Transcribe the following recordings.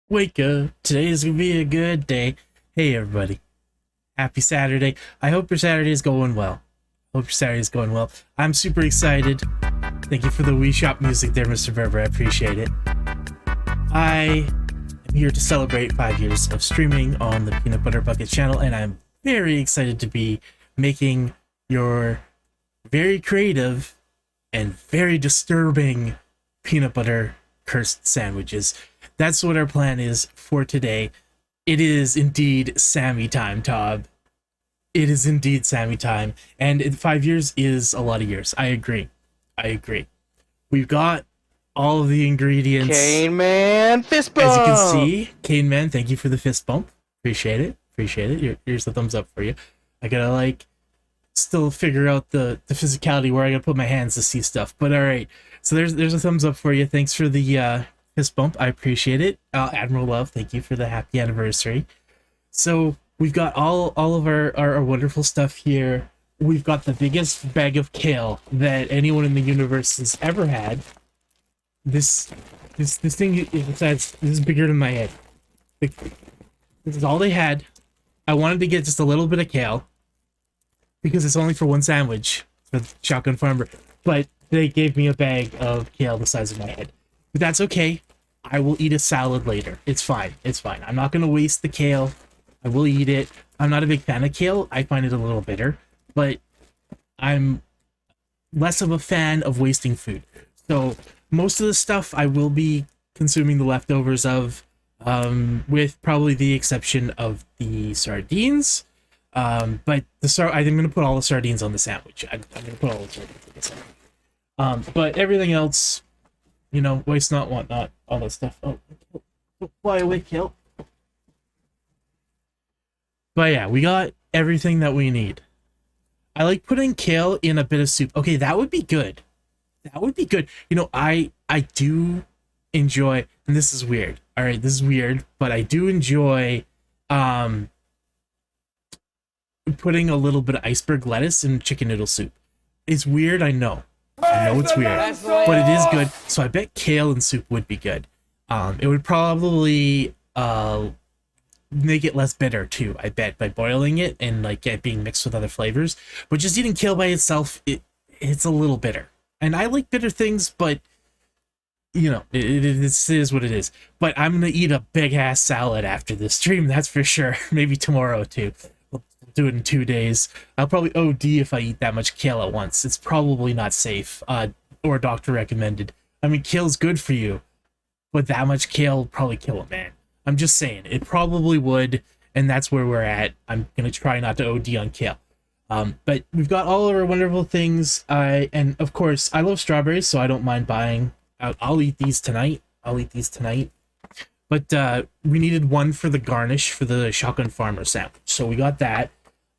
Wake up. Today's gonna be a good day. Hey, everybody. Happy Saturday. I hope your Saturday is going well. Hope your Saturday is going well. I'm super excited. Thank you for the Wii Shop music there, Mr. Berber. I appreciate it. I am here to celebrate 5 years of streaming on the Peanut Butter Bucket channel, and I'm very excited to be making your very creative and very disturbing peanut butter cursed sandwiches. That's what our plan is for today. It is indeed Sammy time, Todd. It is indeed Sammy time. And 5 years is a lot of years. I agree. I agree. We've got all of the ingredients. Cane Man fist bump. As you can see, Cane Man, thank you for the fist bump. Appreciate it. Appreciate it. Here's the thumbs up for you. I gotta still figure out the physicality where I gotta put my hands to see stuff. But all right. So there's a thumbs up for you. Thanks for the fist bump. I appreciate it. Admiral Love, thank you for the happy anniversary. So we've got all of our wonderful stuff here. We've got the biggest bag of kale that anyone in the universe has ever had. This thing, besides, this is bigger than my head. This is all they had. I wanted to get just a little bit of kale because it's only for one sandwich for the Shotgun Farmer, but they gave me a bag of kale the size of my head. But that's okay. I will eat a salad later. It's fine. It's fine. I'm not going to waste the kale. I will eat it. I'm not a big fan of kale. I find it a little bitter, but I'm less of a fan of wasting food. So most of the stuff I will be consuming the leftovers of, with probably the exception of the sardines. But I'm going to put all the sardines on the sandwich. I'm going to put all the sardines on the sandwich. But everything else, waste not, want not, all that stuff. Oh, fly away, kill. But yeah, we got everything that we need. I like putting kale in a bit of soup. Okay, that would be good. That would be good. I do enjoy, and this is weird. All right, this is weird, but I do enjoy putting a little bit of iceberg lettuce in chicken noodle soup. It's weird, I know. I know it's weird, but it is good. So I bet kale and soup would be good. It would probably make it less bitter too, I bet, by boiling it and it being mixed with other flavors. But just eating kale by itself, it's a little bitter. And I like bitter things, but it is what it is. But I'm gonna eat a big ass salad after this stream, that's for sure. Maybe tomorrow too. We'll do it in 2 days. I'll probably OD if I eat that much kale at once. It's probably not safe, or doctor recommended. I mean, kale's good for you, but that much kale will probably kill a man. I'm just saying, it probably would, and that's where we're at. I'm gonna try not to OD on kale. But we've got all of our wonderful things, and of course, I love strawberries, so I don't mind buying. I'll eat these tonight. But we needed one for the garnish for the Shotgun Farmer sandwich, so we got that.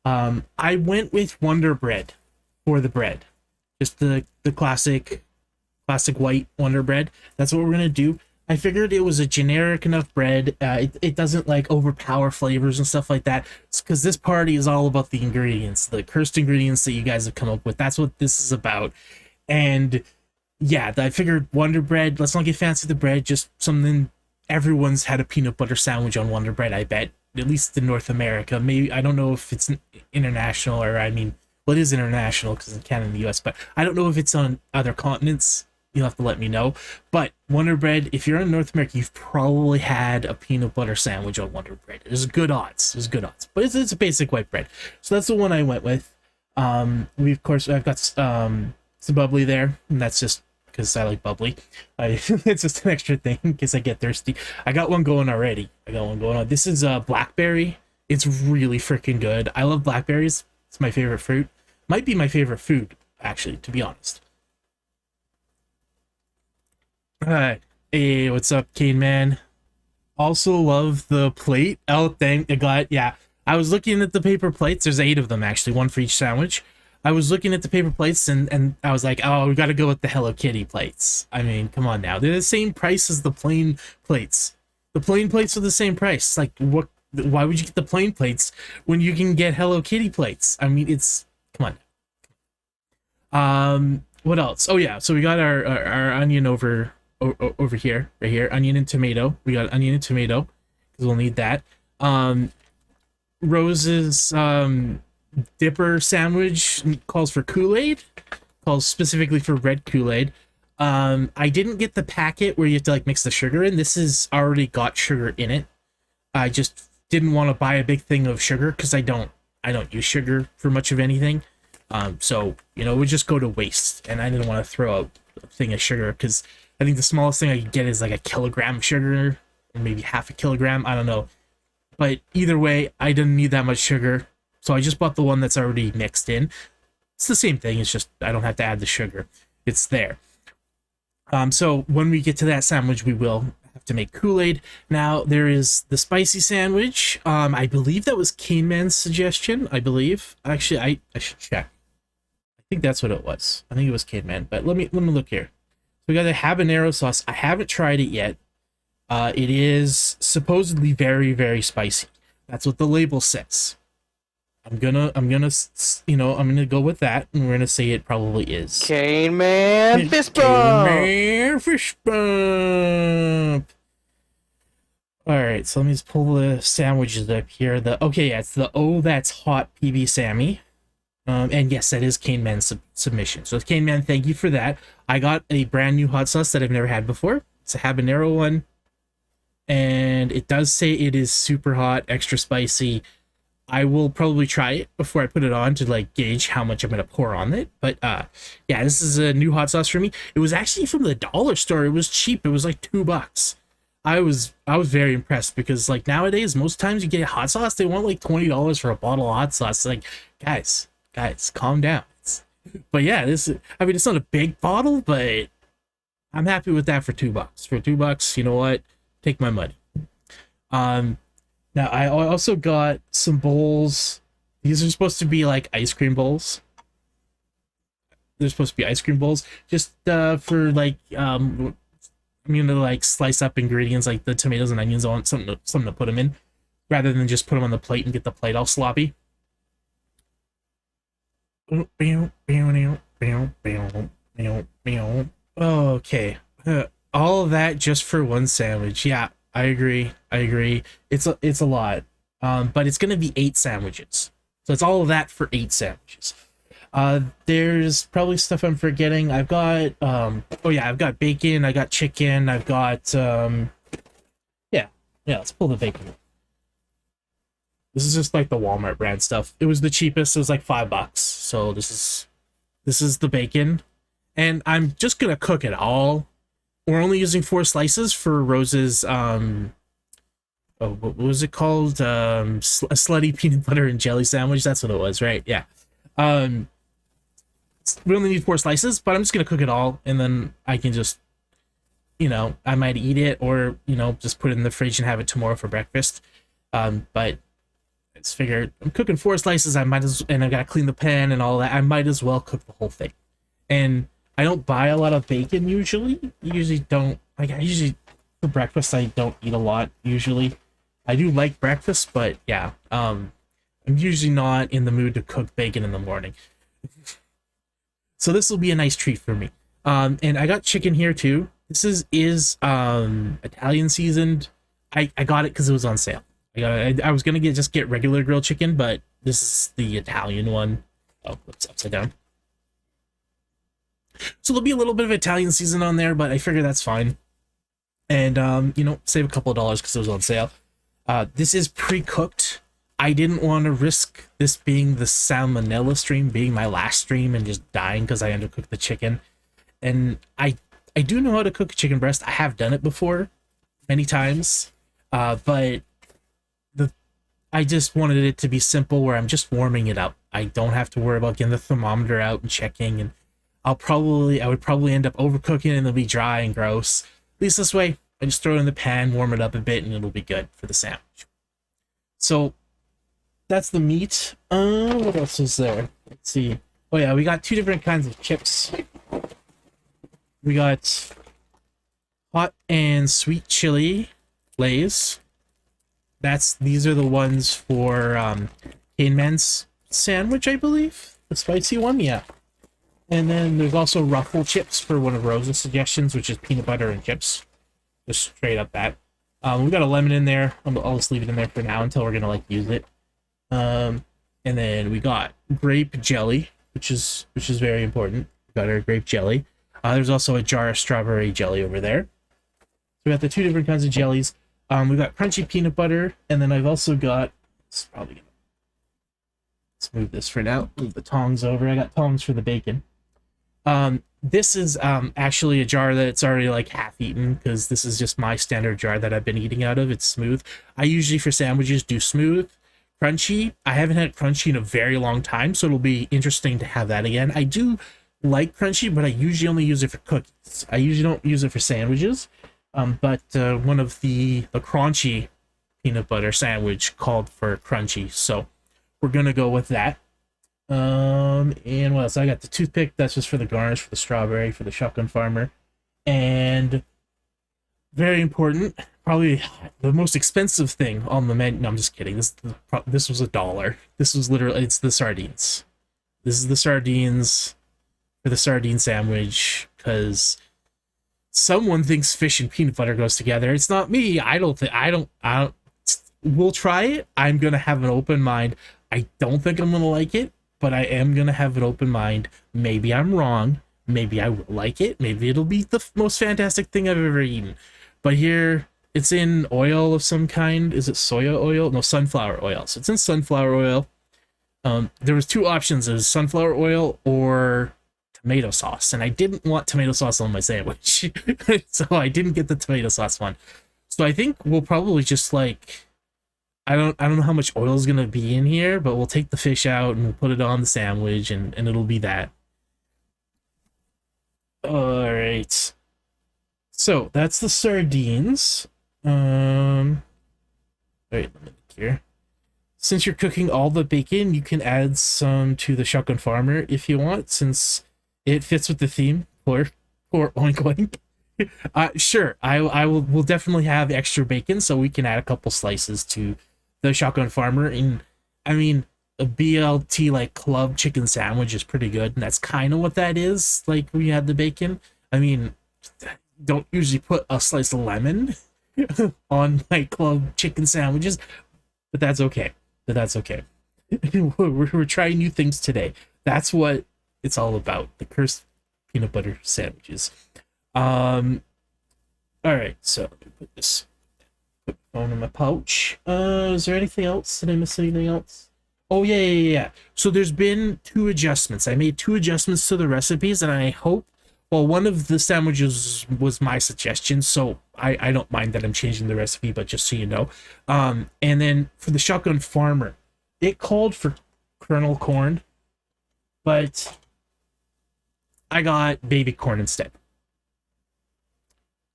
I went with Wonder Bread for the bread, just the classic white Wonder Bread. That's what we're gonna do. I figured it was a generic enough bread. It doesn't overpower flavors and stuff like that, because this party is all about the ingredients, the cursed ingredients that you guys have come up with. That's what this is about. And yeah, I figured Wonder Bread. Let's not get fancy with the bread. Just something everyone's had a peanut butter sandwich on Wonder Bread, I bet, at least in North America. Maybe, I don't know if it's international, or well, it is international because it's Canada and the US, but I don't know if it's on other continents. You'll have to let me know. But Wonder Bread, if you're in North America, you've probably had a peanut butter sandwich on Wonder Bread. There's good odds. But it's a basic white bread. So that's the one I went with. I've got some bubbly there, and that's just because I like bubbly. It's just an extra thing in case I get thirsty. I got one going already. This is blackberry. It's really freaking good. I love blackberries. It's my favorite fruit. Might be my favorite food, actually, to be honest. Hey, what's up, Cane Man? Also love the plate. Oh, thank God. Yeah, I was looking at the paper plates. There's 8 of them, actually, one for each sandwich. I was looking at the paper plates, and I was like, oh, we gotta go with the Hello Kitty plates. I mean, come on now. They're the same price as the plain plates. The plain plates are the same price. Why would you get the plain plates when you can get Hello Kitty plates? I mean, come on. What else? Oh, yeah, so we got our onion over over here, right here, onion and tomato. We got onion and tomato because we'll need that. Rose's dipper sandwich calls for Kool-Aid, calls specifically for red Kool-Aid. I didn't get the packet where you have to like mix the sugar in. This has already got sugar in it. I just didn't want to buy a big thing of sugar because I don't use sugar for much of anything. So it would just go to waste, and I didn't want to throw out a thing of sugar because I think the smallest thing I could get is like a kilogram of sugar, or maybe half a kilogram. I don't know. But either way, I didn't need that much sugar, so I just bought the one that's already mixed in. It's the same thing. It's just I don't have to add the sugar. It's there. So when we get to that sandwich, we will have to make Kool-Aid. Now, there is the spicy sandwich. I believe that was Cane Man's suggestion. I believe. Actually, I should check. I think that's what it was. I think it was Cane Man. But let me look here. So we got the habanero sauce. I haven't tried it yet. It is supposedly very, very spicy. That's what the label says. I'm gonna go with that, and we're gonna say it probably is. Cane Man fist bump. Cane Man fist bump. All right, so let me just pull the sandwiches up here. It's the Oh That's Hot PB Sammy. And yes, that is Cane Man's submission. So Cane Man, thank you for that. I got a brand new hot sauce that I've never had before. It's a habanero one. And it does say it is super hot, extra spicy. I will probably try it before I put it on to like gauge how much I'm gonna pour on it. But yeah, this is a new hot sauce for me. It was actually from the dollar store. It was cheap. It was like $2. I was very impressed because like nowadays, most times you get hot sauce, they want like $20 for a bottle of hot sauce. It's like, guys, calm down. But yeah, it's not a big bottle, but I'm happy with that for $2. For $2, you know what? Take my money. Now I also got some bowls. These are supposed to be like ice cream bowls. They're supposed to be ice cream bowls, just for like I'm gonna like slice up ingredients like the tomatoes and onions. I want something to put them in, rather than just put them on the plate and get the plate all sloppy. Okay. All of that just for one sandwich. Yeah, I agree. It's a lot. But it's gonna be 8 sandwiches. So it's all of that for 8 sandwiches. There's probably stuff I'm forgetting. I've got I've got bacon, I got chicken, I've got let's pull the bacon. This is just like the Walmart brand stuff. It was the cheapest, it was like $5. So this is the bacon. And I'm just gonna cook it all. We're only using 4 slices for Rose's what was it called? A slutty peanut butter and jelly sandwich. That's what it was, right? Yeah. We only need 4 slices, but I'm just gonna cook it all, and then I can just, I might eat it, or just put it in the fridge and have it tomorrow for breakfast. But I just figured I'm cooking 4 slices. And I gotta clean the pan and all that. I might as well cook the whole thing. And I don't buy a lot of bacon usually. For breakfast I don't eat a lot usually. I do like breakfast, but yeah, I'm usually not in the mood to cook bacon in the morning. So this will be a nice treat for me. And I got chicken here too. This is Italian seasoned. I got it because it was on sale. I was gonna get regular grilled chicken, but this is the Italian one. Oh, it's upside down. So there'll be a little bit of Italian season on there, but I figure that's fine. And save a couple of dollars because it was on sale. This is pre-cooked. I didn't want to risk this being the salmonella stream, being my last stream, and just dying because I undercooked the chicken. And I do know how to cook a chicken breast. I have done it before many times, but I just wanted it to be simple where I'm just warming it up. I don't have to worry about getting the thermometer out and checking, and I would probably end up overcooking and it'll be dry and gross. At least this way, I just throw it in the pan, warm it up a bit, and it'll be good for the sandwich. So that's the meat. What else is there? Let's see. Oh yeah, we got 2 different kinds of chips. We got hot and sweet chili Lay's. These are the ones for Cane Man's sandwich, I believe. The spicy one, yeah. And then there's also Ruffle chips for one of Rose's suggestions, which is peanut butter and chips. Just straight up that. We've got a lemon in there. I'll just leave it in there for now until we're gonna like use it. And then we got grape jelly, which is very important. We got our grape jelly. There's also a jar of strawberry jelly over there. So we got the two different kinds of jellies. We got crunchy peanut butter, and then I've also got. Let's move this for now. Move the tongs over. I got tongs for the bacon. This is actually a jar that's already like half eaten because this is just my standard jar that I've been eating out of. It's smooth. I usually for sandwiches do smooth. Crunchy, I haven't had crunchy in a very long time, so it'll be interesting to have that again. I do like crunchy, but I usually only use it for cookies. I usually don't use it for sandwiches. But one of the crunchy peanut butter sandwich called for crunchy, so we're gonna go with that. And what else? I got the toothpick. That's just for the garnish, for the strawberry, for the shotgun farmer, and very important, probably the most expensive thing on the menu. No, I'm just kidding. This was $1. This was literally, it's the sardines. This is the sardines for the sardine sandwich because someone thinks fish and peanut butter goes together. It's not me. I don't. We'll try it. I'm gonna have an open mind. I don't think I'm gonna like it, but I am gonna have an open mind. Maybe I'm wrong. Maybe I will like it. Maybe it'll be the most fantastic thing I've ever eaten. But here, it's in oil of some kind. Is it soya oil? No, sunflower oil. So it's in sunflower oil. There was two options. It was sunflower oil or tomato sauce, and I didn't want tomato sauce on my sandwich, so I didn't get the tomato sauce one. So I think we'll probably just like. I don't know how much oil is gonna be in here, but we'll take the fish out and we'll put it on the sandwich, and it'll be that. All right. So that's the sardines. Wait, let me look here. Since you're cooking all the bacon, you can add some to the shotgun farmer if you want, since it fits with the theme. Or oink oink. Sure. We'll definitely have extra bacon, so we can add a couple slices to the shotgun farmer. And I mean, a BLT like club chicken sandwich is pretty good, and that's kind of what that is. Like we had the bacon. I mean, don't usually put a slice of lemon on my club chicken sandwiches, but that's okay. We're trying new things today. That's what it's all about. The cursed peanut butter sandwiches. All right, so let me put the phone in my pouch. Is there anything else? Did I miss anything else? Oh yeah. So there's been two adjustments. I made two adjustments to the recipes, and I hope. Well, one of the sandwiches was my suggestion, so I don't mind that I'm changing the recipe, but just so you know. And then for the shotgun farmer, it called for kernel corn, but I got baby corn instead.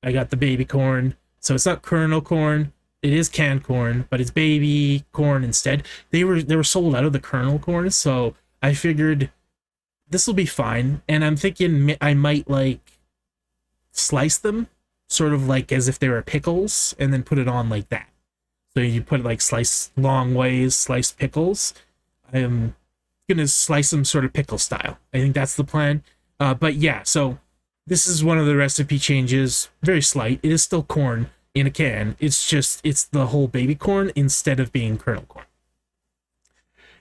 I got the baby corn, so it's not kernel corn. It is canned corn, but it's baby corn instead. They were sold out of the kernel corn, so I figured this will be fine. And I'm thinking I might like slice them, sort of like as if they were pickles, and then put it on like that. So you put it like slice long ways, sliced pickles. I'm gonna slice them sort of pickle style. I think that's the plan. But yeah, so this is one of the recipe changes. Very slight. It is still corn in a can. It's the whole baby corn instead of being kernel corn.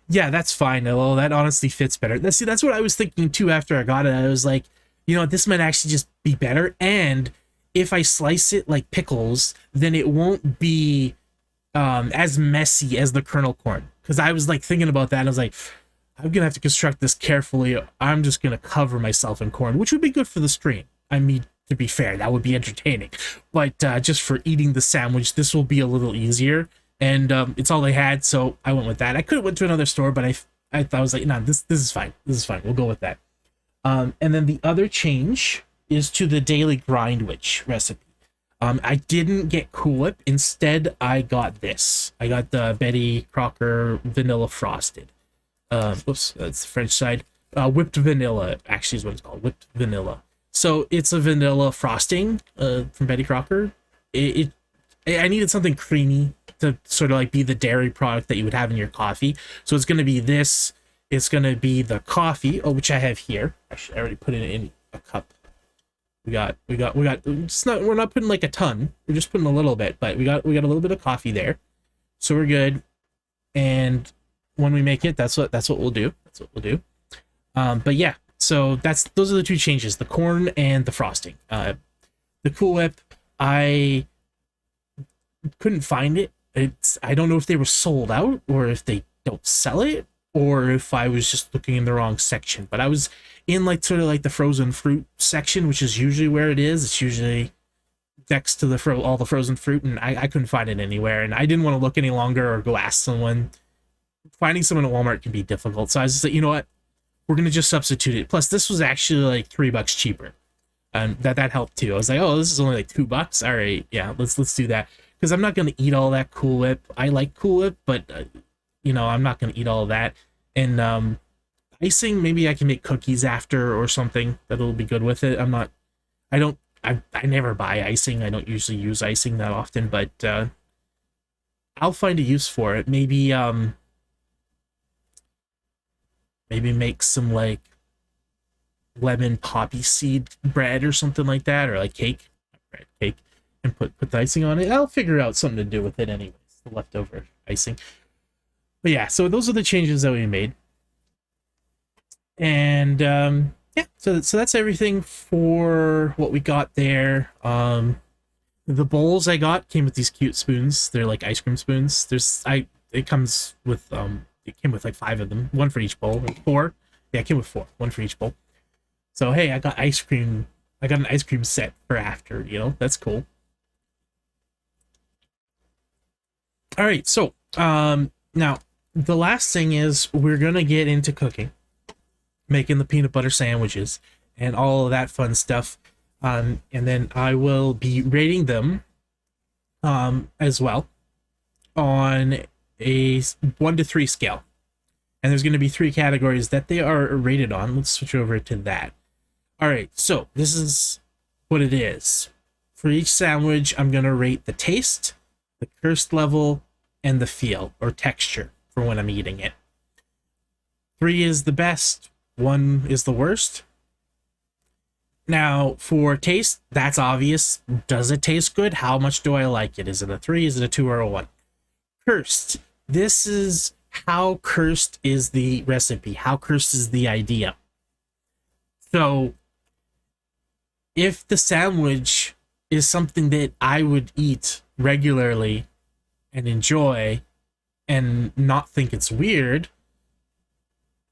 Yeah, that's fine. Well, that honestly fits better. That's what I was thinking too after I got it. I was like, you know, this might actually just be better. And if I slice it like pickles, then it won't be as messy as the kernel corn. Because I was like thinking about that, and I was like, I'm gonna have to construct this carefully. I'm just gonna cover myself in corn, which would be good for the stream. I mean, to be fair, that would be entertaining. But just for eating the sandwich, this will be a little easier. And it's all they had, so I went with that. I could have went to another store, but I thought I was like, no, this is fine. This is fine. We'll go with that. And then the other change is to the Daily Grindwich recipe. I didn't get Cool Whip. Instead, I got this. I got the Betty Crocker Vanilla Frosted. Oops, that's the French side. Whipped vanilla, actually, is what it's called. Whipped vanilla. So it's a vanilla frosting from Betty Crocker. I needed something creamy to sort of like be the dairy product that you would have in your coffee. So it's going to be this. It's gonna be the coffee, which I have here. Actually, I already put it in a cup. We got. It's not. We're not putting like a ton. We're just putting a little bit, but we got a little bit of coffee there, so we're good. And when we make it, that's what we'll do. That's what we'll do. But yeah, so those are the two changes: the corn and the frosting. The Cool Whip, I couldn't find it. I don't know if they were sold out or if they don't sell it, or if I was just looking in the wrong section. But I was in like sort of like the frozen fruit section, which is usually where it is. It's usually next to all the frozen fruit, and I couldn't find it anywhere. And I didn't want to look any longer or go ask someone. Finding someone at Walmart can be difficult. So I was just like, you know what? We're gonna just substitute it. Plus, this was actually like $3 cheaper, and that helped too. I was like, oh, this is only like $2. All right, yeah, let's do that, because I'm not gonna eat all that Cool Whip. I like Cool Whip, but you know, I'm not gonna eat all that. And icing, maybe I can make cookies after or something that'll be good with it. I never buy icing. I don't usually use icing that often, but I'll find a use for it. Maybe make some like lemon poppy seed bread or something like that, or like cake, and put the icing on it. I'll figure out something to do with it anyways, the leftover icing. But yeah, so those are the changes that we made. And yeah, so that's everything for what we got there. The bowls I got came with these cute spoons. They're like ice cream spoons. It comes with it came with like 5 of them, one for each bowl, or 4. Yeah, it came with 4, one for each bowl. So hey, I got ice cream. I got an ice cream set for after, you know, that's cool. All right, so now the last thing is we're gonna get into cooking, making the peanut butter sandwiches and all of that fun stuff. And then I will be rating them as well on a 1 to 3 scale. And there's going to be 3 categories that they are rated on. Let's switch over to that. All right, so this is what it is. For each sandwich, I'm going to rate the taste, the cursed level, and the feel or texture for when I'm eating it. 3 is the best, 1 is the worst. Now, for taste, that's obvious. Does it taste good? How much do I like it? Is it a 3? Is it a 2 or a 1? Cursed. This is how cursed is the recipe. How cursed is the idea. So, if the sandwich is something that I would eat regularly and enjoy and not think it's weird,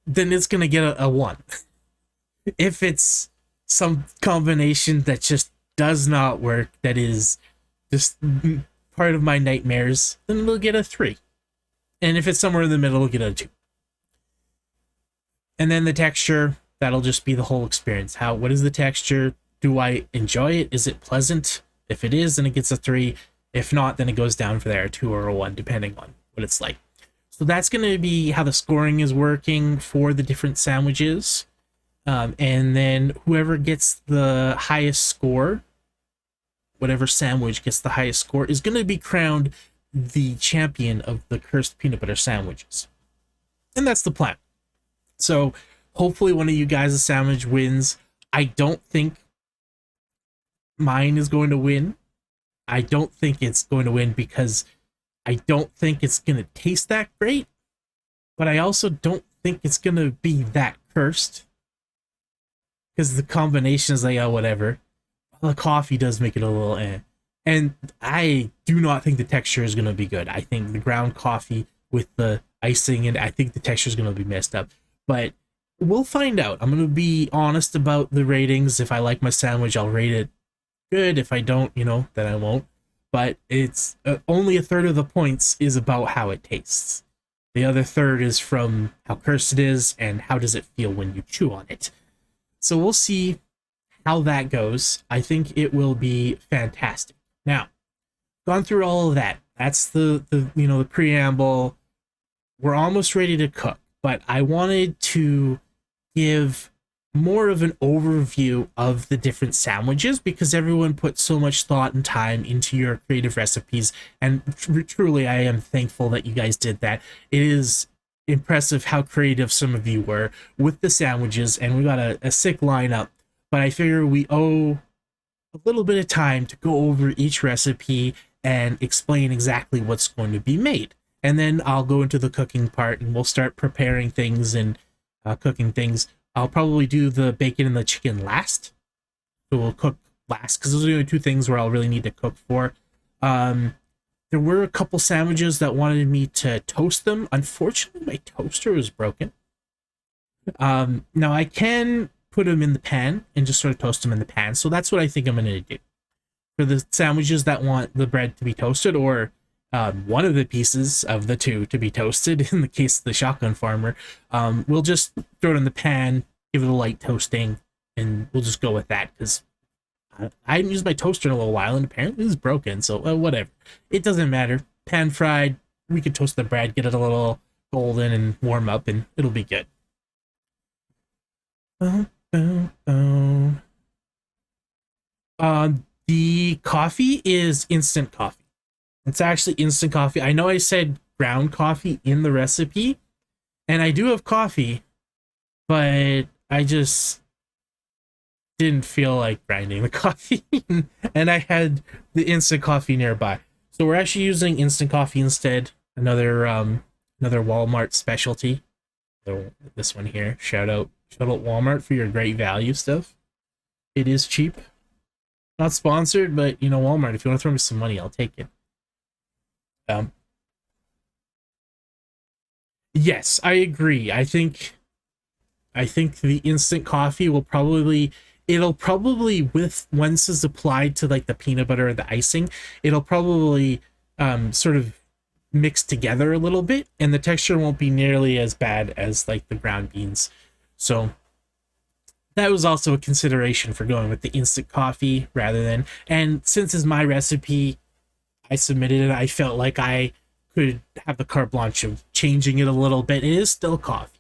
then it's going to get a 1. If it's some combination that just does not work, that is just part of my nightmares, then it'll get a 3. And if it's somewhere in the middle, it'll get a 2. And then the texture, that'll just be the whole experience. What is the texture? Do I enjoy it? Is it pleasant? If it is, then it gets a 3. If not, then it goes down for there, a 2 or a 1, depending on what it's like. So that's going to be how the scoring is working for the different sandwiches. And then whoever gets the highest score, whatever sandwich gets the highest score, is going to be crowned the champion of the cursed peanut butter sandwiches. And that's the plan. So hopefully one of you guys' sandwich wins. I don't think mine is going to win. I don't think it's going to win because I don't think it's going to taste that great. But I also don't think it's going to be that cursed, because the combination is like, oh, whatever. The coffee does make it a little eh. And I do not think the texture is going to be good. I think the ground coffee with the icing, and I think the texture is going to be messed up. But we'll find out. I'm going to be honest about the ratings. If I like my sandwich, I'll rate it good. If I don't, you know, then I won't. But it's only a third of the points is about how it tastes. The other third is from how cursed it is and how does it feel when you chew on it. So we'll see how that goes. I think it will be fantastic. Now, gone through all of that. That's the preamble. We're almost ready to cook, but I wanted to give more of an overview of the different sandwiches because everyone put so much thought and time into your creative recipes, and truly I am thankful that you guys did that. It is impressive how creative some of you were with the sandwiches, and we got a sick lineup. But I figure we owe a little bit of time to go over each recipe and explain exactly what's going to be made. And then I'll go into the cooking part and we'll start preparing things and cooking things. I'll probably do the bacon and the chicken last. So we'll cook last because those are the only two things where I'll really need to cook for. There were a couple sandwiches that wanted me to toast them. Unfortunately, my toaster was broken. Now I can put them in the pan and just sort of toast them in the pan. So that's what I think I'm going to do. For the sandwiches that want the bread to be toasted, or one of the pieces of the two to be toasted, in the case of the shotgun farmer, we'll just throw it in the pan, give it a light toasting, and we'll just go with that, because I haven't used my toaster in a little while, and apparently it's broken, so whatever. It doesn't matter. Pan fried, we can toast the bread, get it a little golden and warm up, and it'll be good. The coffee is instant coffee. It's actually instant coffee. I know I said ground coffee in the recipe, and I do have coffee, but I just didn't feel like grinding the coffee, and I had the instant coffee nearby. So we're actually using instant coffee instead. Another Walmart specialty. So this one here. Shout out Walmart for your great value stuff. It is cheap. Not sponsored, but you know, Walmart, if you want to throw me some money, I'll take it. Yes, I agree. I think the instant coffee will probably, with, once it's applied to like the peanut butter or the icing, it'll probably sort of mix together a little bit, and the texture won't be nearly as bad as like the ground beans. So that was also a consideration for going with the instant coffee rather than, and since it's my recipe, I submitted it, I felt like I could have the carte blanche of changing it a little bit. It is still coffee.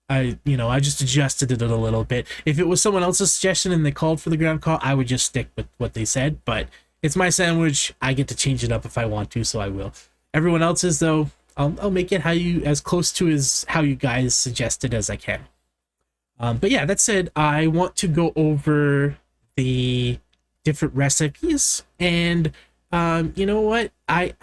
I just adjusted it a little bit. If it was someone else's suggestion and they called for the ground coffee, I would just stick with what they said, but it's my sandwich. I get to change it up if I want to, so I will. Everyone else's, though, I'll make it as close to as how you guys suggested as I can. But yeah, that said, I want to go over the different recipes, and you know what? I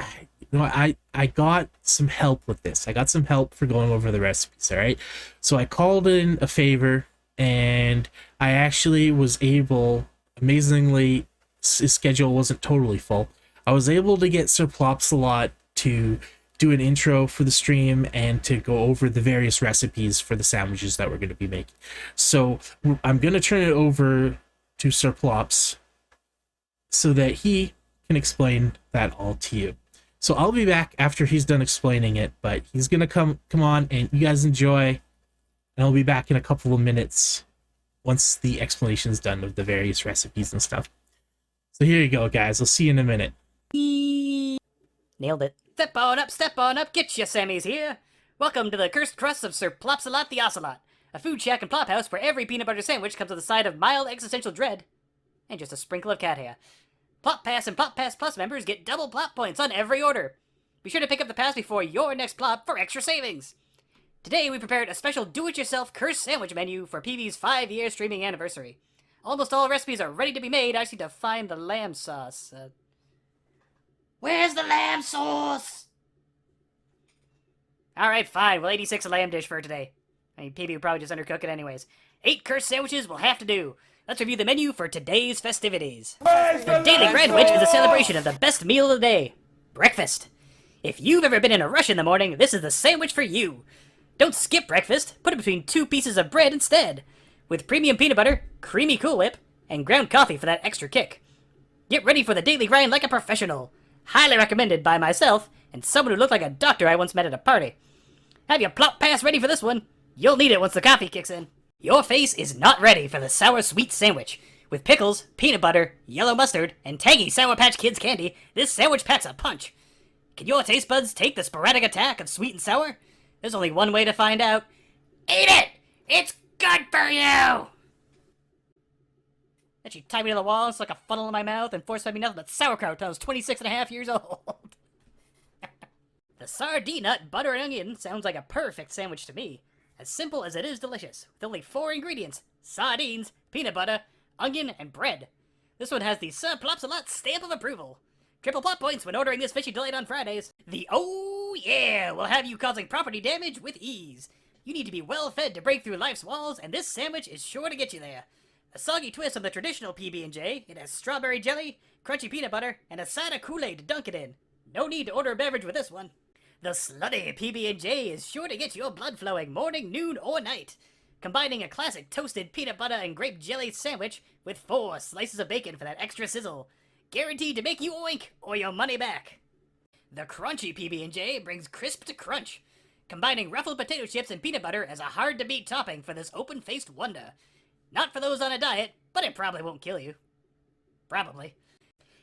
got some help with this. I got some help for going over the recipes, all right? So I called in a favor, and I actually was able, amazingly, his schedule wasn't totally full. I was able to get Sir Plopsalot to do an intro for the stream and to go over the various recipes for the sandwiches that we're going to be making. So I'm going to turn it over to Sir Plops so that he can explain that all to you. So I'll be back after he's done explaining it, but he's going to come on and you guys enjoy, and I'll be back in a couple of minutes once the explanation is done of the various recipes and stuff. So here you go, guys. I'll see you in a minute. Nailed it. Step on up, get ya Sammys here! Welcome to the cursed crust of Sir Plopsalot the Ocelot, a food shack and plop house where every peanut butter sandwich comes with a side of mild existential dread, and just a sprinkle of cat hair. Plop Pass and Plop Pass Plus members get double plop points on every order. Be sure to pick up the pass before your next plop for extra savings. Today we prepared a special do-it-yourself cursed sandwich menu for PB's 5-year streaming anniversary. Almost all recipes are ready to be made. I just need to find the lamb sauce. Where's the lamb sauce? Alright, fine. We'll 86 a lamb dish for today. I mean, PB would probably just undercook it anyways. 8 cursed sandwiches will have to do. Let's review the menu for today's festivities. The Daily Grindwich is a celebration of the best meal of the day. Breakfast. If you've ever been in a rush in the morning, this is the sandwich for you. Don't skip breakfast. Put it between 2 pieces of bread instead. With premium peanut butter, creamy Cool Whip, and ground coffee for that extra kick. Get ready for the daily grind like a professional. Highly recommended by myself and someone who looked like a doctor I once met at a party. Have your plop pass ready for this one. You'll need it once the coffee kicks in. Your face is not ready for the sour sweet sandwich. With pickles, peanut butter, yellow mustard, and tangy Sour Patch Kids candy, this sandwich packs a punch. Can your taste buds take the sporadic attack of sweet and sour? There's only one way to find out. Eat it! It's good for you! Then she tied me to the wall, stuck a funnel in my mouth, and force fed me nothing but sauerkraut till I was 26 and a half years old. The sardine nut, butter, and onion sounds like a perfect sandwich to me. As simple as it is delicious, with only 4 ingredients: sardines, peanut butter, onion, and bread. This one has the Sir Plopsalot stamp of approval. Triple plot points when ordering this fishy delight on Fridays. The oh yeah will have you causing property damage with ease. You need to be well fed to break through life's walls, and this sandwich is sure to get you there. A soggy twist on the traditional PB&J, it has strawberry jelly, crunchy peanut butter, and a side of Kool-Aid to dunk it in. No need to order a beverage with this one. The slutty PB&J is sure to get your blood flowing morning, noon, or night. Combining a classic toasted peanut butter and grape jelly sandwich with 4 slices of bacon for that extra sizzle. Guaranteed to make you oink or your money back. The crunchy PB&J brings crisp to crunch, combining ruffled potato chips and peanut butter as a hard-to-beat topping for this open-faced wonder. Not for those on a diet, but it probably won't kill you. Probably.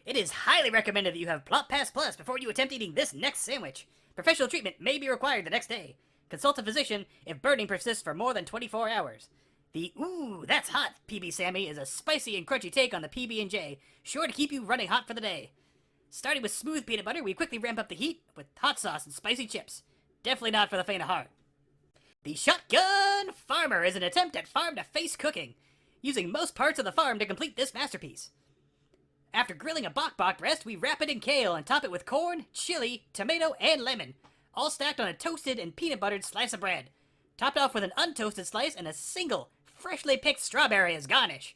It is highly recommended that you have Plop Pass Plus before you attempt eating this next sandwich. Professional treatment may be required the next day. Consult a physician if burning persists for more than 24 hours. The ooh, that's hot PB Sammy is a spicy and crunchy take on the PB&J, sure to keep you running hot for the day. Starting with smooth peanut butter, we quickly ramp up the heat with hot sauce and spicy chips. Definitely not for the faint of heart. The Shotgun Farmer is an attempt at farm-to-face cooking, using most parts of the farm to complete this masterpiece. After grilling a bok breast, we wrap it in kale and top it with corn, chili, tomato, and lemon, all stacked on a toasted and peanut buttered slice of bread, topped off with an untoasted slice and a single, freshly picked strawberry as garnish.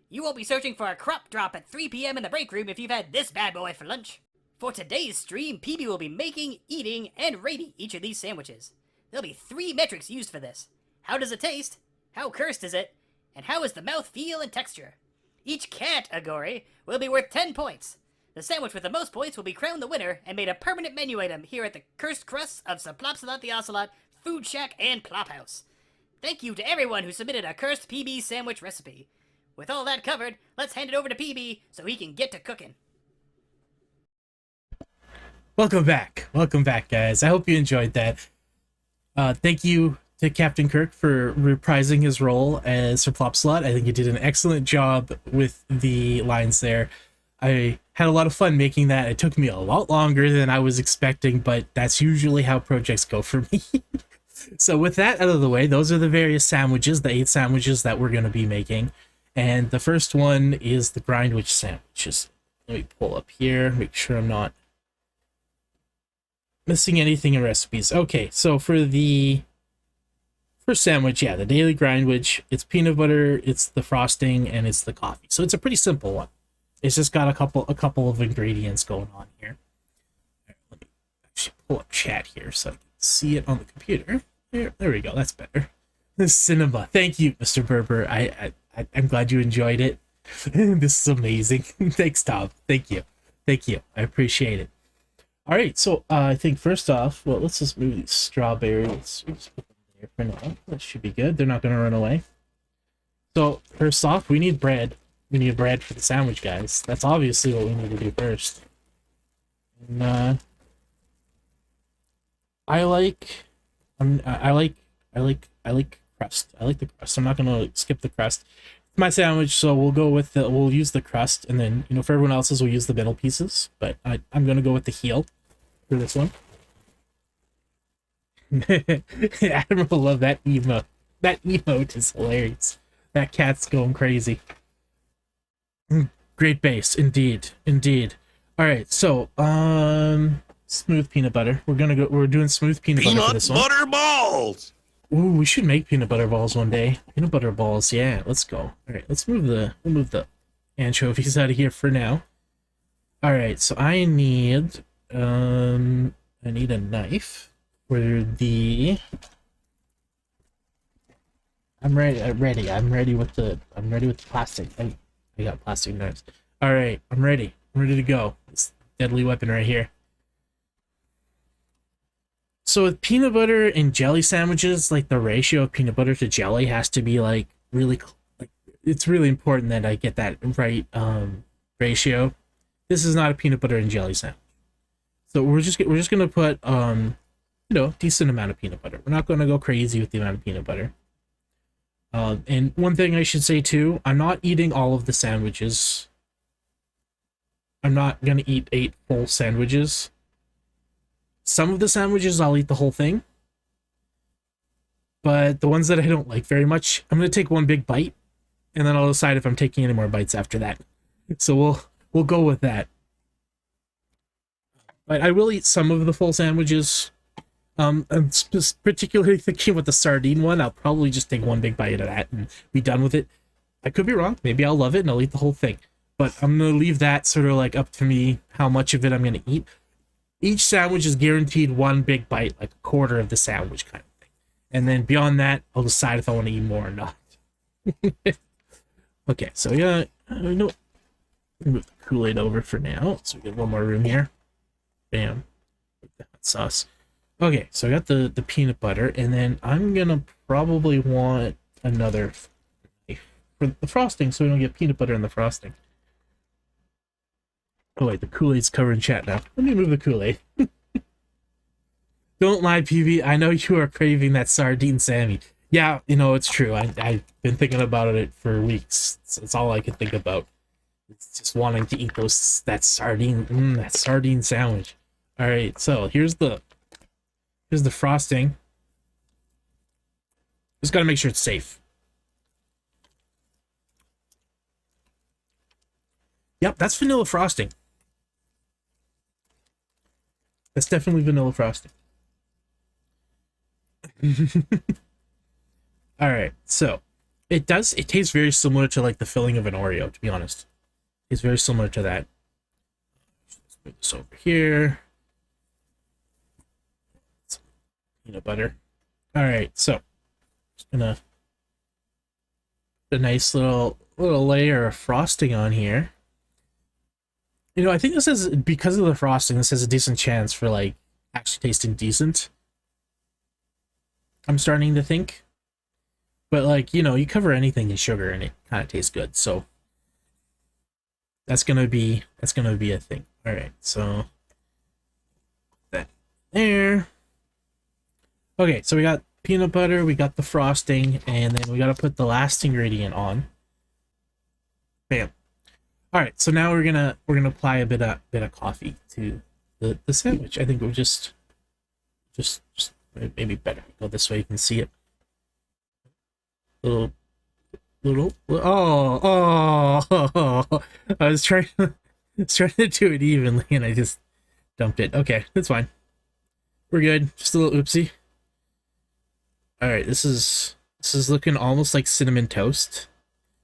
You won't be searching for a crop drop at 3 p.m. in the break room if you've had this bad boy for lunch. For today's stream, PB will be making, eating, and rating each of these sandwiches. There'll be 3 metrics used for this. How does it taste? How cursed is it? And how is the mouth feel and texture? Each category will be worth 10 points. The sandwich with the most points will be crowned the winner and made a permanent menu item here at the Cursed Crusts of Sir Plopsalot the Ocelot, Food Shack, and Plop House. Thank you to everyone who submitted a cursed PB sandwich recipe. With all that covered, let's hand it over to PB so he can get to cooking. Welcome back, guys. I hope you enjoyed that. Thank you to Captain Kirk for reprising his role as Sir Plopsalot. I think he did an excellent job with the lines there. I had a lot of fun making that. It took me a lot longer than I was expecting, but that's usually how projects go for me. So with that out of the way, those are the various sandwiches, the 8 sandwiches that we're going to be making. And the first one is the Grindwich sandwiches. Let me pull up here, make sure I'm not missing anything in recipes. Okay, so for the first sandwich, yeah, the Daily Grindwich, it's peanut butter, it's the frosting, and it's the coffee. So it's a pretty simple one. It's just got a couple of ingredients going on here. Right, let me actually pull up chat here so I can see it on the computer. There we go. That's better. The cinema. Thank you, Mr. Berber. I'm glad you enjoyed it. This is amazing. Thanks, Tom. Thank you. I appreciate it. All right. So I think first off, well, let's just move these strawberries. We'll just put them there for now. That should be good. They're not going to run away. So first off, we need bread. We need bread for the sandwich, guys. That's obviously what we need to do first. And I like crust. I like the crust. I'm not gonna skip the crust. It's my sandwich, so we'll use the crust, and then for everyone else's we'll use the middle pieces. But I'm gonna go with the heel for this one. Admiral will love that emote. That emote is hilarious. That cat's going crazy. Great base, indeed. All right, so smooth peanut butter. We're doing smooth peanut butter for this one. Peanut butter balls. Ooh, we should make peanut butter balls one day. Peanut butter balls, yeah. Let's go. All right, we'll move the anchovies out of here for now. All right, so I need a knife for the. I'm ready with the plastic. I got plastic knives. All right, I'm ready. I'm ready to go. This deadly weapon right here. So with peanut butter and jelly sandwiches, like the ratio of peanut butter to jelly has to be it's really important that I get that right ratio. This is not a peanut butter and jelly sandwich. So we're just gonna put decent amount of peanut butter. We're not gonna go crazy with the amount of peanut butter. And one thing I should say too, I'm not eating all of the sandwiches. I'm not gonna eat 8 full sandwiches. some of the sandwiches I'll eat the whole thing, but the ones that I don't like very much, I'm gonna take one big bite, and then I'll decide if I'm taking any more bites after that. So we'll go with that. But I will eat some of the full sandwiches. I'm particularly thinking with the sardine one. I'll probably just take one big bite of that and be done with it. I could be wrong. Maybe I'll love it and I'll eat the whole thing. But I'm gonna leave that sort of like up to me how much of it I'm gonna eat. Each sandwich is guaranteed one big bite, like a quarter of the sandwich kind of thing. And then beyond that, I'll decide if I want to eat more or not. Okay, so yeah, no. Move the Kool-Aid over for now, so we get one more room here. Bam. The hot sauce. Okay, so I got the peanut butter, and then I'm gonna probably want another knife for the frosting, so we don't get peanut butter in the frosting. Oh wait, the Kool-Aid's covered in chat now. Let me move the Kool-Aid. Don't lie, PV. I know you are craving that sardine Sammy. Yeah, you know, it's true. I've been thinking about it for weeks. It's all I can think about. It's just wanting to eat that sardine sandwich. All right, so here's the frosting. Just gotta make sure it's safe. Yep, that's vanilla frosting. That's definitely vanilla frosting. All right, so it tastes very similar to like the filling of an Oreo, to be honest. It's very similar to that. Let's put this over here. Some peanut butter. All right, so just gonna put a nice little layer of frosting on here. You know, I think this is because of the frosting. This has a decent chance for like actually tasting decent. I'm starting to think, but like, you know, you cover anything in sugar and it kind of tastes good. So that's gonna be a thing. All right, so that there. Okay, so we got peanut butter, we got the frosting, and then we got to put the last ingredient on. Bam. All right, so now we're gonna apply a bit of coffee to the sandwich. I think we'll just maybe better go this way. You can see it. Little. Oh! I was trying to do it evenly, and I just dumped it. Okay, that's fine. We're good. Just a little oopsie. All right, this is looking almost like cinnamon toast,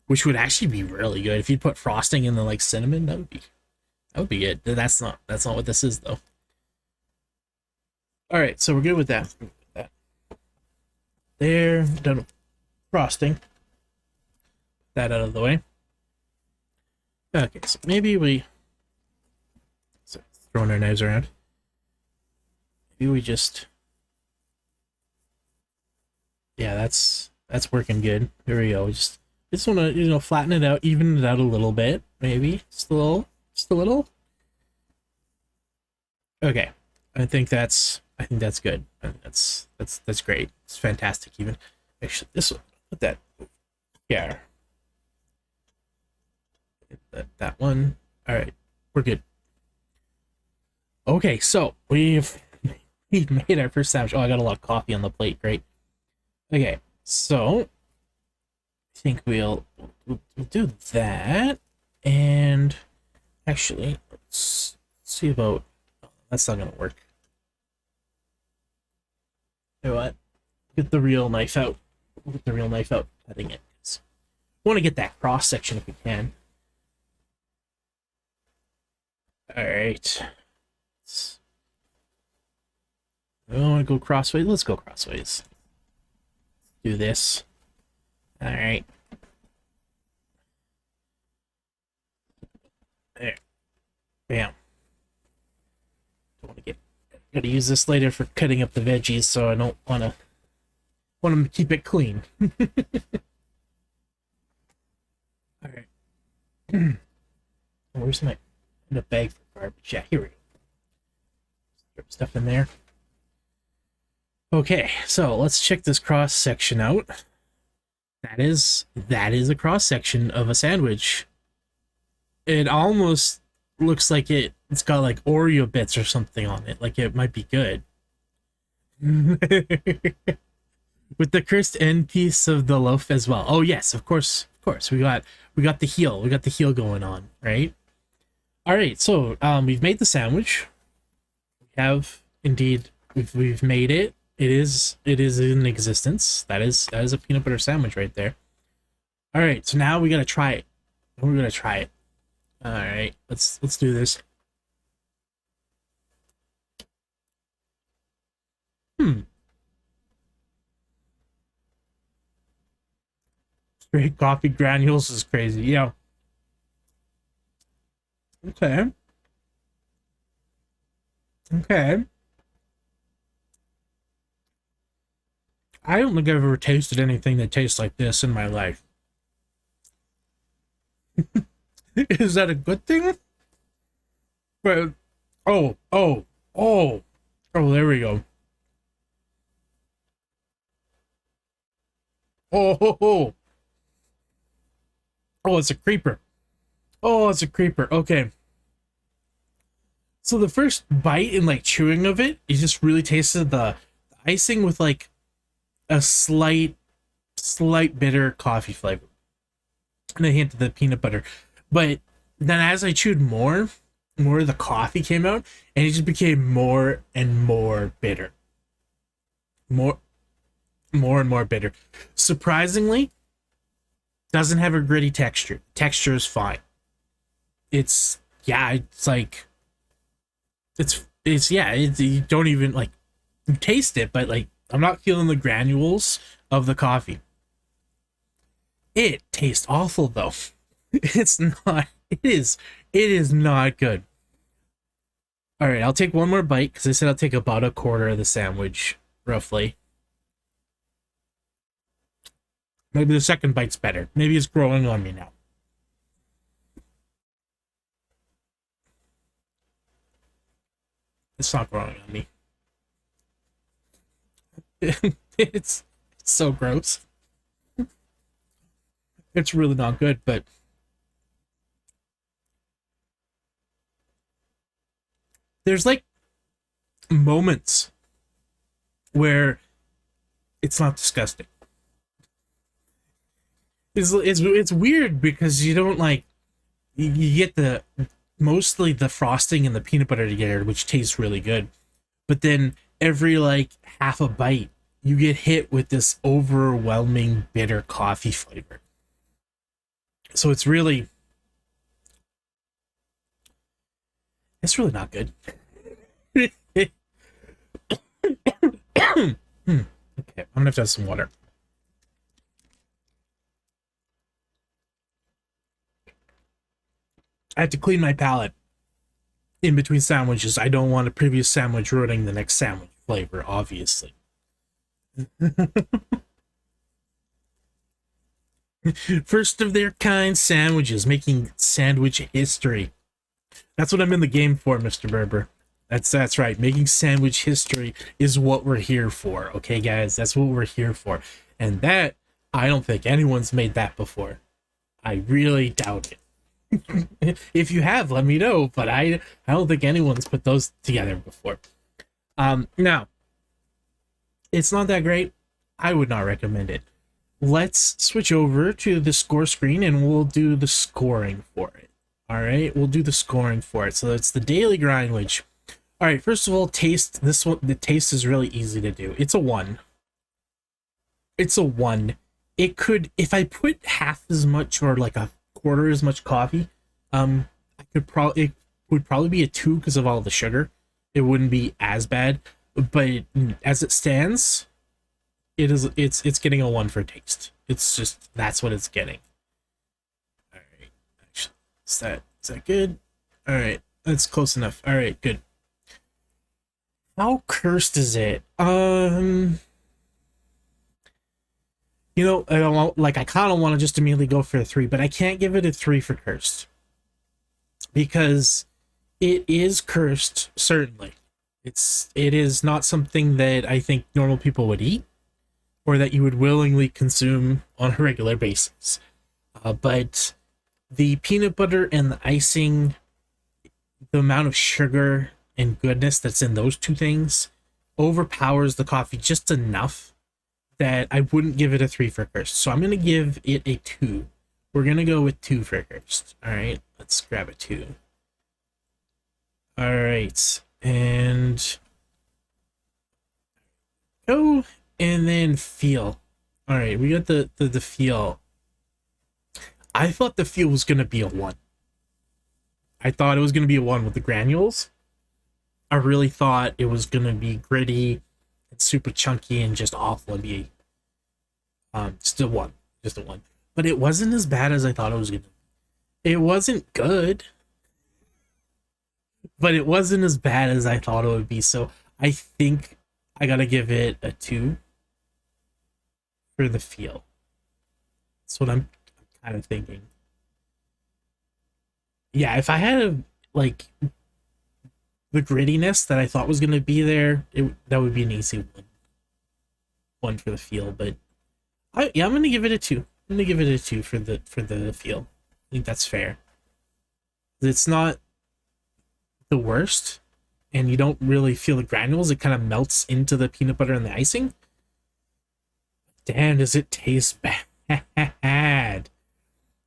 which would actually be really good if you put frosting in the like cinnamon. That would be good. That's not what this is though. All right, so we're good with that. There, done with frosting. That out of the way. Okay, so maybe throwing our knives around. Maybe we just, yeah, that's working good. There we go. We just want to, you know, flatten it out, even it out a little bit, maybe just a little. Okay, I think that's good. That's great. It's fantastic. Even actually, this one, put that here. That one. All right, we're good. Okay, so we've made our first sandwich. Oh, I got a lot of coffee on the plate. Great. Okay, so I think we'll do that, and actually, let's see about. Oh, that's not gonna work. You know what? Get the real knife out. Get the real knife out. Cutting it. Want to get that cross section if we can. All right. I don't want to go crossways. Let's go crossways. Do this. All right. There. Bam. Don't want to get. Gotta use this later for cutting up the veggies, so I don't want to keep it clean. All right. Where's my bag for garbage? Yeah, here we go. Drop stuff in there. Okay, so let's check this cross section out. That is a cross section of a sandwich. It almost looks like it it's got like Oreo bits or something on it. Like it might be good. With the cursed end piece of the loaf as well. Oh yes, of course, of course. We got the heel. We got the heel going on, right? All right, so we've made the sandwich. We have indeed we've made it. It is in existence. That is a peanut butter sandwich right there. All right, so now we gotta try it. We're gonna try it. All right, let's do this. Straight coffee granules is crazy. Yeah. Okay. Okay. I don't think I've ever tasted anything that tastes like this in my life. Is that a good thing? But oh, there we go. Oh, it's a creeper. Oh, it's a creeper. Okay. So the first bite and like chewing of it, you just really tasted the icing with like a slight bitter coffee flavor. And a hint of the peanut butter. But then as I chewed more of the coffee came out, and it just became more and more bitter. More and more bitter. Surprisingly, doesn't have a gritty texture. Texture is fine. It's like you don't even like you taste it, but like I'm not feeling the granules of the coffee. It tastes awful though. It's not. It is not good. All right, I'll take one more bite because I said I'll take about a quarter of the sandwich, roughly. Maybe the second bite's better. Maybe it's growing on me now. It's not growing on me. It's so gross. It's really not good, but there's like moments where it's not disgusting. It's weird because you don't like you get the mostly the frosting and the peanut butter together, which tastes really good, but then every like half a bite you get hit with this overwhelming bitter coffee flavor. So it's really not good. Okay, I'm gonna have to have some water. I have to clean my palate in between sandwiches. I don't want a previous sandwich ruining the next sandwich flavor, obviously. First of their kind sandwiches, making sandwich history. That's what I'm in the game for, Mr. Berber. That's right. Making sandwich history is what we're here for. Okay, guys, that's what we're here for. And that, I don't think anyone's made that before. I really doubt it. If you have, let me know, but I don't think anyone's put those together before. Now, it's not that great. I would not recommend it. Let's switch over to the score screen and we'll do the scoring for it. All right, we'll do the scoring for it. So it's the Daily Grindwich. All right, first of all, taste. This one, the taste is really easy to do. It's a 1. It's a 1. It could, if I put half as much or like a quarter as much coffee, I could probably, it would probably be a 2 because of all the sugar. It wouldn't be as bad, but as it stands, it's getting a 1 for taste. It's just, that's what it's getting. All right, actually, is that good? All right, that's close enough. All right, good. How cursed is it? You know, I don't like. I kind of want to just immediately go for a 3, but I can't give it a 3 for cursed because it is cursed. Certainly, it is not something that I think normal people would eat or that you would willingly consume on a regular basis. But the peanut butter and the icing, the amount of sugar and goodness that's in those two things overpowers the coffee just enough that I wouldn't give it a 3 for Cursed. So I'm going to give it a 2. We're going to go with 2 for Cursed. All right, let's grab a 2. All right, and go, and then feel. All right, we got the feel. I thought the feel was going to be a 1. I thought it was going to be a 1 with the granules. I really thought it was going to be gritty and super chunky and just awful and be still 1. Just a 1. But it wasn't as bad as I thought it was going to be. It wasn't good, but it wasn't as bad as I thought it would be. So I think I got to give it a 2 for the feel. That's what I'm kind of thinking. Yeah, if I had like the grittiness that I thought was going to be there, that would be an easy 1. 1 for the feel, but I'm going to give it a 2. I'm going to give it a 2 for the feel. I think that's fair. It's not the worst, and you don't really feel the granules. It kind of melts into the peanut butter and the icing. Damn, does it taste bad.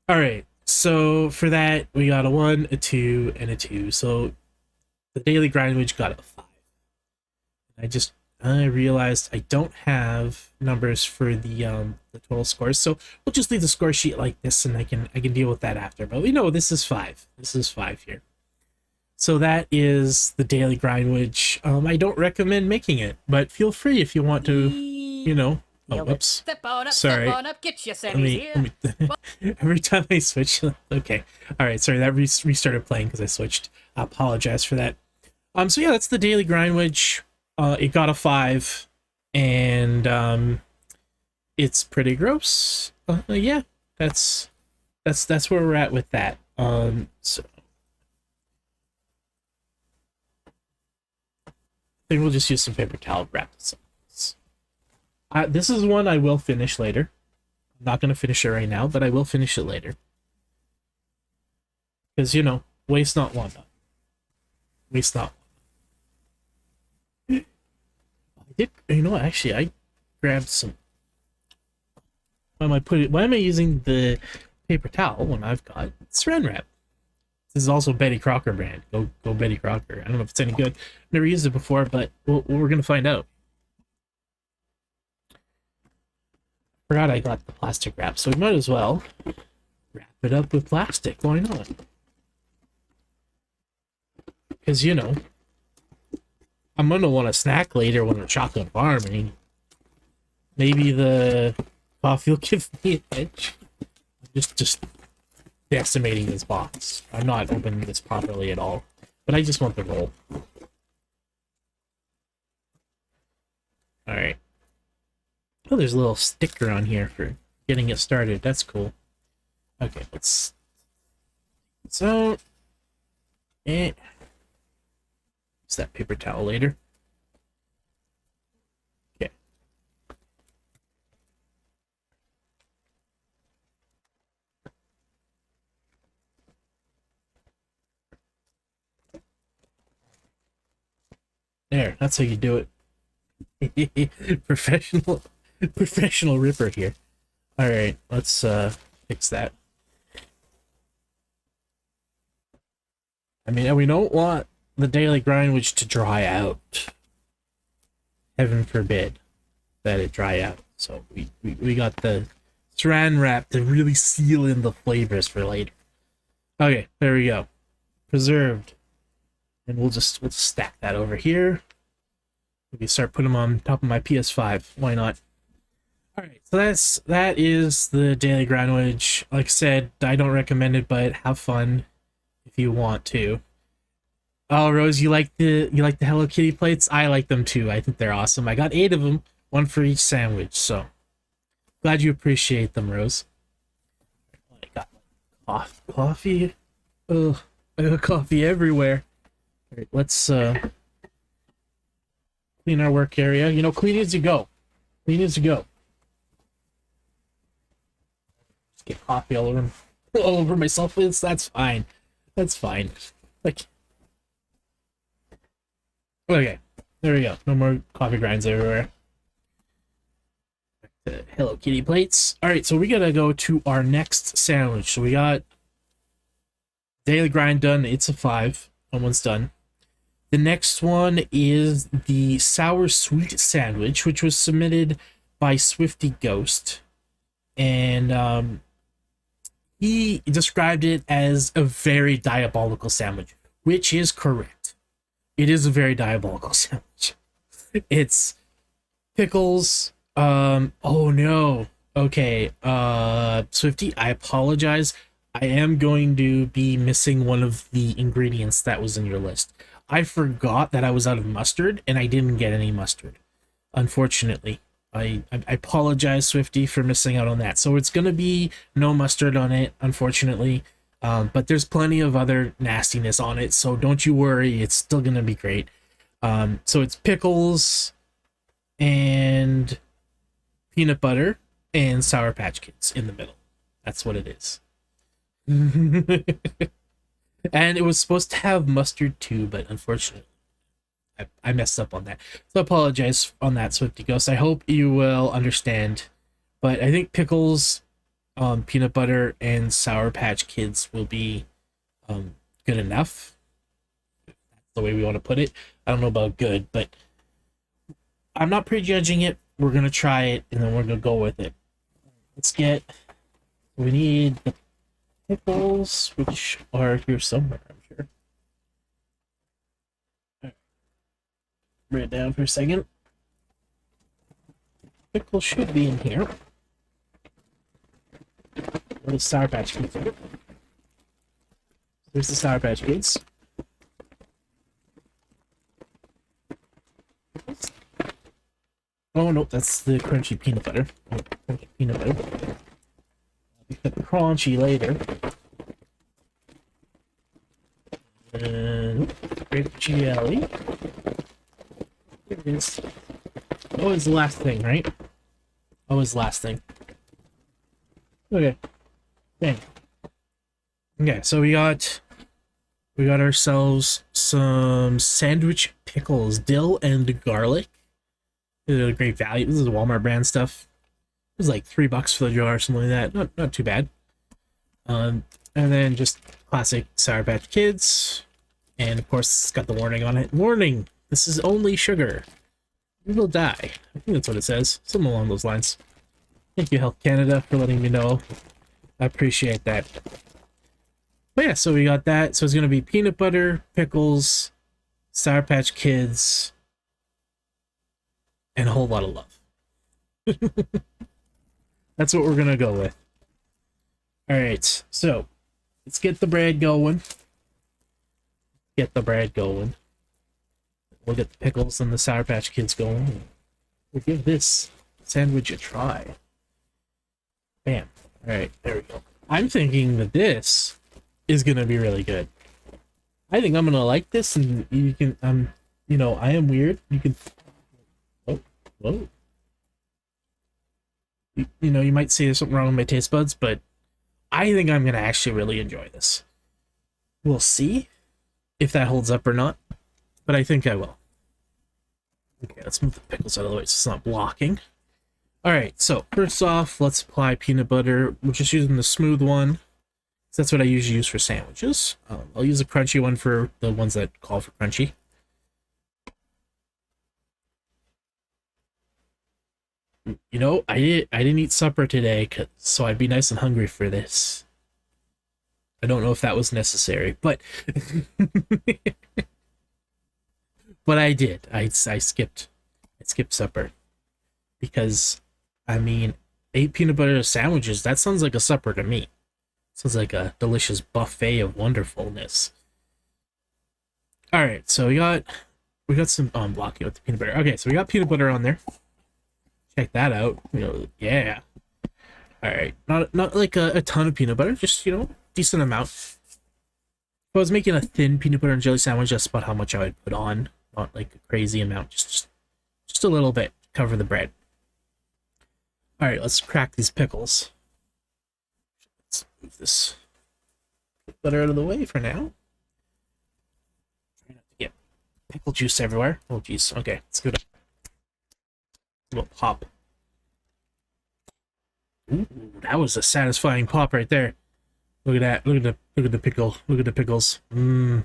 All right, so for that, we got a 1, a 2, and a 2. So the Daily Grindwich got a 5. I realized I don't have numbers for the total scores, so we'll just leave the score sheet like this, and I can deal with that after. But we know this is 5. This is 5 here. So that is the Daily Grindwich. I don't recommend making it, but feel free if you want to, you know. Oh, whoops. Step on up, sorry. Step on up, get your Sammys here. Every time I switch, okay. All right, sorry, that restarted playing because I switched. I apologize for that. So yeah, that's the Daily Grindwich. It got a 5, and it's pretty gross. Yeah, that's where we're at with that. So I think we'll just use some paper towel wrap this up. This is one I will finish later. I'm not going to finish it right now, but I will finish it later. Because, you know, waste not, want not. Waste not. I did, you know what, actually, I grabbed some... Why am I using the paper towel when I've got saran wrap? This is also Betty Crocker brand. Go Betty Crocker. I don't know if it's any good. Never used it before, but we're going to find out. Forgot I got the plastic wrap, so we might as well wrap it up with plastic. Why not? Because, you know, I'm gonna want a snack later when we're chocolate farming. Maybe the coffee will give me an edge. I'm just decimating this box. I'm not opening this properly at all, but I just want the roll. All right. Oh, there's a little sticker on here for getting it started. That's cool. Okay, let's... So... use that paper towel later. Okay. There, that's how you do it. Professional ripper here. All right, let's fix that. I mean, we don't want the Daily Grindwich to dry out. Heaven forbid that it dry out. So we got the saran wrap to really seal in the flavors for later. Okay, there we go. Preserved. And we'll just stack that over here. Maybe start putting them on top of my PS5. Why not? Alright, so that is the Daily Grindwich. Like I said, I don't recommend it, but have fun if you want to. Oh, Rose, you like the Hello Kitty plates? I like them too. I think they're awesome. I got 8 of them, 1 for each sandwich, so glad you appreciate them, Rose. I got coffee. Ugh, I got coffee everywhere. Alright, let's clean our work area. You know, clean as you go. Clean as you go. Just get coffee all over myself. That's fine. That's fine. Like, Okay, there we go. No more coffee grinds everywhere. The Hello Kitty plates. All right, so we gotta go to our next sandwich. So we got Daily Grind done. It's a 5. Almost done. The next one is the sour sweet sandwich, which was submitted by SwiftyGhost, and he described it as a very diabolical sandwich, which is correct. It is a very diabolical sandwich. It's pickles. Oh no. Okay. Swifty, I apologize. I am going to be missing one of the ingredients that was in your list. I forgot that I was out of mustard and I didn't get any mustard. Unfortunately. I apologize, Swifty, for missing out on that. So it's gonna be no mustard on it, unfortunately. But there's plenty of other nastiness on it, so don't you worry, it's still gonna be great. So it's pickles and peanut butter and Sour Patch Kids in the middle. That's what it is. And it was supposed to have mustard too, but unfortunately I messed up on that. So I apologize on that, Swifty Ghost. I hope you will understand. But I think pickles, peanut butter, and Sour Patch Kids will be good enough. That's the way we want to put it. I don't know about good, but I'm not prejudging it. We're going to try it, and then we're going to go with it. We need the pickles, which are here somewhere, I'm sure. Bring it down for a second. Pickle should be in here. Where the Sour Patch Kids are. There's the Sour Patch Kids. Oh no, that's the crunchy peanut butter. Oh, crunchy peanut butter. We got the crunchy later. And grape jelly. Here it is. Oh, it's the last thing, right? Oh, it's the last thing. Okay. Dang. Okay, so we got ourselves some sandwich pickles, dill and garlic. These are great value. This is Walmart brand stuff. It was like $3 for the jar or something like that. Not too bad. And then just classic Sour Patch Kids. And of course, it's got the warning on it. Warning! This is only sugar. You will die. I think that's what it says. Something along those lines. Thank you, Health Canada, for letting me know. I appreciate that. But yeah, so we got that. So it's going to be peanut butter, pickles, Sour Patch Kids, and a whole lot of love. That's what we're going to go with. Alright, so let's get the bread going. We'll get the pickles and the Sour Patch Kids going. We'll give this sandwich a try. Bam. Alright, there we go. I'm thinking that this is going to be really good. I think I'm going to like this, and you can, you know, I am weird. You can... Oh, whoa. You know, you might say there's something wrong with my taste buds, but I think I'm going to actually really enjoy this. We'll see if that holds up or not, but I think I will. Okay, let's move the pickles out of the way so it's not blocking. Alright, so first off, let's apply peanut butter. We're just using the smooth one. That's what I usually use for sandwiches. I'll use a crunchy one for the ones that call for crunchy. You know, I didn't eat supper today, so I'd be nice and hungry for this. I don't know if that was necessary, but but I did. I skipped supper because, I mean, 8 peanut butter sandwiches. That sounds like a supper to me. Sounds like a delicious buffet of wonderfulness. All right, so we got some blocking with the peanut butter. Okay, so we got peanut butter on there. Check that out. You know, yeah. All right, not like a ton of peanut butter, just, you know, decent amount. If I was making a thin peanut butter and jelly sandwich, that's about how much I would put on. Not like a crazy amount, just a little bit. Cover the bread. All right, let's crack these pickles. Let's move this butter out of the way for now. Try not to get pickle juice everywhere. Oh, jeez. Okay, let's give it a little pop. Ooh, that was a satisfying pop right there. Look at that. Look at the pickle. Look at the pickles. Mmm.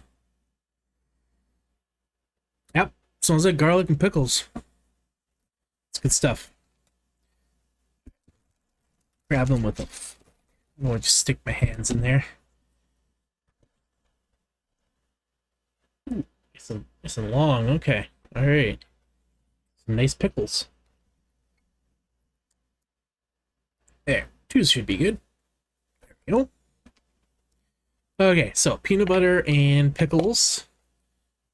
Yep. Smells like garlic and pickles. It's good stuff. Grab them with a... I'll just stick my hands in there. Ooh, it's a long. Okay. All right. Some nice pickles. There. 2 should be good. There we go. Okay, so peanut butter and pickles.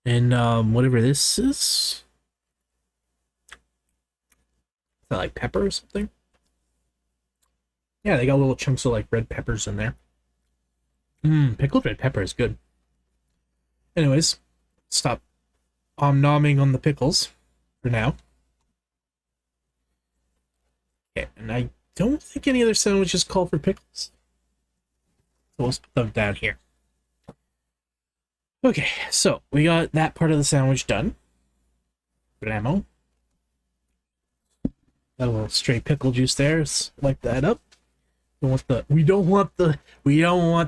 And whatever this is. Is that like pepper or something? Yeah, they got little chunks of like red peppers in there. Pickled red pepper is good. Anyways, stop nomming on the pickles for now. Okay, and I don't think any other sandwiches call for pickles. So we'll put them down here. Okay, so we got that part of the sandwich done. Blammo. Got a little stray pickle juice there. Let's wipe that up. We don't want the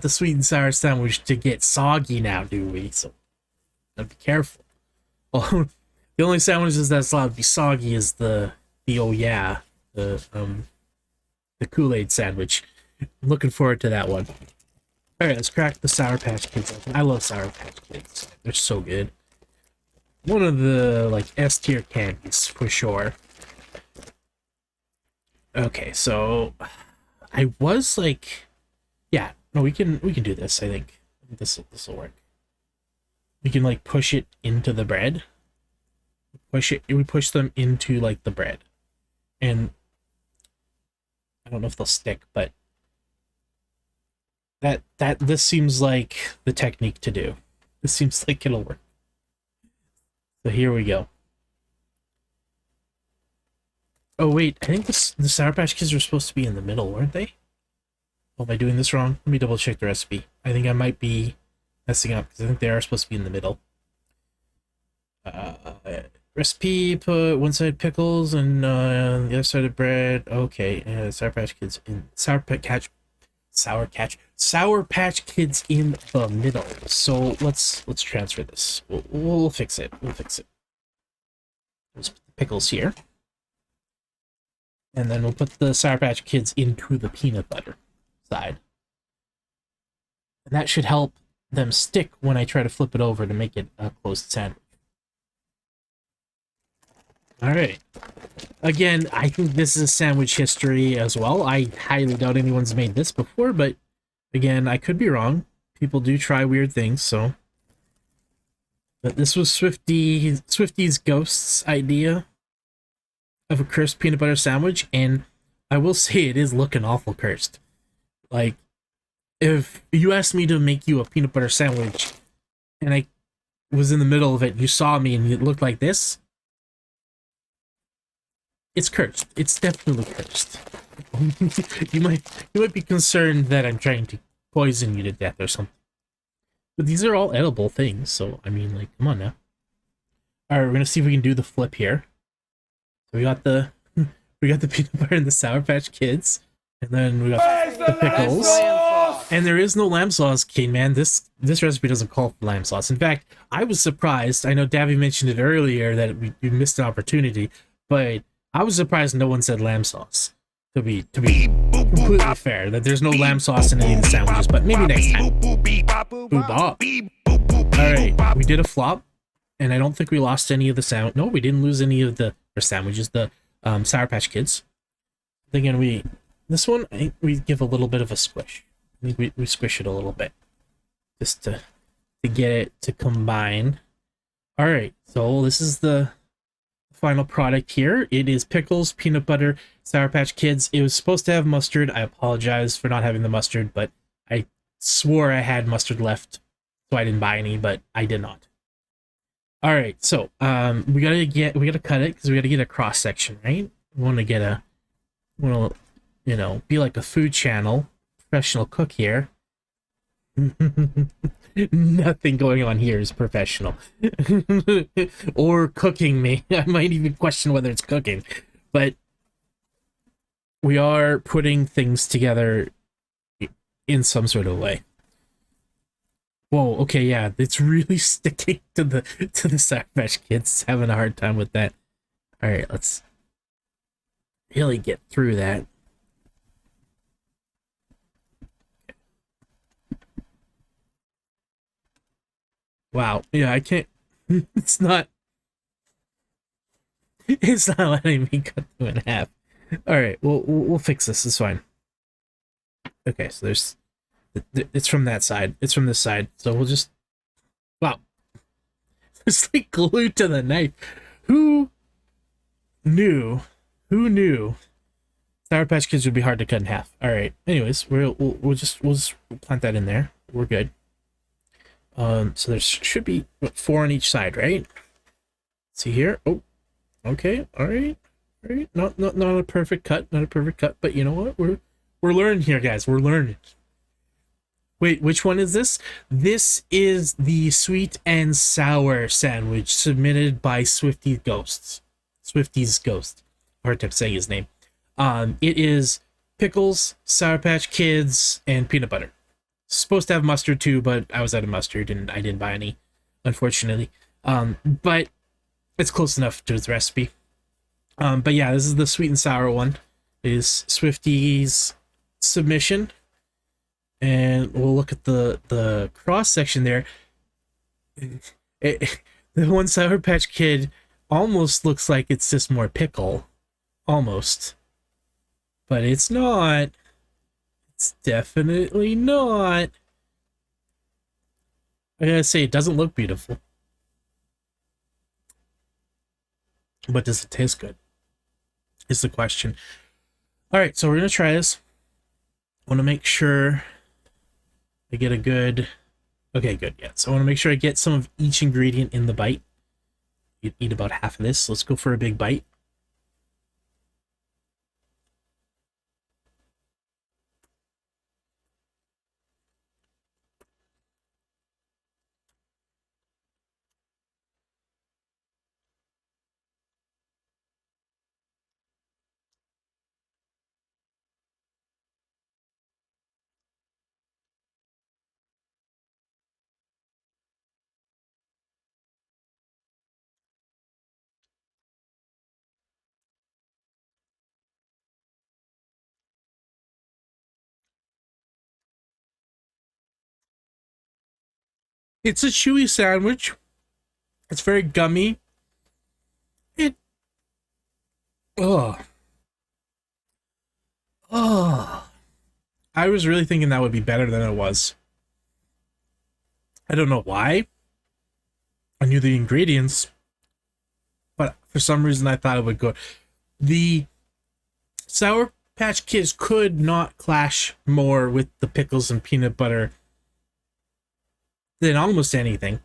sweet and sour sandwich to get soggy now, do we? So gotta be careful. Well, the only sandwiches that's allowed to be soggy is the Kool-Aid sandwich. I'm looking forward to that one. All right, let's crack the Sour Patch Kids open. I love Sour Patch Kids. They're so good. One of the like S tier candies for sure. Okay, so I was like, yeah, no, we can do this. I think this will work. We can like push it into the bread. We push them into like the bread, and I don't know if they'll stick, but this seems like the technique to do. This seems like it'll work. So here we go. Oh wait, I think the Sour Patch Kids were supposed to be in the middle, weren't they? Oh, am I doing this wrong? Let me double check the recipe. I think I might be messing up because I think they are supposed to be in the middle. Recipe: put one side pickles and the other side of bread. Okay, Sour Patch Kids in Sour Patch Kids in the middle. So let's transfer this. We'll fix it. We'll fix it. Let's put the pickles here. And then we'll put the Sour Patch Kids into the peanut butter side. And that should help them stick when I try to flip it over to make it a closed sandwich. Alright. Again, I think this is sandwich history as well. I highly doubt anyone's made this before, but again, I could be wrong. People do try weird things, so... But this was Swifty's Ghost's idea of a cursed peanut butter sandwich, and I will say it is looking awful cursed. Like, if you asked me to make you a peanut butter sandwich, and I was in the middle of it, and you saw me, and it looked like this, it's cursed. It's definitely cursed. you might be concerned that I'm trying to poison you to death or something. But these are all edible things, so, I mean, like, come on now. Alright, we're gonna see if we can do the flip here. So we got the peanut butter and the Sour Patch Kids, and then we got the pickles. And there is no lamb sauce, King Man. This recipe doesn't call for lamb sauce. In fact, I was surprised. I know Davy mentioned it earlier that we missed an opportunity, but I was surprised no one said lamb sauce. To be completely fair, that there's no lamb sauce in any of the sandwiches, but maybe next time. Boo-bop. Alright, we did a flop, and I don't think we lost any of the No, we didn't lose any of the sandwiches, the Sour Patch Kids. Again, this one, I think we give a little bit of a squish. I think we squish it a little bit, just to get it to combine. Alright, so this is the final product here. It is pickles, peanut butter, Sour Patch Kids. It was supposed to have mustard. I apologize for not having the mustard, but I swore I had mustard left, so I didn't buy any, but I did not. All right, so we gotta cut it because we gotta get a cross section, right? We want to be like a food channel professional cook here. Nothing going on here is professional. Or cooking me. I might even question whether it's cooking. But we are putting things together in some sort of way. Whoa, okay, yeah, it's really sticking to the Sour Patch Kids. Having a hard time with that. Alright, let's really get through that. Wow, yeah, I can't. It's not. It's not letting me cut them in half. All right, we'll fix this. It's fine. Okay, so it's from that side. It's from this side. So we'll just. Wow, it's like glued to the knife. Who knew? Who knew? Sour Patch Kids would be hard to cut in half. All right. Anyways, we'll just plant that in there. We're good. So there should be 4 on each side, right? See here. Oh, okay. All right. All right. Not a perfect cut. Not a perfect cut. But you know what? We're learning here, guys. We're learning. Wait, which one is this? This is the sweet and sour sandwich submitted by SwiftyGhost. Swifty's Ghost. Hard time saying his name. It is pickles, Sour Patch Kids, and peanut butter. Supposed to have mustard too, but I was out of mustard and I didn't buy any, unfortunately. But it's close enough to its recipe. But yeah, this is the sweet and sour one. It is Swifty's submission. And we'll look at the cross section there. The one Sour Patch Kid almost looks like it's just more pickle. Almost. But it's not. It's definitely not. I gotta say, it doesn't look beautiful. But does it taste good? Is the question. Alright, so we're gonna try this. I want to make sure I get a good... Okay, good, yeah. So I want to make sure I get some of each ingredient in the bite. You'd eat about half of this. Let's go for a big bite. It's a chewy sandwich. It's very gummy. It... Oh. Oh. I was really thinking that would be better than it was. I don't know why. I knew the ingredients. But for some reason I thought it would go... The Sour Patch Kids could not clash more with the pickles and peanut butter than almost anything.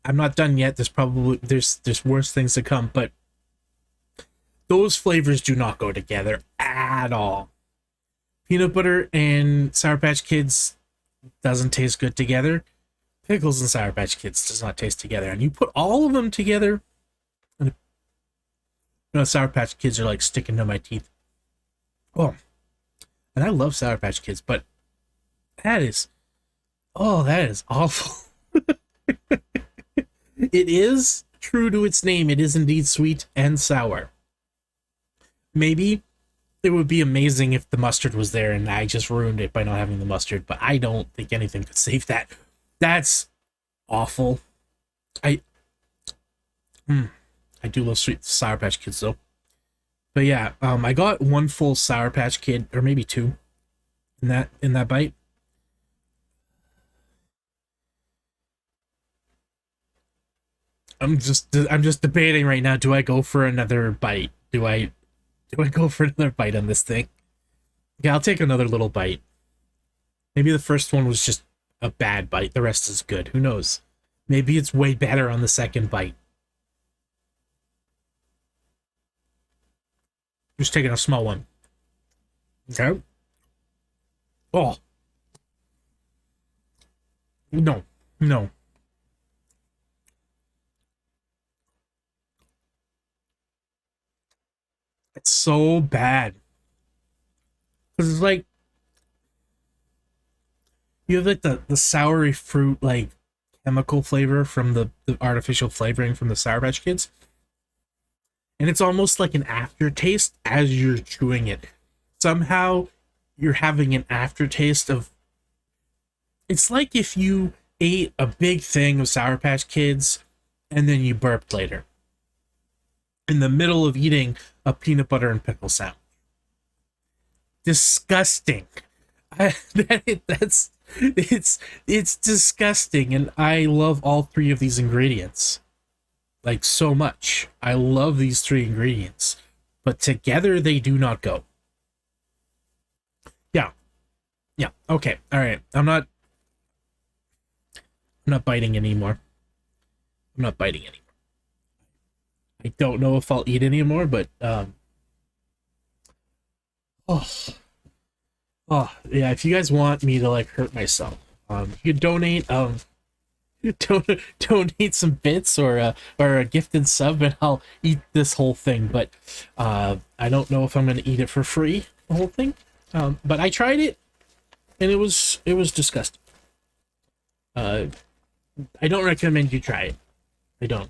I'm not done yet. There's worse things to come, but those flavors do not go together at all. Peanut butter and Sour Patch Kids doesn't taste good together. Pickles and Sour Patch Kids does not taste together. And you put all of them together, and Sour Patch Kids are like sticking to my teeth. Oh, and I love Sour Patch Kids, but that is awful. It is true to its name. It is indeed sweet and sour. Maybe it would be amazing if the mustard was there and I just ruined it by not having the mustard, but I don't think anything could save that. That's awful. I do love sweet Sour Patch Kids though. But yeah, I got one full Sour Patch Kid, or maybe 2 in that bite. I'm just debating right now. Do I go for another bite? Do I go for another bite on this thing? Yeah, I'll take another little bite. Maybe the first one was just a bad bite. The rest is good. Who knows? Maybe it's way better on the second bite. Just taking a small one. Okay. Oh. No, no. It's so bad. Because it's like, you have like the soury fruit, like, chemical flavor from the artificial flavoring from the Sour Patch Kids. And it's almost like an aftertaste as you're chewing it. Somehow, you're having an aftertaste of. It's like if you ate a big thing of Sour Patch Kids and then you burped later. In the middle of eating a peanut butter and pickle sandwich. Disgusting. It's disgusting, and I love all three of these ingredients. Like, so much. I love these three ingredients. But together they do not go. Yeah. Yeah. Okay. Alright. I'm not biting anymore. I'm not biting anymore. I don't know if I'll eat anymore, but oh yeah, if you guys want me to like hurt myself, you can donate donate some bits or a gifted sub, and I'll eat this whole thing. But I don't know if I'm gonna eat it for free, the whole thing. But I tried it, and it was disgusting. I don't recommend you try it. I don't.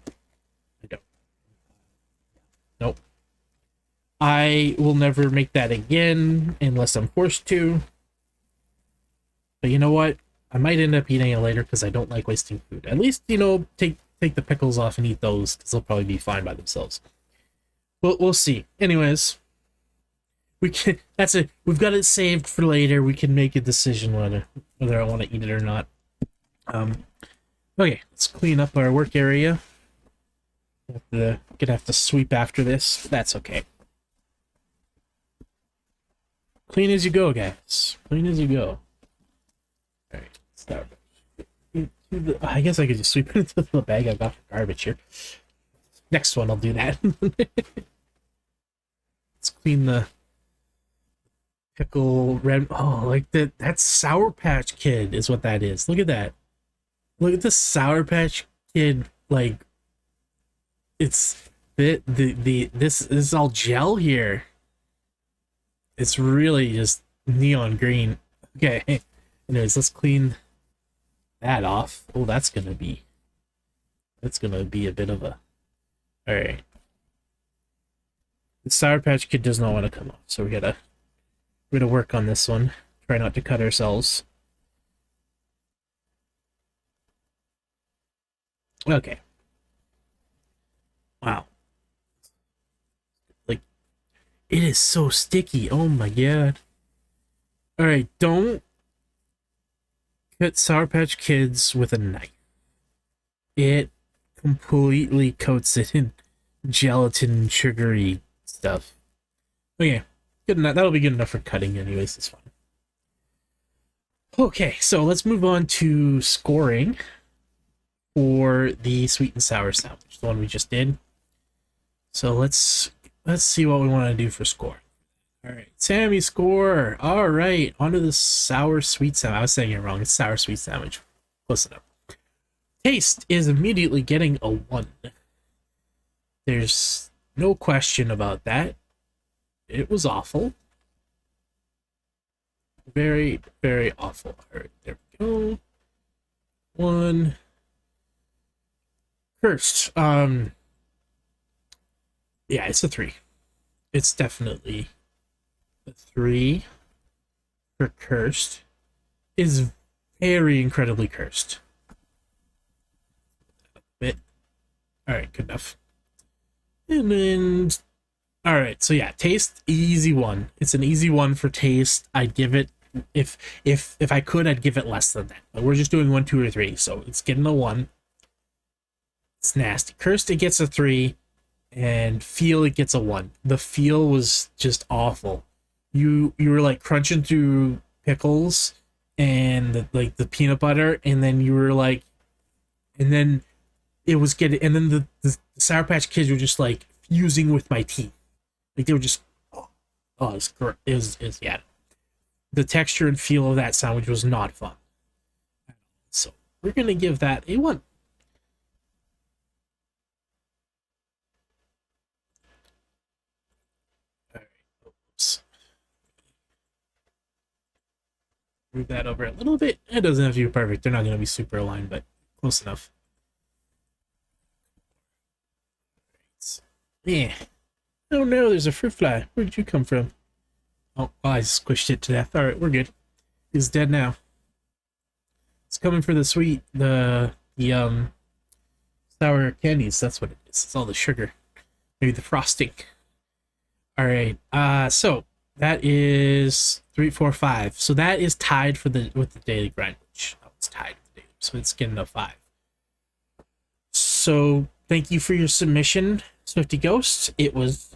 Nope. I will never make that again unless I'm forced to. But you know what? I might end up eating it later because I don't like wasting food. At least, take the pickles off and eat those, because they'll probably be fine by themselves. We'll see. Anyways, that's it. We've got it saved for later. We can make a decision whether I want to eat it or not. Okay, let's clean up our work area. Gonna have to sweep after this. That's okay. Clean as you go, guys. Clean as you go. Alright, start. I guess I could just sweep it into the bag I've got for garbage here. Next one, I'll do that. Let's clean the pickle red. Oh, like that's Sour Patch Kid is what that is. Look at that. Look at the Sour Patch Kid, like, it's this is all gel here. It's really just neon green. Okay. Anyways, let's clean that off. Oh, that's gonna be a bit of a. Alright. The Sour Patch Kid does not want to come off, so we're gonna work on this one. Try not to cut ourselves. Okay. Wow. Like, it is so sticky. Oh my god. Alright, don't cut Sour Patch Kids with a knife. It completely coats it in gelatin, sugary stuff. Okay, good enough. That'll be good enough for cutting anyways, it's fine. Okay, so let's move on to scoring for the sweet and sour sandwich, the one we just did. So let's see what we want to do for score. All right, Sammy score. All right, onto the sour sweet sandwich. I was saying it wrong. It's sour sweet sandwich. Close enough. Taste is immediately getting a 1. There's no question about that. It was awful. Very, very awful. All right, there we go. 1. Cursed. Yeah, it's a 3. It's definitely a 3 for cursed. Is very incredibly cursed. Bit. All right, good enough. And then, all right. So yeah, taste, easy 1. It's an easy 1 for taste. I'd give it, if I could, I'd give it less than that. But we're just doing 1, 2, or 3, so it's getting a 1. It's nasty. Cursed, it gets a 3, and feel, it gets a 1. The feel was just awful. You were like crunching through pickles and the peanut butter, and then you were like, and then it was getting, and then the Sour Patch Kids were just like fusing with my teeth. Like they were just, it was yeah. The texture and feel of that sandwich was not fun. So we're gonna give that a 1. All right. Oops. Move that over a little bit. It doesn't have to be perfect. They're not gonna be super aligned, but close enough. Yeah. Oh no, there's a fruit fly. Where did you come from? Oh, I squished it to death. All right, we're good. He's dead now. It's coming for the sour candies. That's what it is. It's all the sugar, maybe the frosting. All right. So that is 3, 4, 5. So that is tied with the daily grindwich. Oh, it's tied with the daily, so it's getting a 5. So thank you for your submission, SwiftyGhost. It was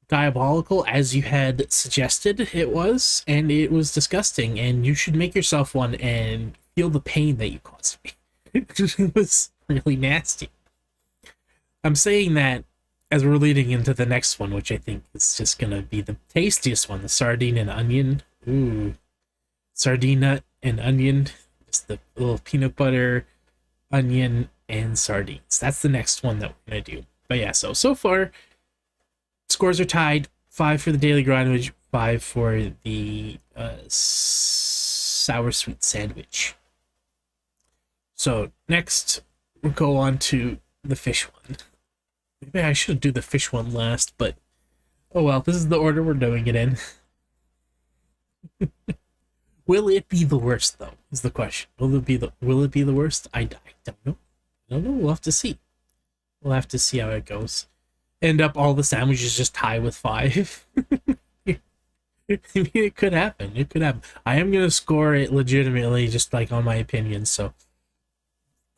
diabolical as you had suggested it was, and it was disgusting, and you should make yourself one and feel the pain that you caused me. It was really nasty. I'm saying that as we're leading into the next one, which I think is just gonna be the tastiest one, the sardine and onion. Ooh. Sardine nut and onion. Just the little peanut butter, onion, and sardines. That's the next one that we're gonna do. But yeah, so far scores are tied. 5 for the daily grindwich, 5 for the sour sweet sandwich. So next we'll go on to the fish one. Maybe I should do the fish one last, but oh well, this is the order we're doing it in. Will it be the worst though? Is the question. Will it be the worst? I don't know. I don't know. We'll have to see. We'll have to see how it goes. End up all the sandwiches just tie with 5. I mean, it could happen. It could happen. I am gonna score it legitimately, just like on my opinion. So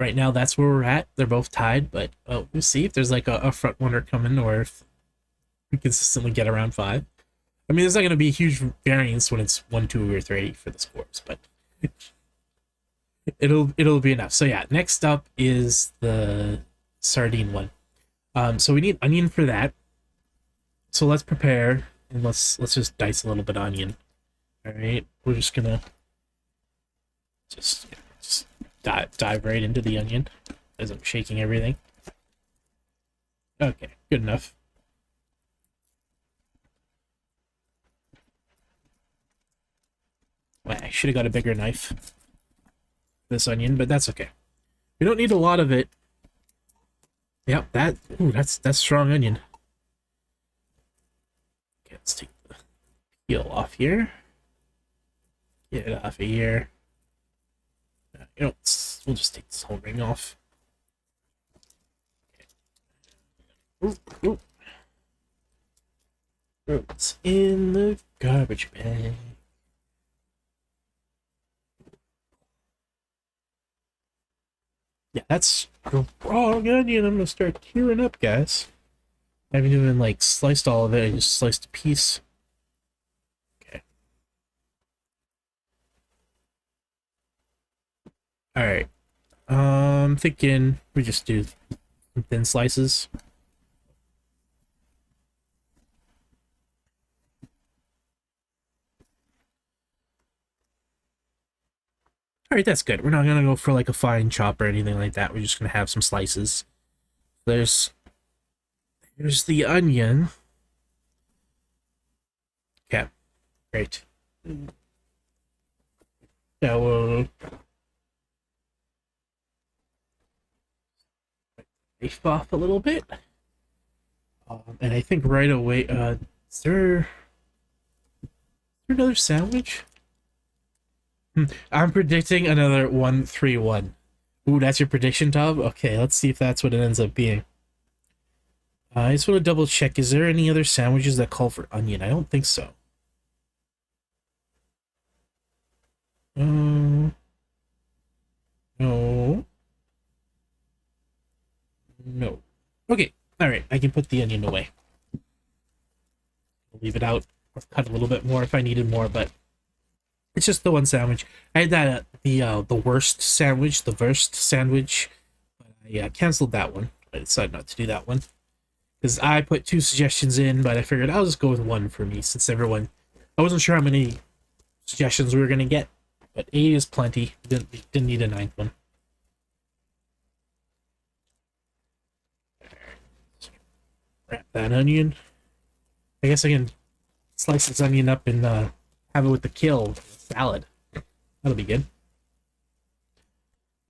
right now, that's where we're at. They're both tied, but we'll see if there's like a front runner coming, or if we consistently get around 5. I mean, there's not gonna be a huge variance when it's 1, 2, or 3 for the scores, but it'll be enough. So yeah, next up is the sardine one. So we need onion for that. So let's prepare, and let's just dice a little bit of onion. All right, we're just gonna just dive right into the onion as I'm shaking everything. Okay, good enough. Well, I should have got a bigger knife for this onion, but that's okay. We don't need a lot of it. Yep, that's strong onion. Okay, let's take the peel off here. Get it off of here. We'll just take this whole ring off. Okay. Ooh. It's in the garbage bag. Yeah, that's a raw onion. I'm gonna start tearing up, guys. I haven't even like sliced all of it. I just sliced a piece. Okay. All right. I'm thinking we just do some thin slices. All right, that's good. We're not gonna go for like a fine chop or anything like that. We're just gonna have some slices. Here's the onion. Okay, great. Yeah, we'll knife off a little bit. And I think right away, is there another sandwich? I'm predicting another 1-3-1. Ooh, that's your prediction, Tom? Okay, let's see if that's what it ends up being. I just want to double check. Is there any other sandwiches that call for onion? I don't think so. No. No. Okay, alright. I can put the onion away. I'll leave it out. Or cut a little bit more if I needed more, but it's just the one sandwich. I had that the worst sandwich, the worst sandwich. But I canceled that one. I decided not to do that one because I put 2 suggestions in, but I figured I'll just go with 1 for me since everyone. I wasn't sure how many suggestions we were gonna get, but 8 is plenty. Didn't need a 9th one. Wrap that onion. I guess I can slice this onion up and have it with the kill salad. That'll be good.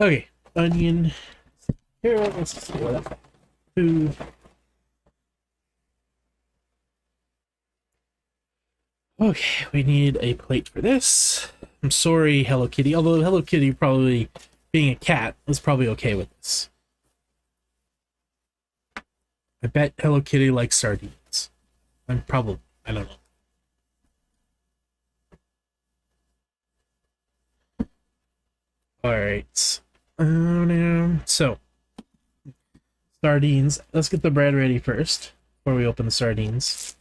Okay, onion. Here, let's see what that food. Okay, we need a plate for this. I'm sorry, Hello Kitty. Although Hello Kitty, probably being a cat, was probably okay with this. I bet Hello Kitty likes sardines. I don't know. Alright. So, sardines. Let's get the bread ready first, before we open the sardines.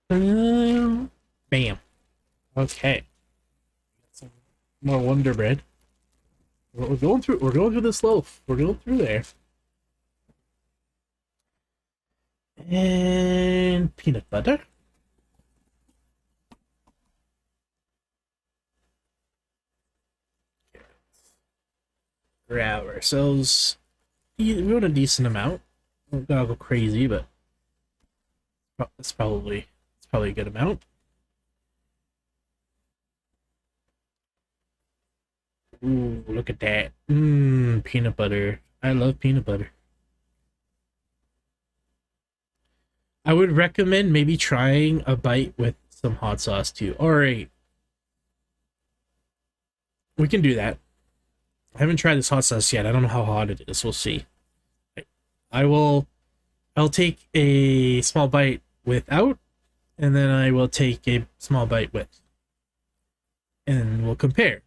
Bam. Okay. Some more Wonder Bread. We're going through this loaf. We're going through there. And peanut butter. Grab ourselves. We want a decent amount. We're not gonna go crazy, but it's probably a good amount. Ooh, look at that. Peanut butter. I love peanut butter. I would recommend maybe trying a bite with some hot sauce too. Alright. We can do that. I haven't tried this hot sauce yet. I don't know how hot it is. We'll see. I'll take a small bite without, and then I will take a small bite with. And we'll compare.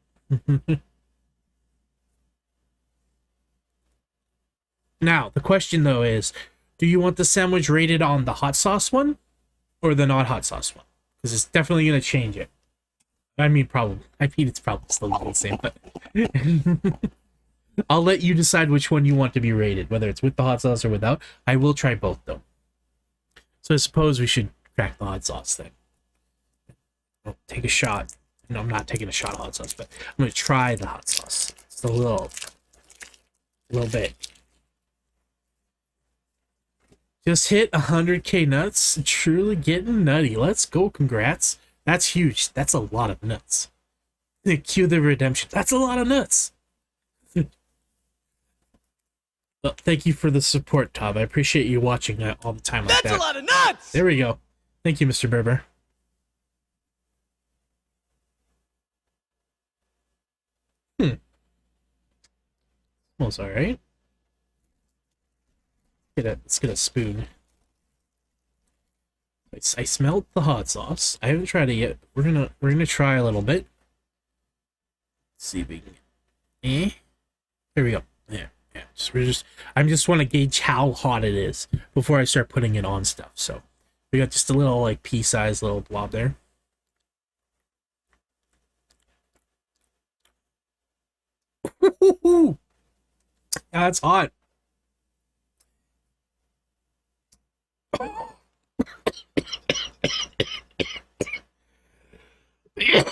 Now, the question though is, do you want the sandwich rated on the hot sauce one or the not hot sauce one? Because it's definitely going to change it. I mean, it's probably still the same, but I'll let you decide which one you want to be rated, whether it's with the hot sauce or without. I will try both though. So I suppose we should crack the hot sauce then. I'll take a shot. No, I'm not taking a shot of hot sauce, but I'm going to try the hot sauce. Just a little bit. Just hit 100k nuts. Truly getting nutty. Let's go. Congrats. That's huge. That's a lot of nuts. Cue the redemption. That's a lot of nuts. Well, thank you for the support, Tob. I appreciate you watching that all the time like that. That's a lot of nuts! There we go. Thank you, Mr. Berber. Smells alright. Let's get a spoon. I smelled the hot sauce. I haven't tried it yet. We're gonna try a little bit. Let's see if we can. Here we go. Yeah. I just want to gauge how hot it is before I start putting it on stuff. So we got just a little like pea-sized little blob there. Yeah, that's hot. Yeah,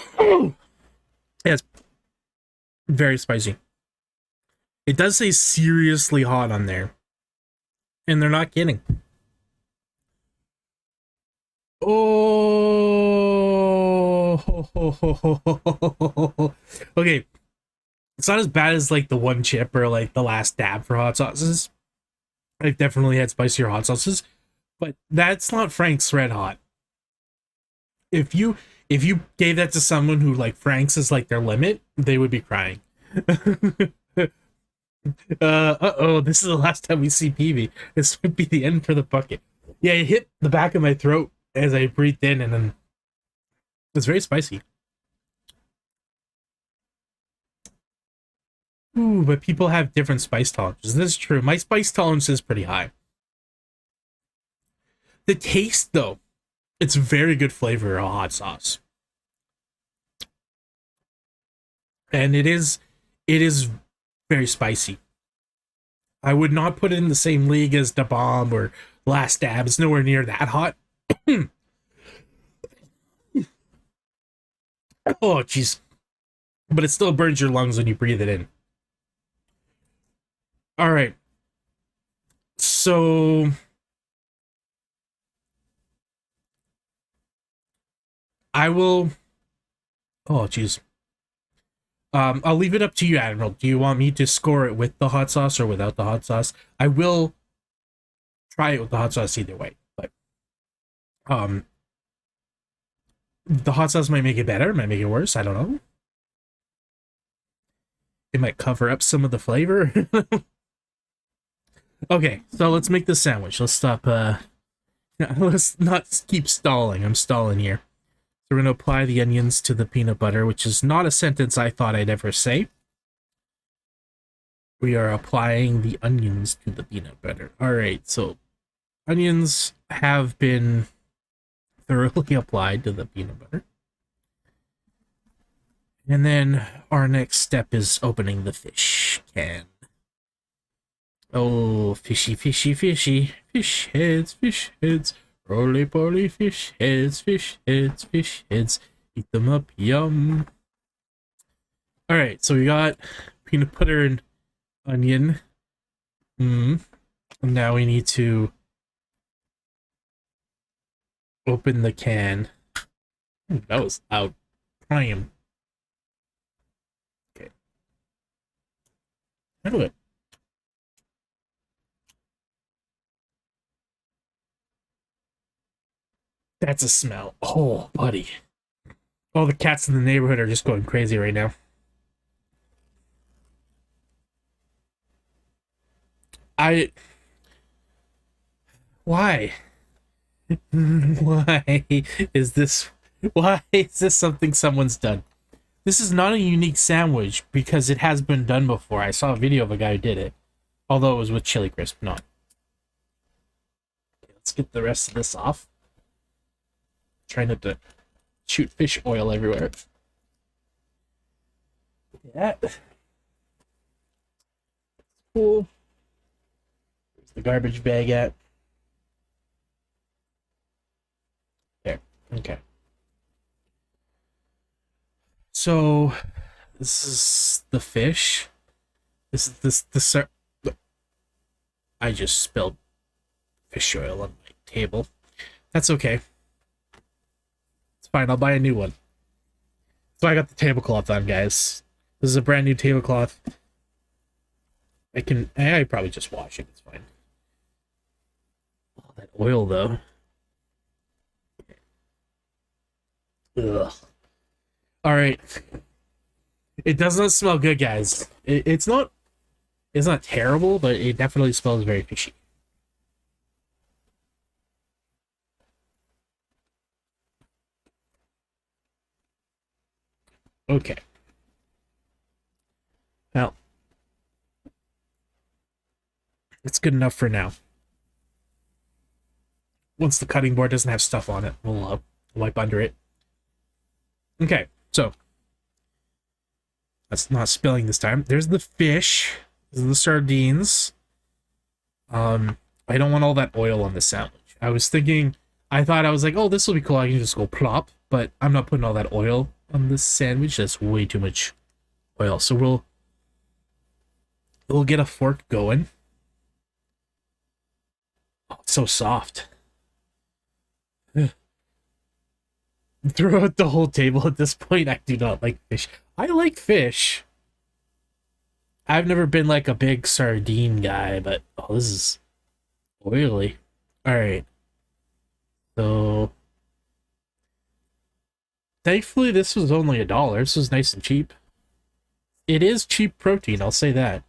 it's very spicy. It does say seriously hot on there. And they're not kidding. Oh. Okay. It's not as bad as like the one chip or like the last dab for hot sauces. I've definitely had spicier hot sauces. But that's not Frank's Red Hot. If you gave that to someone who like Frank's is like their limit, they would be crying. Uh-oh, this is the last time we see Peavy. This would be the end for the bucket. Yeah, it hit the back of my throat as I breathed in, and then it was very spicy. Ooh, but people have different spice tolerances. This is true. My spice tolerance is pretty high. The taste, though, it's very good flavor of hot sauce. And it is very spicy. I would not put it in the same league as Da Bomb or Last Dab. It's nowhere near that hot. Oh, jeez. but it still burns your lungs when you breathe it in. All right. So I will. Oh, jeez. I'll leave it up to you, Admiral. Do you want me to score it with the hot sauce or without the hot sauce? I will try it with the hot sauce either way, but the hot sauce might make it better, might make it worse. I don't know. It might cover up some of the flavor. Okay, so let's make this sandwich. Let's stop. Let's not keep stalling. I'm stalling here. So we're gonna apply the onions to the peanut butter, which is not a sentence I thought I'd ever say. We are applying the onions to the peanut butter. All right, so onions have been thoroughly applied to the peanut butter. And then our next step is opening the fish can. Oh, fishy, fishy, fishy. Fish heads. Roly-poly fish heads. Eat them up, yum. Alright, so we got peanut butter and onion. And now we need to open the can. Ooh, that was loud. Prime. Okay. How do it? That's a smell. Oh, buddy. All the cats in the neighborhood are just going crazy right now. Why? Why is this something someone's done? This is not a unique sandwich because it has been done before. I saw a video of a guy who did it. Although it was with chili crisp, not. Okay, let's get the rest of this off. Trying not to shoot fish oil everywhere. Yeah. Cool. Where's the garbage bag at? There. Okay. So this is the fish. I just spilled fish oil on my table. That's okay. It's fine, I'll buy a new one. So I got the tablecloth on, guys. This is a brand new tablecloth. I probably just wash it, it's fine. Oh, that oil though. Ugh. Alright. It does not smell good, guys. It's not terrible, but it definitely smells very fishy. Okay. Well, it's good enough for now. Once the cutting board doesn't have stuff on it, we'll wipe under it. Okay, so that's not spilling this time. There's the fish. There's the sardines. I don't want all that oil on the sandwich. I was like, oh, this will be cool. I can just go plop, but I'm not putting all that oil on this sandwich. That's way too much oil. So we'll get a fork going. Oh, it's so soft. Throw out the whole table at this point. I do not like fish. I like fish. I've never been like a big sardine guy, but oh, this is oily. Alright. So thankfully this was only $1. This was nice and cheap. It is cheap protein, I'll say that.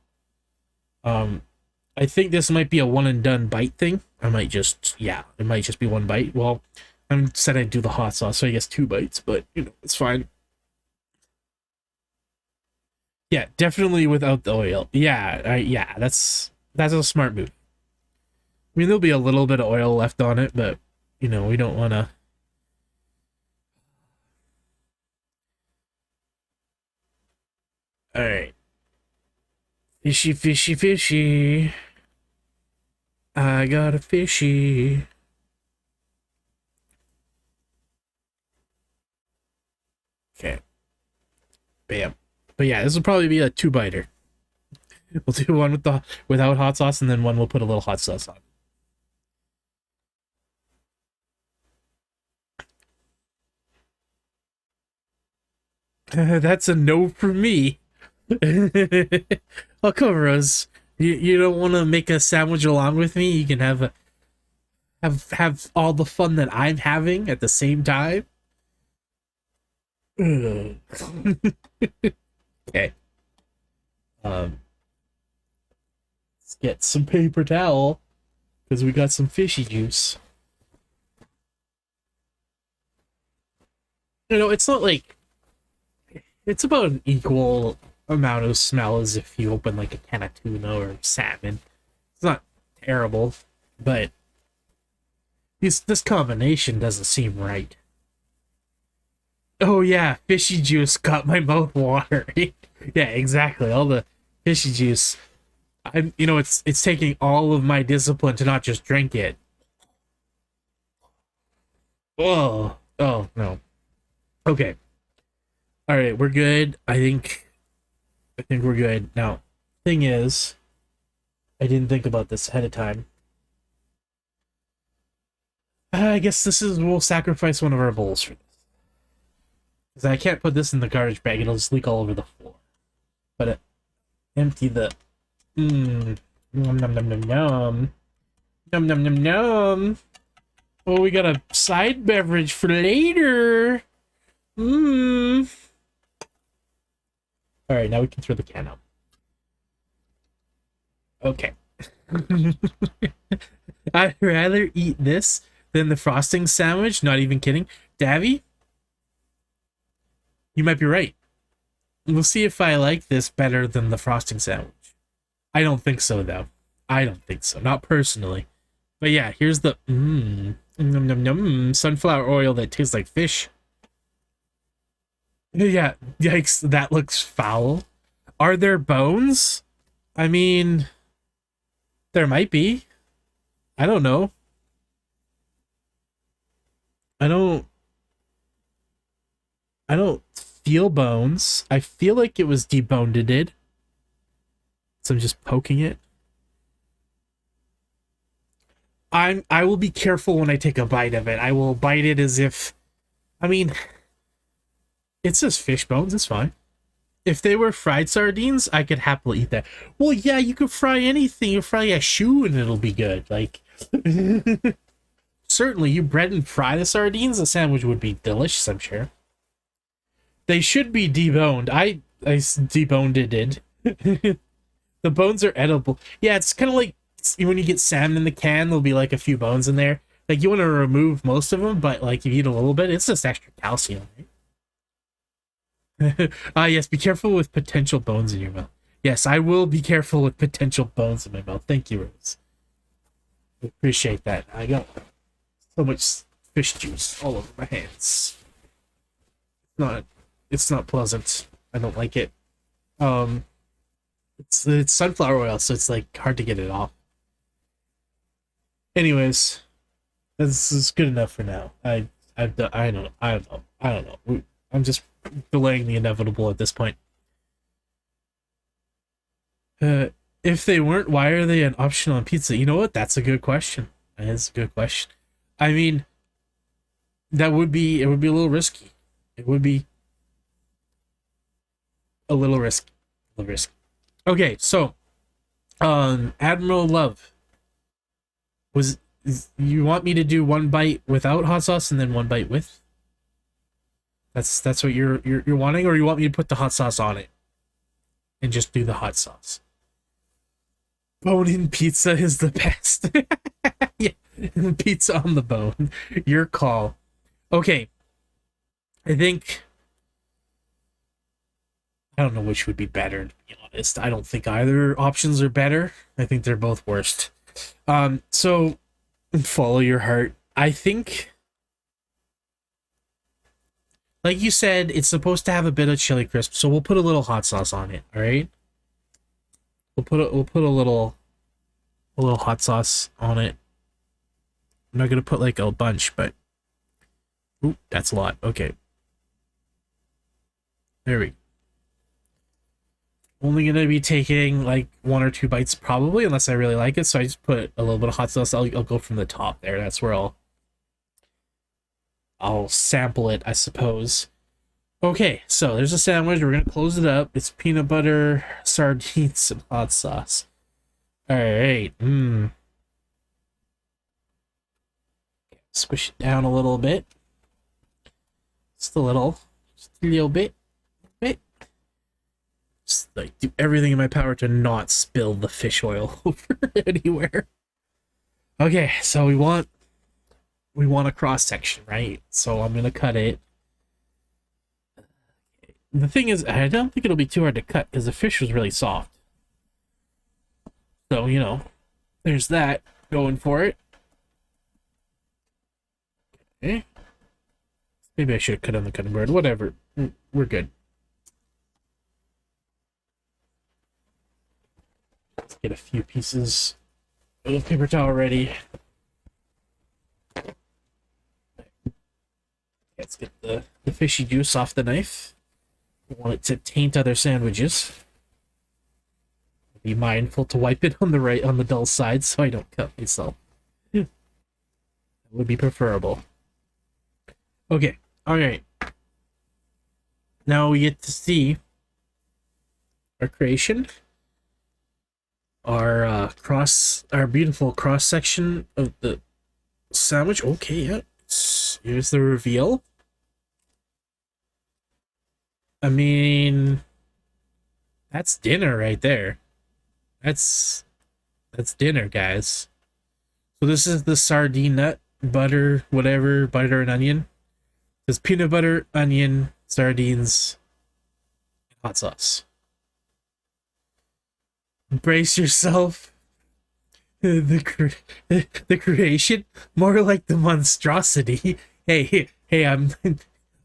I think this might be a one and done bite thing. It might just be one bite. Well, I said I'd do the hot sauce, so I guess 2 bites, but you know, it's fine. Yeah, definitely without the oil. Yeah, that's a smart move. I mean, there'll be a little bit of oil left on it, but you know, we don't want to. All right. Fishy, fishy, fishy. I got a fishy. Okay. Bam. But yeah, this will probably be a 2-biter. We'll do one without hot sauce, and then one we'll put a little hot sauce on. That's a no for me. I'll cover us. You don't want to make a sandwich along with me? You can have all the fun that I'm having at the same time. Okay. Let's get some paper towel because we got some fishy juice. You know, it's not like it's about an equal amount of smell as if you open like a can of tuna or salmon. It's not terrible, but this combination doesn't seem right. Oh yeah, fishy juice got my mouth watering. Yeah, exactly. All the fishy juice. It's taking all of my discipline to not just drink it. Oh no. Okay. All right, we're good. I think we're good. Now, thing is, I didn't think about this ahead of time. I guess we'll sacrifice one of our bowls for this. Because I can't put this in the garbage bag, it'll just leak all over the floor. But empty the... Nom nom nom nom nom. Nom nom nom nom. Oh, we got a side beverage for later. Alright, now we can throw the can out. Okay. I'd rather eat this than the frosting sandwich, not even kidding. Davy? You might be right. We'll see if I like this better than the frosting sandwich. I don't think so, though. I don't think so. Not personally. But yeah, here's the nom nom nom sunflower oil that tastes like fish. Yeah, yikes, that looks foul. Are there bones? I mean, there might be. I don't know. I don't feel bones. I feel like it was deboned. So I'm just poking it. I will be careful when I take a bite of it. I will bite it as if, I mean, it's just fish bones, it's fine. If they were fried sardines, I could happily eat that. Well, yeah, you could fry anything. You fry a shoe and it'll be good. Like, certainly, you bread and fry the sardines, the sandwich would be delicious, I'm sure. They should be deboned. I deboned it. The bones are edible. Yeah, it's kind of like when you get salmon in the can, there'll be like a few bones in there. Like, you want to remove most of them, but like, if you eat a little bit, it's just extra calcium, right? Yes, be careful with potential bones in your mouth. Yes, I will be careful with potential bones in my mouth. Thank you, Rose. I appreciate that. I got so much fish juice all over my hands. It's not pleasant. I don't like it. It's sunflower oil, so it's like hard to get it off. Anyways, this is good enough for now. I don't know. I'm just delaying the inevitable at this point. If they weren't, why are they an option on pizza? You know what? That's a good question. That is a good question. I mean, it would be a little risky. It would be a little risky. Okay, so Admiral Love, you want me to do one bite without hot sauce and then one bite with? That's what you're wanting, or you want me to put the hot sauce on it and just do the hot sauce? Bone-in pizza is the best. Yeah, pizza on the bone. Your call. Okay, I don't know which would be better, to be honest. I don't think either options are better. I think they're both worst. So follow your heart. I think, like you said, it's supposed to have a bit of chili crisp, so we'll put a little hot sauce on it, all right? We'll put a little hot sauce on it. I'm not gonna put like a bunch, but ooh, that's a lot. Okay. There we go. only gonna be taking like 1 or 2 bites probably, unless I really like it. So I just put a little bit of hot sauce. I'll go from the top there. That's where I'll sample it, I suppose. Okay, so there's a sandwich. We're gonna close it up. It's peanut butter, sardines, and hot sauce. All right. Squish it down a little bit. Just a little bit. Just like do everything in my power to not spill the fish oil over anywhere. Okay, so we want a cross section, right? So I'm gonna cut it. The thing is, I don't think it'll be too hard to cut because the fish was really soft. So, you know, there's that going for it. Okay. Maybe I should have cut on the cutting board. Whatever. We're good. Let's get a few pieces of paper towel ready. Let's get the fishy juice off the knife. I want it to taint other sandwiches. Be mindful to wipe it on the dull side so I don't cut myself. That would be preferable. Okay, alright. Now we get to see our creation. Our beautiful cross section of the sandwich. Okay, yeah. Here's the reveal. I mean, that's dinner right there. That's dinner, guys. So this is the sardine nut, butter, whatever, butter and onion. There's peanut butter, onion, sardines, hot sauce. Brace yourself. The creation, more like the monstrosity. Hey, I'm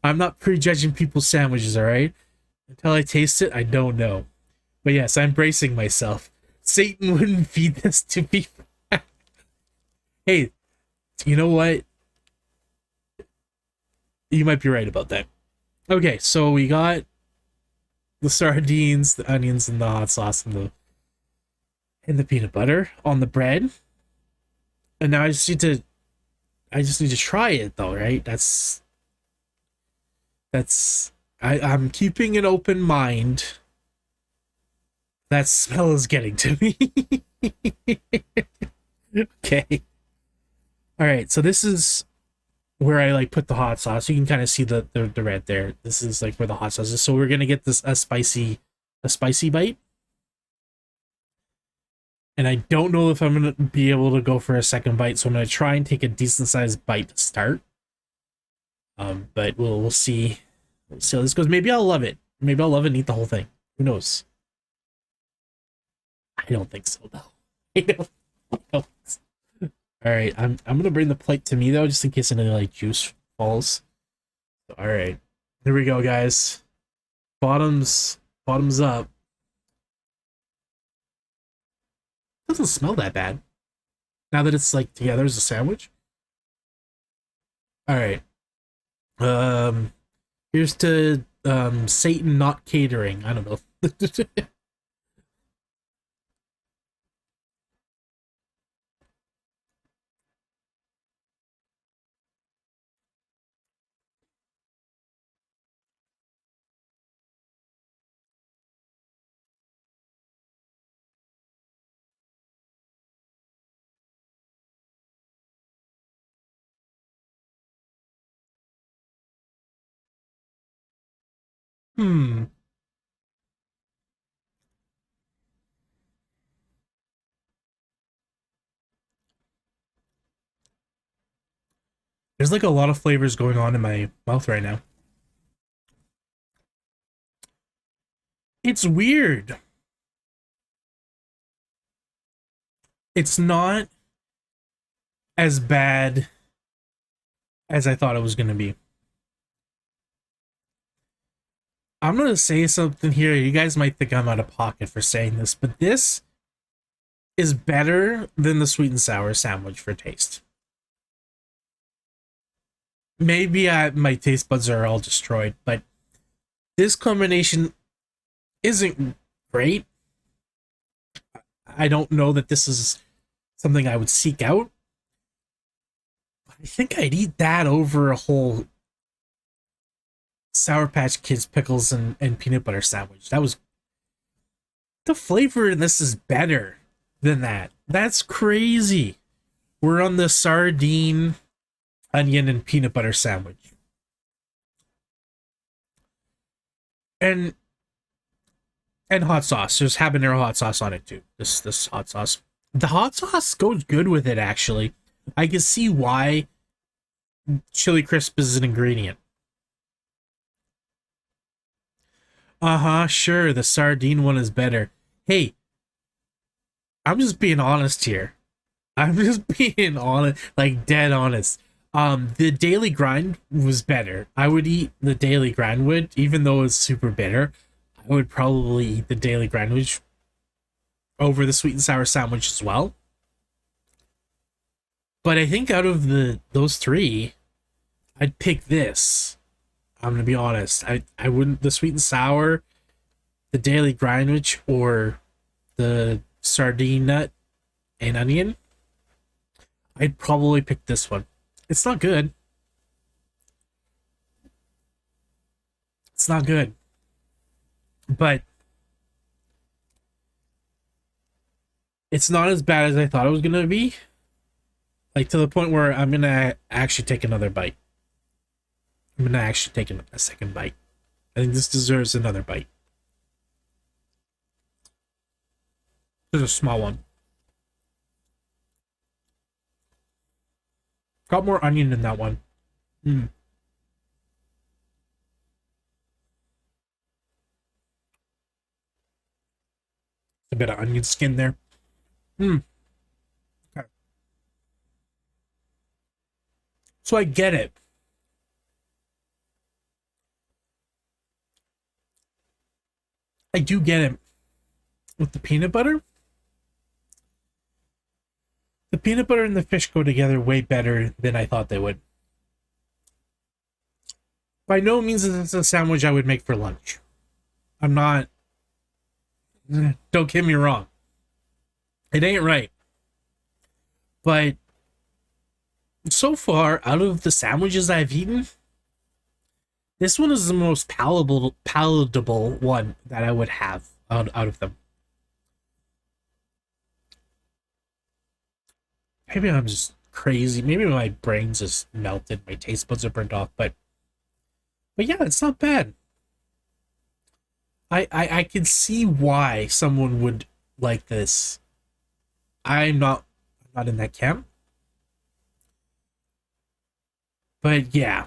not prejudging people's sandwiches, all right? Until I taste it, I don't know. But yes, I'm bracing myself. Satan wouldn't feed this to me. Hey, you know what? You might be right about that. Okay, so we got the sardines, the onions, and the hot sauce, and the peanut butter on the bread. And now I just need to try it though, right? I'm keeping an open mind. That smell is getting to me. Okay. All right, so this is where I like put the hot sauce. You can kind of see the red there. This is like where the hot sauce is. So we're gonna get this a spicy bite. And I don't know if I'm gonna be able to go for a second bite, so I'm gonna try and take a decent sized bite to start. But we'll see. We'll see how this goes. Maybe I'll love it. Maybe I'll love it and eat the whole thing. Who knows? I don't think so though. I don't. All right, I'm gonna bring the plate to me though, just in case any like juice falls. All right, here we go, guys. Bottoms up. Doesn't smell that bad. Now that it's like together as a sandwich. All right. Here's to Satan not catering. I don't know. Hmm. There's like a lot of flavors going on in my mouth right now. It's weird. It's not as bad as I thought it was going to be. I'm going to say something here. You guys might think I'm out of pocket for saying this, but this is better than the sweet and sour sandwich for taste. Maybe my taste buds are all destroyed, but this combination isn't great. I don't know that this is something I would seek out. I think I'd eat that over a whole Sour Patch Kids pickles and peanut butter sandwich. That was... The flavor in this is better than that. That's crazy. We're on the sardine, onion, and peanut butter sandwich. And hot sauce. There's habanero hot sauce on it too. This hot sauce. The hot sauce goes good with it, actually. I can see why chili crisp is an ingredient. Sure, the sardine one is better. Hey, I'm just being honest here. I'm just being honest, like dead honest. The Daily Grind was better. I would eat the Daily Grindwich, even though it's super bitter. I would probably eat the Daily Grindwich over the sweet and sour sandwich as well. But I think out of those three, I'd pick this. I'm gonna be honest. I wouldn't... The sweet and sour, the Daily Grindwich, or the sardine nut and onion. I'd probably pick this one. It's not good. It's not good. But it's not as bad as I thought it was gonna be. Like, to the point where I'm gonna actually take another bite. I'm gonna actually take a second bite. I think this deserves another bite. There's a small one. Got more onion in that one. A bit of onion skin there. Okay. So I get it. I do get it. With the peanut butter, the peanut butter and the fish go together way better than I thought they would. By no means is this a sandwich I would make for lunch. I'm not... Don't get me wrong. It ain't right. But so far, out of the sandwiches I've eaten, this one is the most palatable one that I would have out of them. Maybe I'm just crazy. Maybe my brain's just melted. My taste buds are burnt off. But yeah, it's not bad. I can see why someone would like this. I'm not in that camp. But yeah.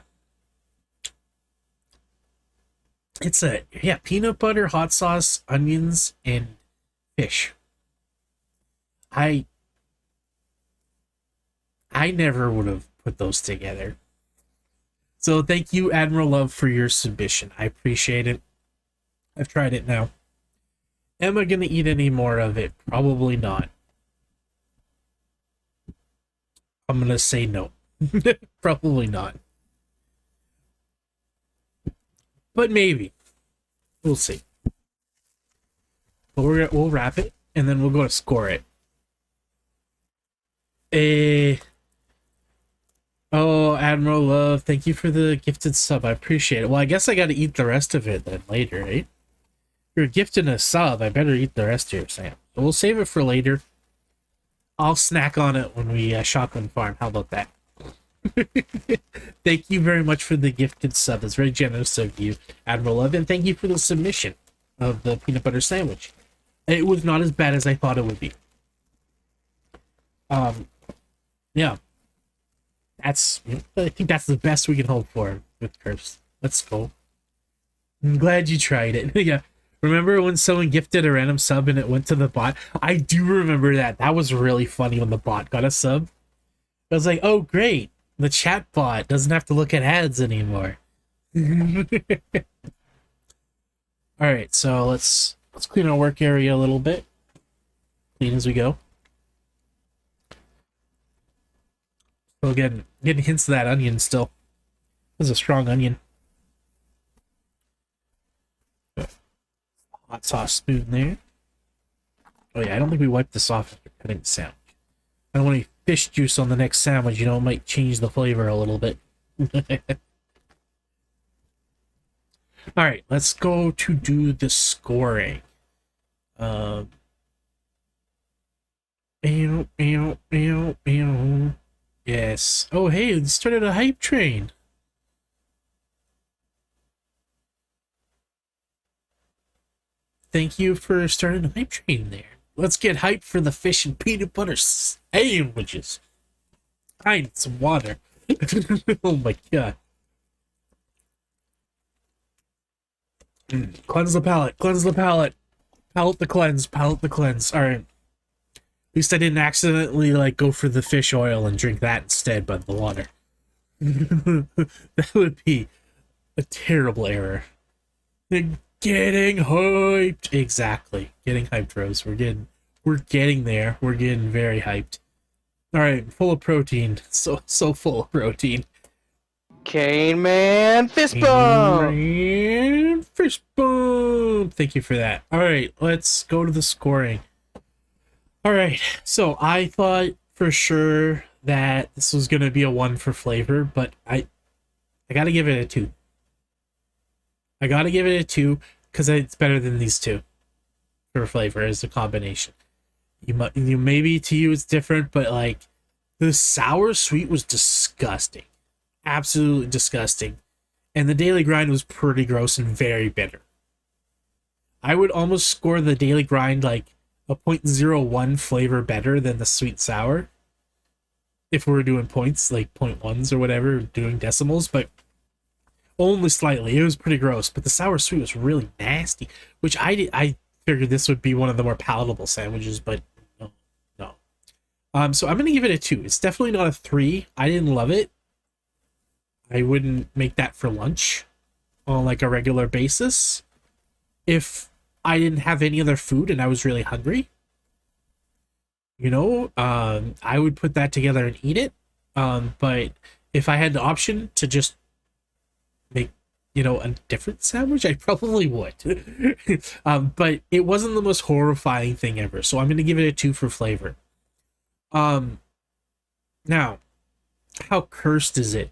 It's peanut butter, hot sauce, onions, and fish. I never would have put those together. So thank you, Admiral Love, for your submission. I appreciate it. I've tried it now. Am I going to eat any more of it? Probably not. I'm going to say no. Probably not. But maybe. We'll see. But we'll wrap it, and then we'll go to score it. Oh, Admiral Love, thank you for the gifted sub. I appreciate it. Well, I guess I got to eat the rest of it then later, right? If you're gifting a sub, I better eat the rest here, Sam. So we'll save it for later. I'll snack on it when we shotgun farm. How about that? Thank you very much for the gifted sub. That's very generous of you, Admiral Love, and thank you for the submission of the peanut butter sandwich. It was not as bad as I thought it would be. Yeah. I think that's the best we can hope for with Curse. Let's go. I'm glad you tried it. Yeah. Remember when someone gifted a random sub and it went to the bot? I do remember that. That was really funny when the bot got a sub. I was like, oh, great. The chat bot doesn't have to look at ads anymore. Alright, so let's clean our work area a little bit. Clean as we go. Still getting hints of that onion still. This is a strong onion. hot sauce spoon there. Oh yeah, I don't think we wiped this off after cutting the sandwich. I don't want any fish juice on the next sandwich, you know, it might change the flavor a little bit. Alright, let's go to do the scoring. Yes. Oh hey, it started a hype train. Thank you for starting a hype train there. Let's get hyped for the fish and peanut butter sandwiches. I need some water. Oh my god. Cleanse the palate. Cleanse the palate. Palate the cleanse. Palate the cleanse. Alright. At least I didn't accidentally like go for the fish oil and drink that instead, but the water. That would be a terrible error. Getting hyped. Exactly. Getting hyped, Rose. We're getting there. We're getting very hyped. Alright, full of protein. So full of protein. Cane Man fist bump. And fist bump. Thank you for that. Alright, let's go to the scoring. Alright, so I thought for sure that this was gonna be a 1 for flavor, but I gotta give it a 2. I gotta give it a 2 because it's better than these two for flavor as a combination. You maybe to you it's different, but like the sour sweet was disgusting, absolutely disgusting, and the Daily Grind was pretty gross and very bitter. I would almost score the Daily Grind like a 0.01 flavor better than the sweet sour if we were doing points, like 0.1s or whatever, doing decimals, but only slightly. It was pretty gross, but the sour sweet was really nasty, which I figured this would be one of the more palatable sandwiches, but no. So I'm gonna give it a 2. It's definitely not a 3. I didn't love it. I wouldn't make that for lunch on like a regular basis if I didn't have any other food and I was really hungry. You know, I would put that together and eat it. But if I had the option to just make, you know, a different sandwich, I probably would. But it wasn't the most horrifying thing ever, so I'm gonna give it a 2 for flavor. Now, how cursed is it?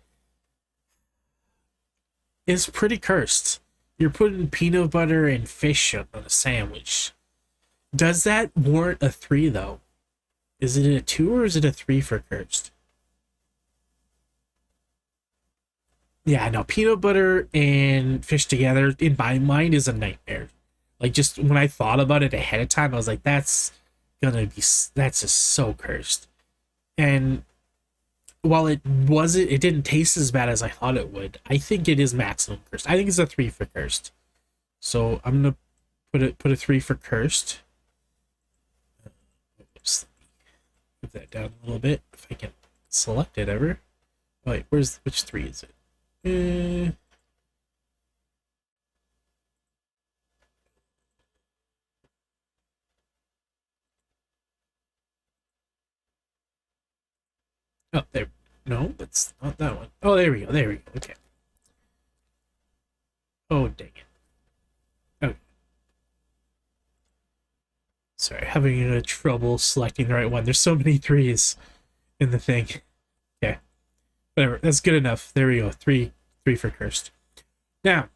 It's pretty cursed. You're putting peanut butter and fish on a sandwich. Does that warrant a 3 though? Is it a 2 or is it a 3 for cursed? Yeah, no, peanut butter and fish together, in my mind, is a nightmare. Like, just when I thought about it ahead of time, I was like, that's just so cursed. And while it didn't taste as bad as I thought it would, I think it is maximum cursed. I think it's a 3 for cursed. So I'm gonna put a 3 for cursed. Oops. Move that down a little bit, if I can select it ever. Oh, wait, which 3 is it? Oh, there. No, that's not that one. Oh, there we go. There we go. Okay. Oh, dang it. Okay. Sorry, having trouble selecting the right one. There's so many 3s in the thing. Okay. Whatever. That's good enough. There we go. 3 for cursed. Now,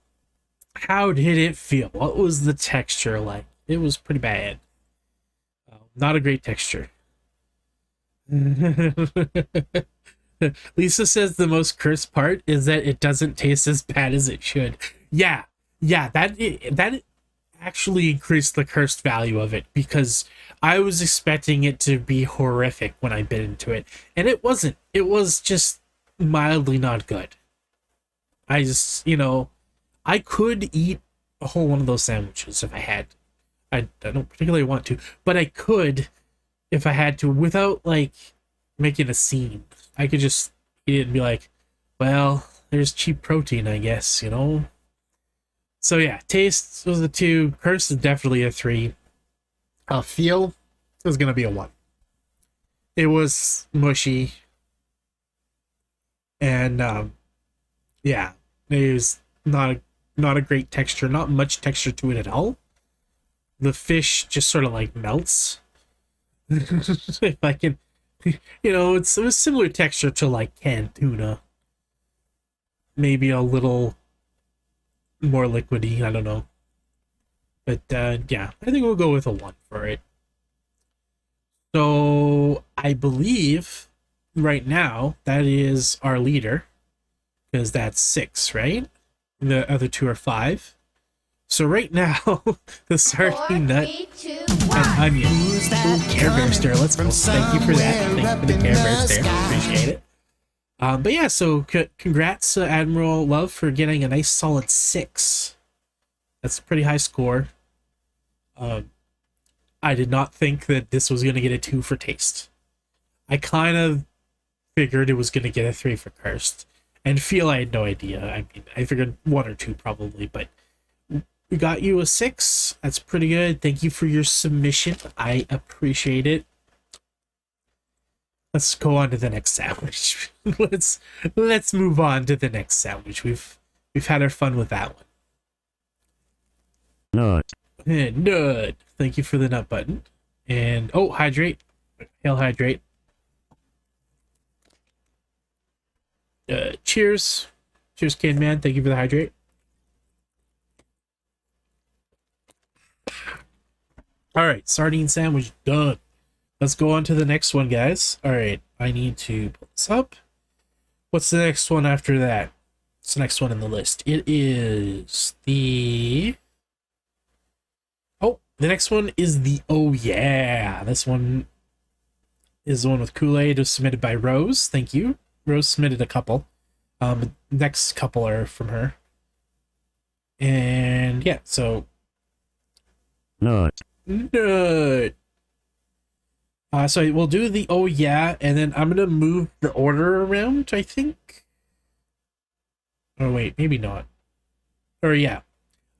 how did it feel? What was the texture like? It was pretty bad. Not a great texture. Lisa says the most cursed part is that it doesn't taste as bad as it should. Yeah, that actually increased the cursed value of it, because I was expecting it to be horrific when I bit into it, and it wasn't. It was just mildly not good. I just, you know, I could eat a whole one of those sandwiches if I had. I don't particularly want to, but I could if I had to without like making a scene. I could just eat it and be like, well, there's cheap protein, I guess, you know? So yeah, taste was a 2. Curse is definitely a 3. Feel is going to be a 1. It was mushy. And, yeah, it was not a great texture. Not much texture to it at all. the fish just sort of like melts. If I can, it was similar texture to like canned tuna. Maybe a little more liquidy, I don't know. But yeah, I think we'll go with a 1 for it. So I believe right now that is our leader, because that's 6, right? The other 2 are 5. So right now, the sardine nut and onion. Care Bear stare. Let's go. Thank you for that. Thank you for the Care Bear stare. Appreciate it. But yeah, so congrats, Admiral Love, for getting a nice solid 6. That's a pretty high score. I did not think that this was going to get a 2 for taste. I kind of figured it was going to get a 3 for cursed. And feel I had no idea. I mean, I figured 1 or 2 probably, but we got you a 6. That's pretty good. Thank you for your submission. I appreciate it. Let's go on to the next sandwich. let's move on to the next sandwich. We've had our fun with that one. Nut. Nut. Thank you for the nut button. And hydrate. Hail hydrate. Cheers. Cheers, Kid Man. Thank you for the hydrate. Alright, sardine sandwich done. Let's go on to the next one, guys. Alright, I need to pull this up. What's the next one after that? What's the next one in the list? It is the... the next one is the Oh Yeah. This one is the one with Kool-Aid. It was submitted by Rose. Thank you. Rose submitted a couple. Next couple are from her. And yeah, so... Nut. Nut. So we'll do the Oh Yeah, and then I'm gonna move the order around, I think. Oh wait, maybe not. Or yeah.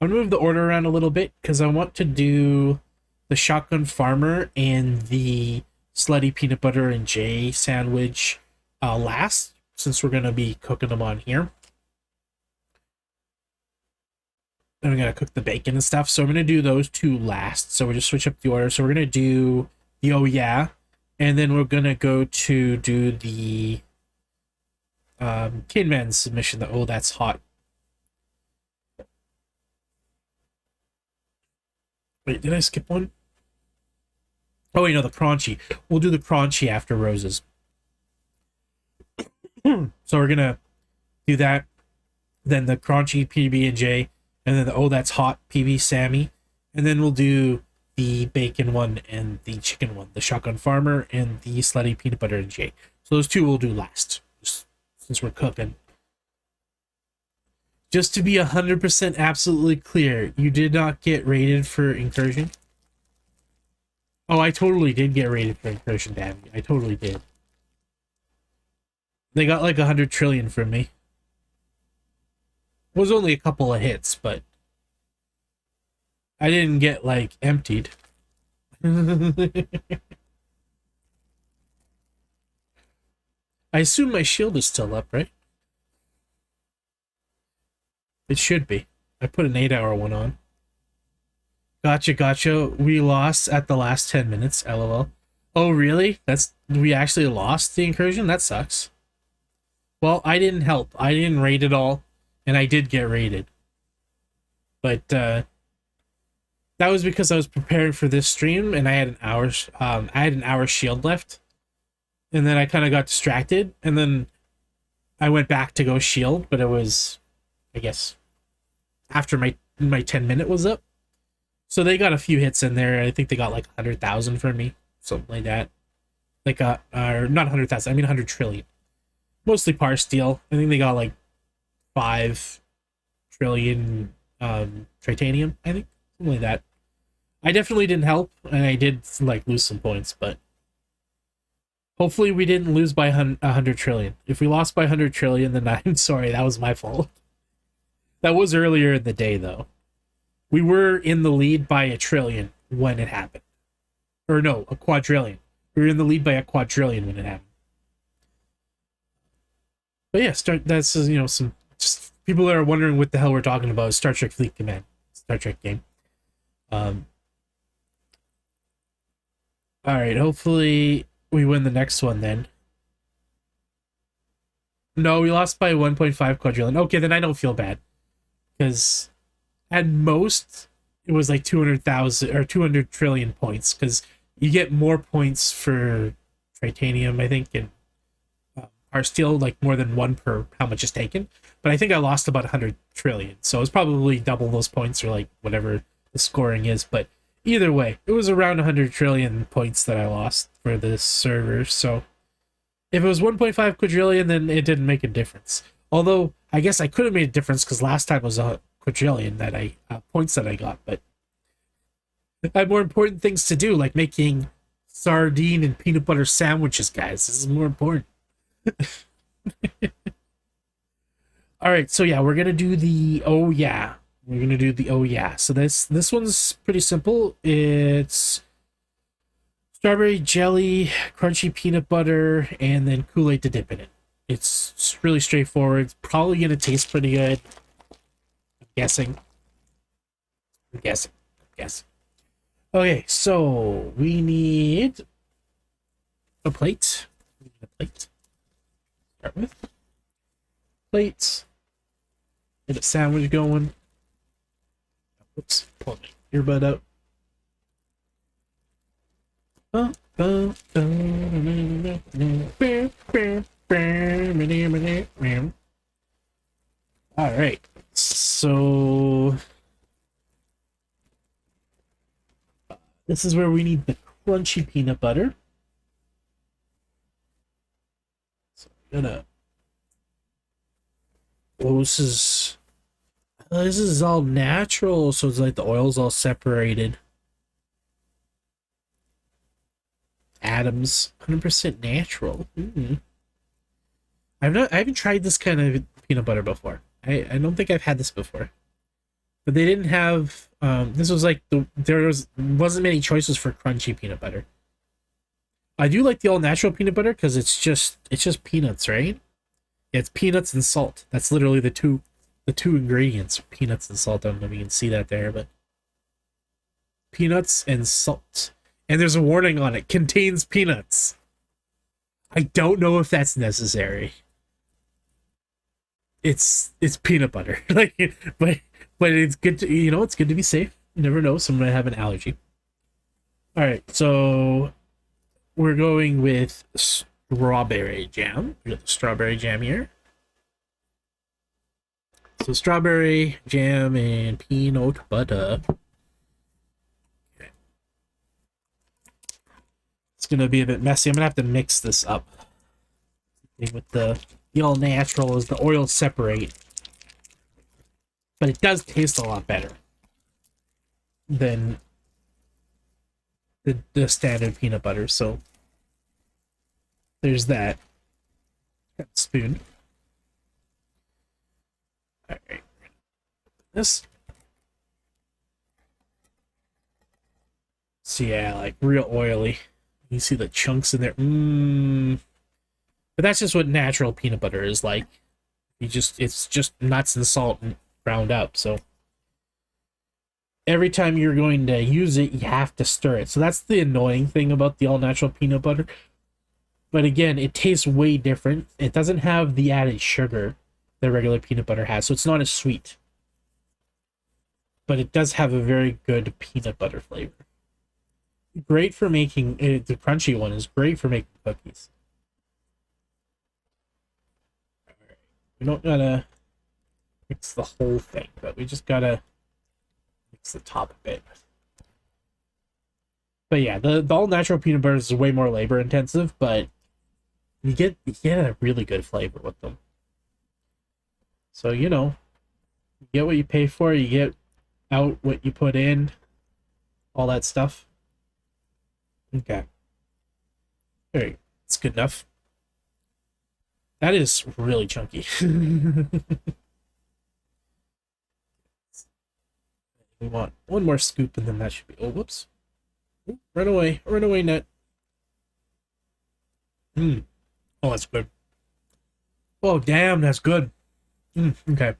I'm gonna move the order around a little bit because I want to do the Shotgun Farmer and the Slutty Peanut Butter and Jay sandwich last, since we're gonna be cooking them on here. Then we're gonna cook the bacon and stuff, so I'm gonna do those 2 last. So we'll just switch up the order. So we're gonna do the Oh Yeah, and then we're gonna go to do the Kidman's submission, the Oh That's Hot. Wait, did I skip one? Oh wait, no, the crunchy. We'll do the crunchy after Rose's. So we're gonna do that, then the crunchy PB&J, and then the Oh That's Hot PB Sammy, and then we'll do the bacon one and the chicken one, the Shotgun Farmer and the Slutty Peanut Butter and Jay. So those 2 we'll do last, just since we're cooking. Just to be 100% absolutely clear, you did not get rated for incursion? Oh, I totally did get rated for incursion, damn. I totally did. They got like 100 trillion from me. It was only a couple of hits, but I didn't get like emptied. I assume my shield is still up, right? It should be. I put an 8-hour one on. Gotcha. We lost at the last 10 minutes, lol. Oh, really? We actually lost the incursion? That sucks. Well, I didn't help. I didn't raid it all, and I did get raided. But, that was because I was preparing for this stream, and I had an hour shield left. And then I kind of got distracted, and then I went back to go shield, but it was, I guess, after my 10-minute was up. So they got a few hits in there. I think they got like 100,000 from me, something like that. Like not 100,000. I mean 100 trillion. Mostly par steel. I think they got like 5 trillion titanium. I think something like that. I definitely didn't help, and I did like lose some points, but hopefully we didn't lose by 100 trillion. If we lost by 100 trillion, then I'm sorry. That was my fault. That was earlier in the day, though. We were in the lead by 1 trillion when it happened. Or no, a quadrillion. We were in the lead by 1 quadrillion when it happened. But yeah, that's, some just people that are wondering what the hell we're talking about is Star Trek Fleet Command. Star Trek game. All right, hopefully we win the next one then. No, we lost by 1.5 quadrillion. Okay, then I don't feel bad. Because at most, it was like 200,000 or 200 trillion points. Because you get more points for titanium, I think, and are still like more than one per how much is taken. But I think I lost about 100 trillion. So it's probably double those points or like whatever the scoring is. But either way, it was around 100 trillion points that I lost for this server. So if it was 1.5 quadrillion, then it didn't make a difference. Although I guess I could have made a difference because last time was a quadrillion that I points that I got. But I have more important things to do, like making sardine and peanut butter sandwiches, guys. This is more important. All right, so yeah, we're gonna do the oh yeah. We're gonna do the oh yeah. So this one's pretty simple. It's strawberry jelly, crunchy peanut butter, and then Kool-Aid to dip in it. It's really straightforward. It's probably gonna taste pretty good. I'm guessing. I'm guessing. I'm guessing. Okay, so we need a plate. We need a plate. Start with plates. Get a sandwich going. Oops, pull my earbud out. All right, so this is where we need the crunchy peanut butter. So I'm gonna. Oh, this is all natural, so it's like the oil's all separated. Atoms, 100% natural. I haven't tried this kind of peanut butter before. I don't think I've had this before. But they didn't have this was like wasn't many choices for crunchy peanut butter. I do like the all natural peanut butter because it's just peanuts, right? Yeah, it's peanuts and salt. That's literally the two ingredients, peanuts and salt. I don't know if you can see that there, but peanuts and salt. And there's a warning on it, contains peanuts. I don't know if that's necessary. It's peanut butter. Like but it's good to it's good to be safe. You never know, someone might have an allergy. All right, so we're going with strawberry jam. We got the strawberry jam here. So strawberry jam and peanut butter. Okay. It's gonna be a bit messy. I'm gonna have to mix this up. With the all natural is the oil separate, but it does taste a lot better than the standard peanut butter. So there's that. Got a spoon. All right, this. So yeah, like real oily. You see the chunks in there. But that's just what natural peanut butter is like. It's just nuts and salt and ground up. So every time you're going to use it, you have to stir it. So that's the annoying thing about the all natural peanut butter. But again, it tastes way different. It doesn't have the added sugar that regular peanut butter has, so it's not as sweet. But it does have a very good peanut butter flavor. Great for making the crunchy one is great for making cookies. We don't gotta mix the whole thing, but we just gotta mix the top a bit. But yeah, the all natural peanut butter is way more labor intensive, but you get a really good flavor with them. So you get what you pay for, you get out what you put in, all that stuff. Okay. Alright, it's good enough. That is really chunky. We want one more scoop and then that should be... Oh, whoops. Run away, net. Oh, that's good. Oh, damn, that's good. Okay.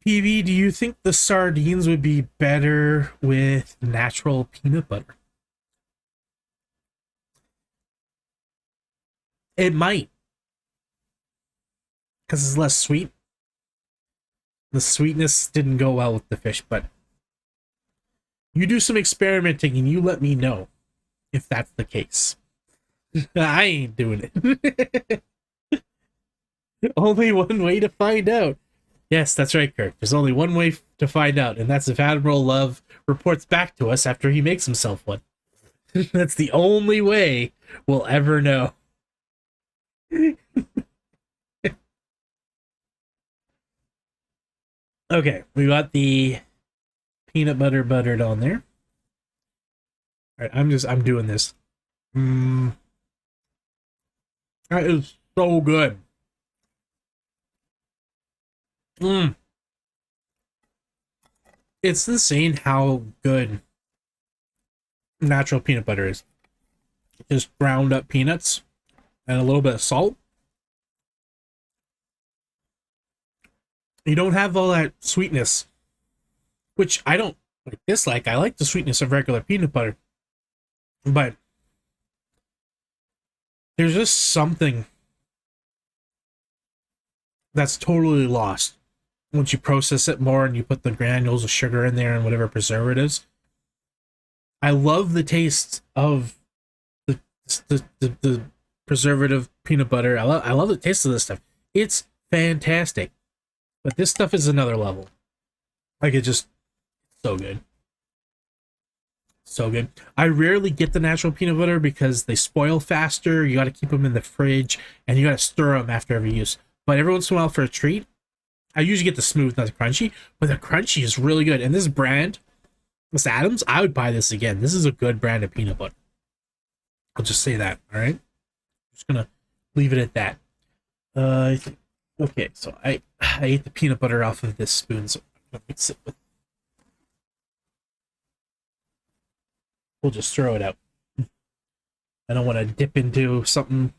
PV, do you think the sardines would be better with natural peanut butter? It might. Because it's less sweet. The sweetness didn't go well with the fish, but you do some experimenting and you let me know if that's the case. I ain't doing it. Only one way to find out. Yes, that's right, Kirk. There's only one way to find out, and that's if Admiral Love reports back to us after he makes himself one. That's the only way we'll ever know. Okay, we got the peanut butter buttered on there. All right, I'm doing this. That is so good. It's insane how good natural peanut butter is. Just ground up peanuts and a little bit of salt. You don't have all that sweetness, which I don't dislike. I like the sweetness of regular peanut butter, but there's just something that's totally lost once you process it more and you put the granules of sugar in there and whatever preservatives. I love the taste of the preservative peanut butter. I love the taste of this stuff. It's fantastic. But this stuff is another level. Like, it just, so good. So good. I rarely get the natural peanut butter because they spoil faster. You got to keep them in the fridge and you got to stir them after every use. But every once in a while for a treat, I usually get the smooth, not the crunchy. But the crunchy is really good. And this brand, Miss Adams, I would buy this again. This is a good brand of peanut butter. I'll just say that, all right? Just gonna leave it at that. Okay, so I ate the peanut butter off of this spoon, so I'm gonna mix it with. We'll just throw it out. I don't want to dip into something,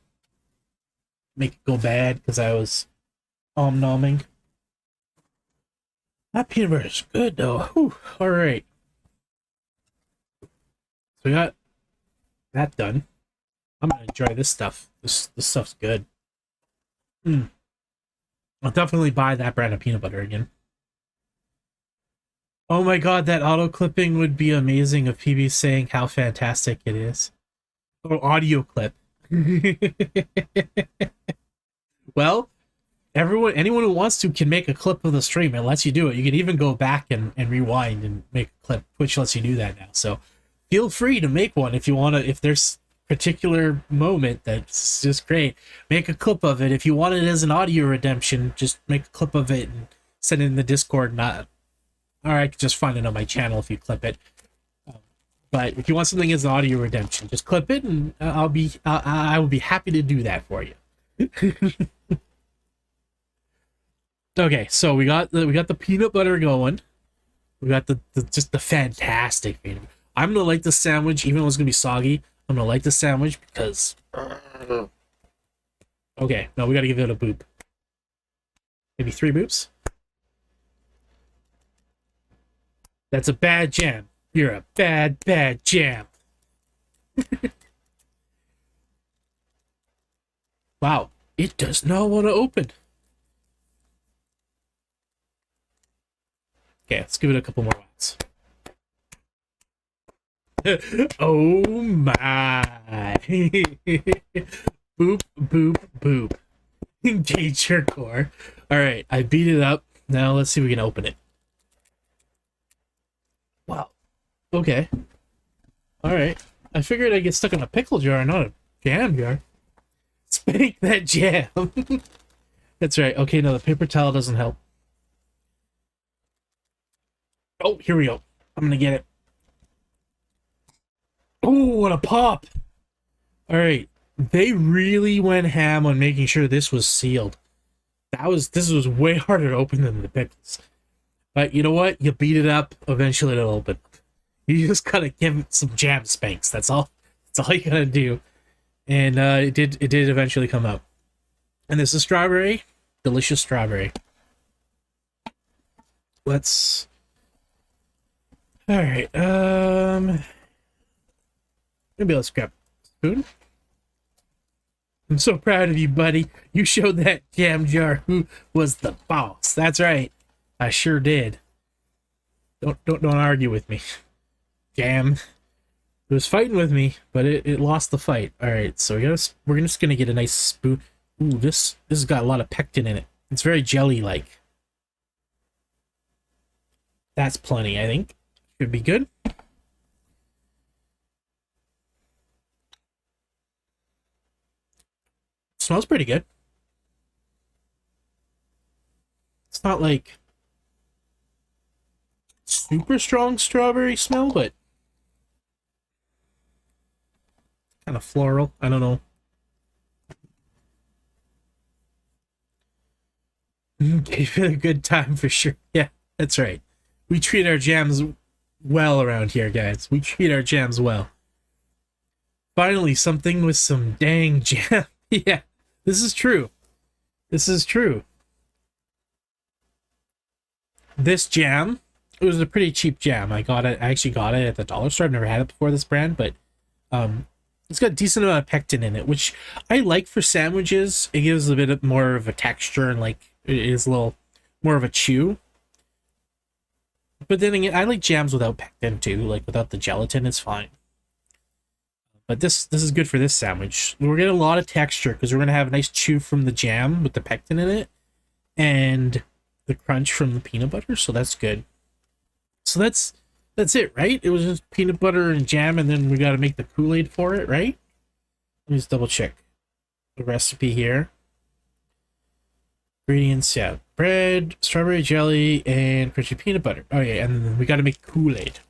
make it go bad because I was nomming. That peanut butter is good though. Whew. All right, so we got that done. I'm gonna enjoy this stuff. This stuff's good. I'll definitely buy that brand of peanut butter again. Oh my god, that auto clipping would be amazing of PB saying how fantastic it is. Or audio clip. Well, anyone who wants to can make a clip of the stream. It lets you do it. You can even go back and rewind and make a clip. Twitch lets you do that now. So feel free to make one if you want to. If there's particular moment that's just great, make a clip of it. If you want it as an audio redemption, just make a clip of it and send it in the Discord. Not, or I could just find it on my channel if you clip it. But if you want something as an audio redemption, just clip it, and I will be happy to do that for you. Okay, so we got the peanut butter going. We got the just the fantastic peanut butter. I'm gonna like the sandwich, even though it's gonna be soggy. I'm gonna like the sandwich because. Okay, no, we gotta give it a boop. Maybe 3 boops. That's a bad jam. You're a bad jam. Wow, it does not want to open. Okay, let's give it a couple more whacks. Oh my. Boop, boop, boop. Engage your core. Alright, I beat it up. Now let's see if we can open it. Wow. Okay. Alright. I figured I'd get stuck in a pickle jar, not a jam jar. Spank that jam. That's right. Okay, no, the paper towel doesn't help. Oh, here we go. I'm gonna get it. Oh, what a pop! Alright. They really went ham on making sure this was sealed. This was way harder to open than the pickles. But you know what? You beat it up, eventually it'll open. You just gotta give it some jam spanks. That's all you gotta do. And it did eventually come out. And this is strawberry. Delicious strawberry. Let's... Alright, maybe let's grab a spoon. I'm so proud of you, buddy. You showed that jam jar who was the boss. That's right. I sure did. Don't argue with me. Jam. It was fighting with me, but it lost the fight. All right, so we're just gonna get a nice spoon. Ooh, this has got a lot of pectin in it. It's very jelly-like. That's plenty, I think. Should be good. Smells pretty good. It's not like super strong strawberry smell, but kind of floral. I don't know. Gave it a good time for sure. Yeah, that's right. We treat our jams well around here, guys. We treat our jams well. Finally, something with some dang jam. Yeah, this is true. This is true. This jam, it was a pretty cheap jam. I actually got it at the dollar store. I've never had it before, this brand, but it's got a decent amount of pectin in it, which I like for sandwiches. It gives a bit more of a texture and like it is a little more of a chew. But then again, I like jams without pectin too, like without the gelatin, it's fine. But this is good for this sandwich. We're getting a lot of texture because we're gonna have a nice chew from the jam with the pectin in it, and the crunch from the peanut butter. So that's good. So that's it, right? It was just peanut butter and jam, and then we got to make the Kool-Aid for it, right? Let me just double check the recipe here. Ingredients, yeah, bread, strawberry jelly, and crunchy peanut butter. Oh yeah, and then we got to make Kool-Aid.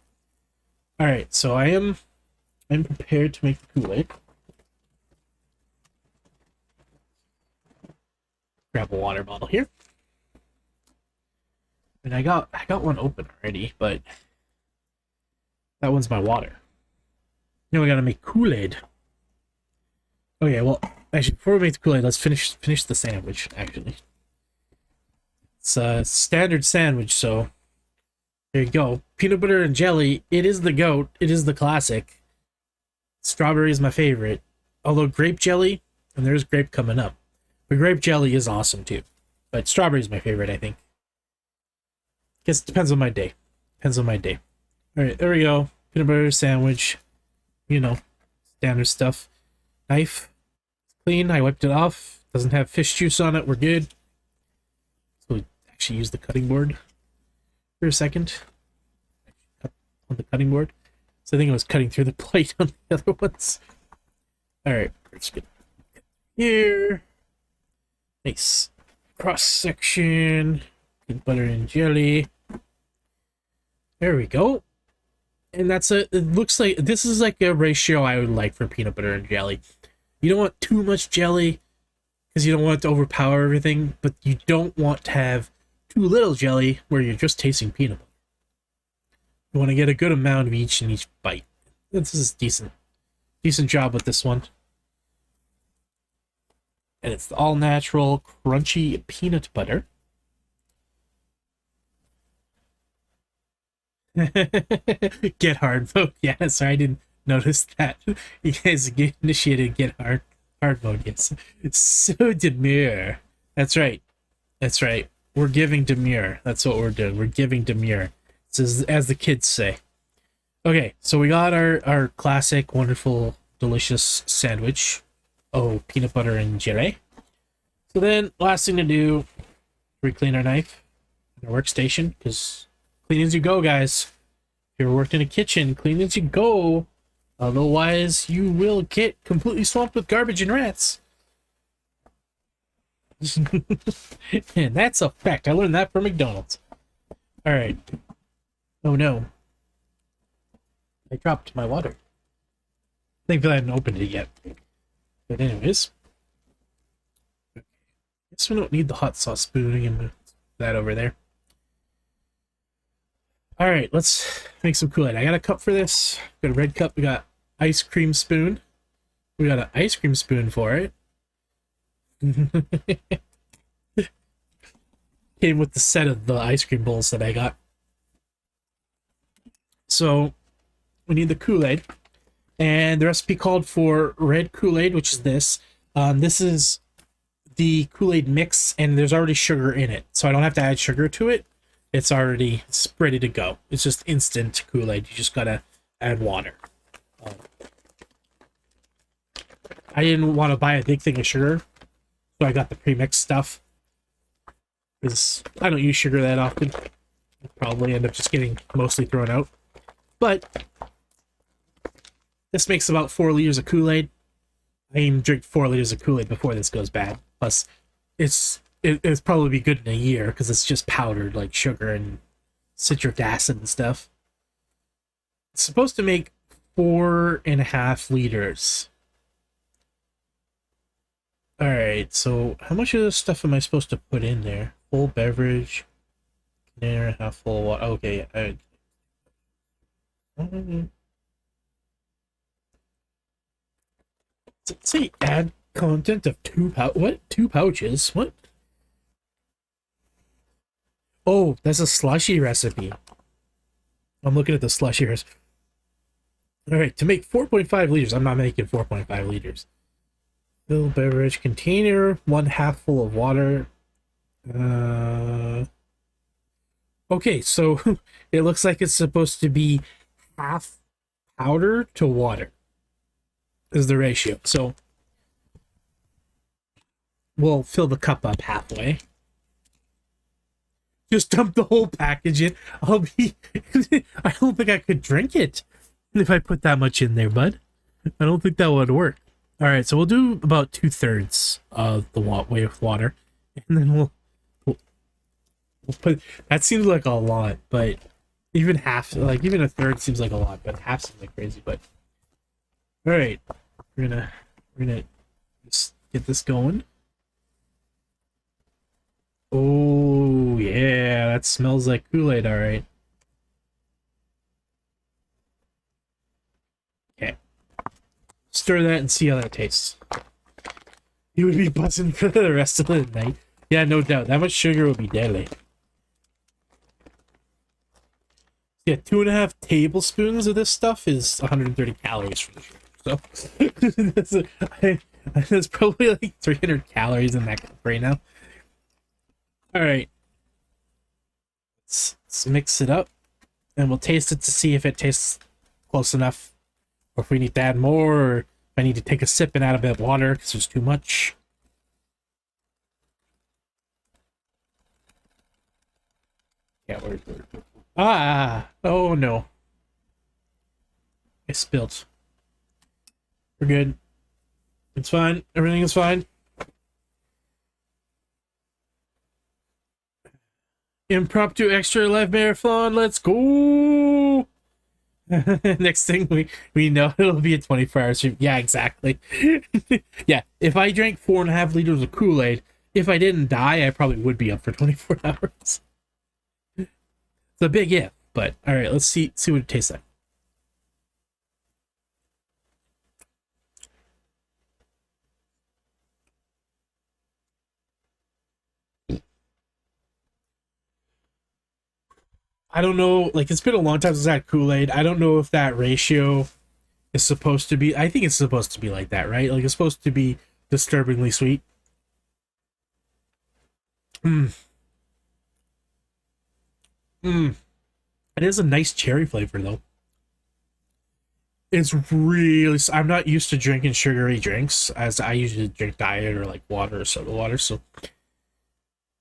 All right, so I'm prepared to make the Kool-Aid. Grab a water bottle here. And I got one open already, but that one's my water. Now we gotta make Kool-Aid. Okay, well, actually, before we make the Kool-Aid, let's finish the sandwich, actually. It's a standard sandwich, so there you go. Peanut butter and jelly, it is the GOAT. It is the classic. Strawberry is my favorite. Although grape jelly, and there's grape coming up. But grape jelly is awesome, too. But strawberry is my favorite, I think. Guess it depends on my day. Depends on my day. Alright, there we go. Peanut butter sandwich. You know, standard stuff. Knife. It's clean. I wiped it off. Doesn't have fish juice on it. We're good. So we actually use the cutting board for a second. Cut on the cutting board. So I think I was cutting through the plate on the other ones. Alright, we're just gonna cut here. Nice cross section. Peanut butter and jelly. There we go. And it looks like this is like a ratio I would like for peanut butter and jelly. You don't want too much jelly because you don't want it to overpower everything, but you don't want to have too little jelly where you're just tasting peanut butter. You want to get a good amount of each in each bite. This is decent job with this one. And it's the all natural crunchy peanut butter. Get hard mode. Yeah, sorry, I didn't notice that. You guys initiated get hard mode. Yes, it's so demure. That's right. That's right. We're giving demure. That's what we're doing. We're giving demure. It's as the kids say. Okay, so we got our classic, wonderful, delicious sandwich. Oh, peanut butter and jelly. So then, last thing to do, reclean our knife, our workstation, because clean as you go, guys. If you're worked in a kitchen, clean as you go. Otherwise, you will get completely swamped with garbage and rats. And that's a fact. I learned that from McDonald's. Alright. Oh no. I dropped my water. Thankfully I haven't opened it yet. But anyways. Guess we don't need the hot sauce spoon. We can move that over there. Alright, let's make some Kool-Aid. I got a cup for this. Got a red cup. We got ice cream spoon. We got an ice cream spoon for it. Came with the set of the ice cream bowls that I got. So, we need the Kool-Aid. And the recipe called for red Kool-Aid, which is this. This is the Kool-Aid mix, and there's already sugar in it, so I don't have to add sugar to it. It's ready to go. It's just instant Kool-Aid. You just gotta add water. I didn't want to buy a big thing of sugar, so I got the pre-mixed stuff. Because I don't use sugar that often. I'll probably end up just getting mostly thrown out. But this makes about 4 liters of Kool-Aid. I can drink 4 liters of Kool-Aid before this goes bad. Plus, it'll probably be good in a year because it's just powdered like sugar and citric acid and stuff. It's supposed to make 4.5 liters. Alright, so how much of this stuff am I supposed to put in there? Full beverage, container, half full of water. Okay, say add content of 2 pouches? What? Oh, that's a slushy recipe. I'm looking at the slushy recipe. Alright, to make 4.5 liters, I'm not making 4.5 liters. Fill beverage container, 1 half full of water. Okay, so it looks like it's supposed to be half powder to water is the ratio. So we'll fill the cup up halfway. Just dump the whole package in. I don't think I could drink it if I put that much in there, bud. I don't think that would work. All right, so we'll do about 2/3 of the way with water, and then we'll put. That seems like a lot, but even half, like even a third, seems like a lot, but half seems like crazy. But all right, we're gonna just get this going. Oh yeah, that smells like Kool-Aid. All right. Okay. Stir that and see how that tastes. You would be buzzing for the rest of the night. Yeah, no doubt. That much sugar would be deadly. Yeah, 2.5 tablespoons of this stuff is 130 calories for the sugar. So there's probably like 300 calories in that cup right now. All right. Let's mix it up, and we'll taste it to see if it tastes close enough. Or if we need to add more, or if I need to take a sip and add a bit of water because there's too much. Yeah, oh no. I spilled. We're good. It's fine. Everything is fine. Impromptu extra life marathon. Let's go. Next thing we know, it'll be a 24-hour stream. Yeah, exactly. Yeah, if I drank 4.5 liters of Kool-Aid, if I didn't die, I probably would be up for 24 hours. It's a big if, but all right, let's see what it tastes like. I don't know, like it's been a long time since I had Kool-Aid. I don't know if that ratio is supposed to be. I think it's supposed to be like that, right? Like it's supposed to be disturbingly sweet. It is a nice cherry flavor though. It's really. I'm not used to drinking sugary drinks, as I usually drink diet or like water or soda water. So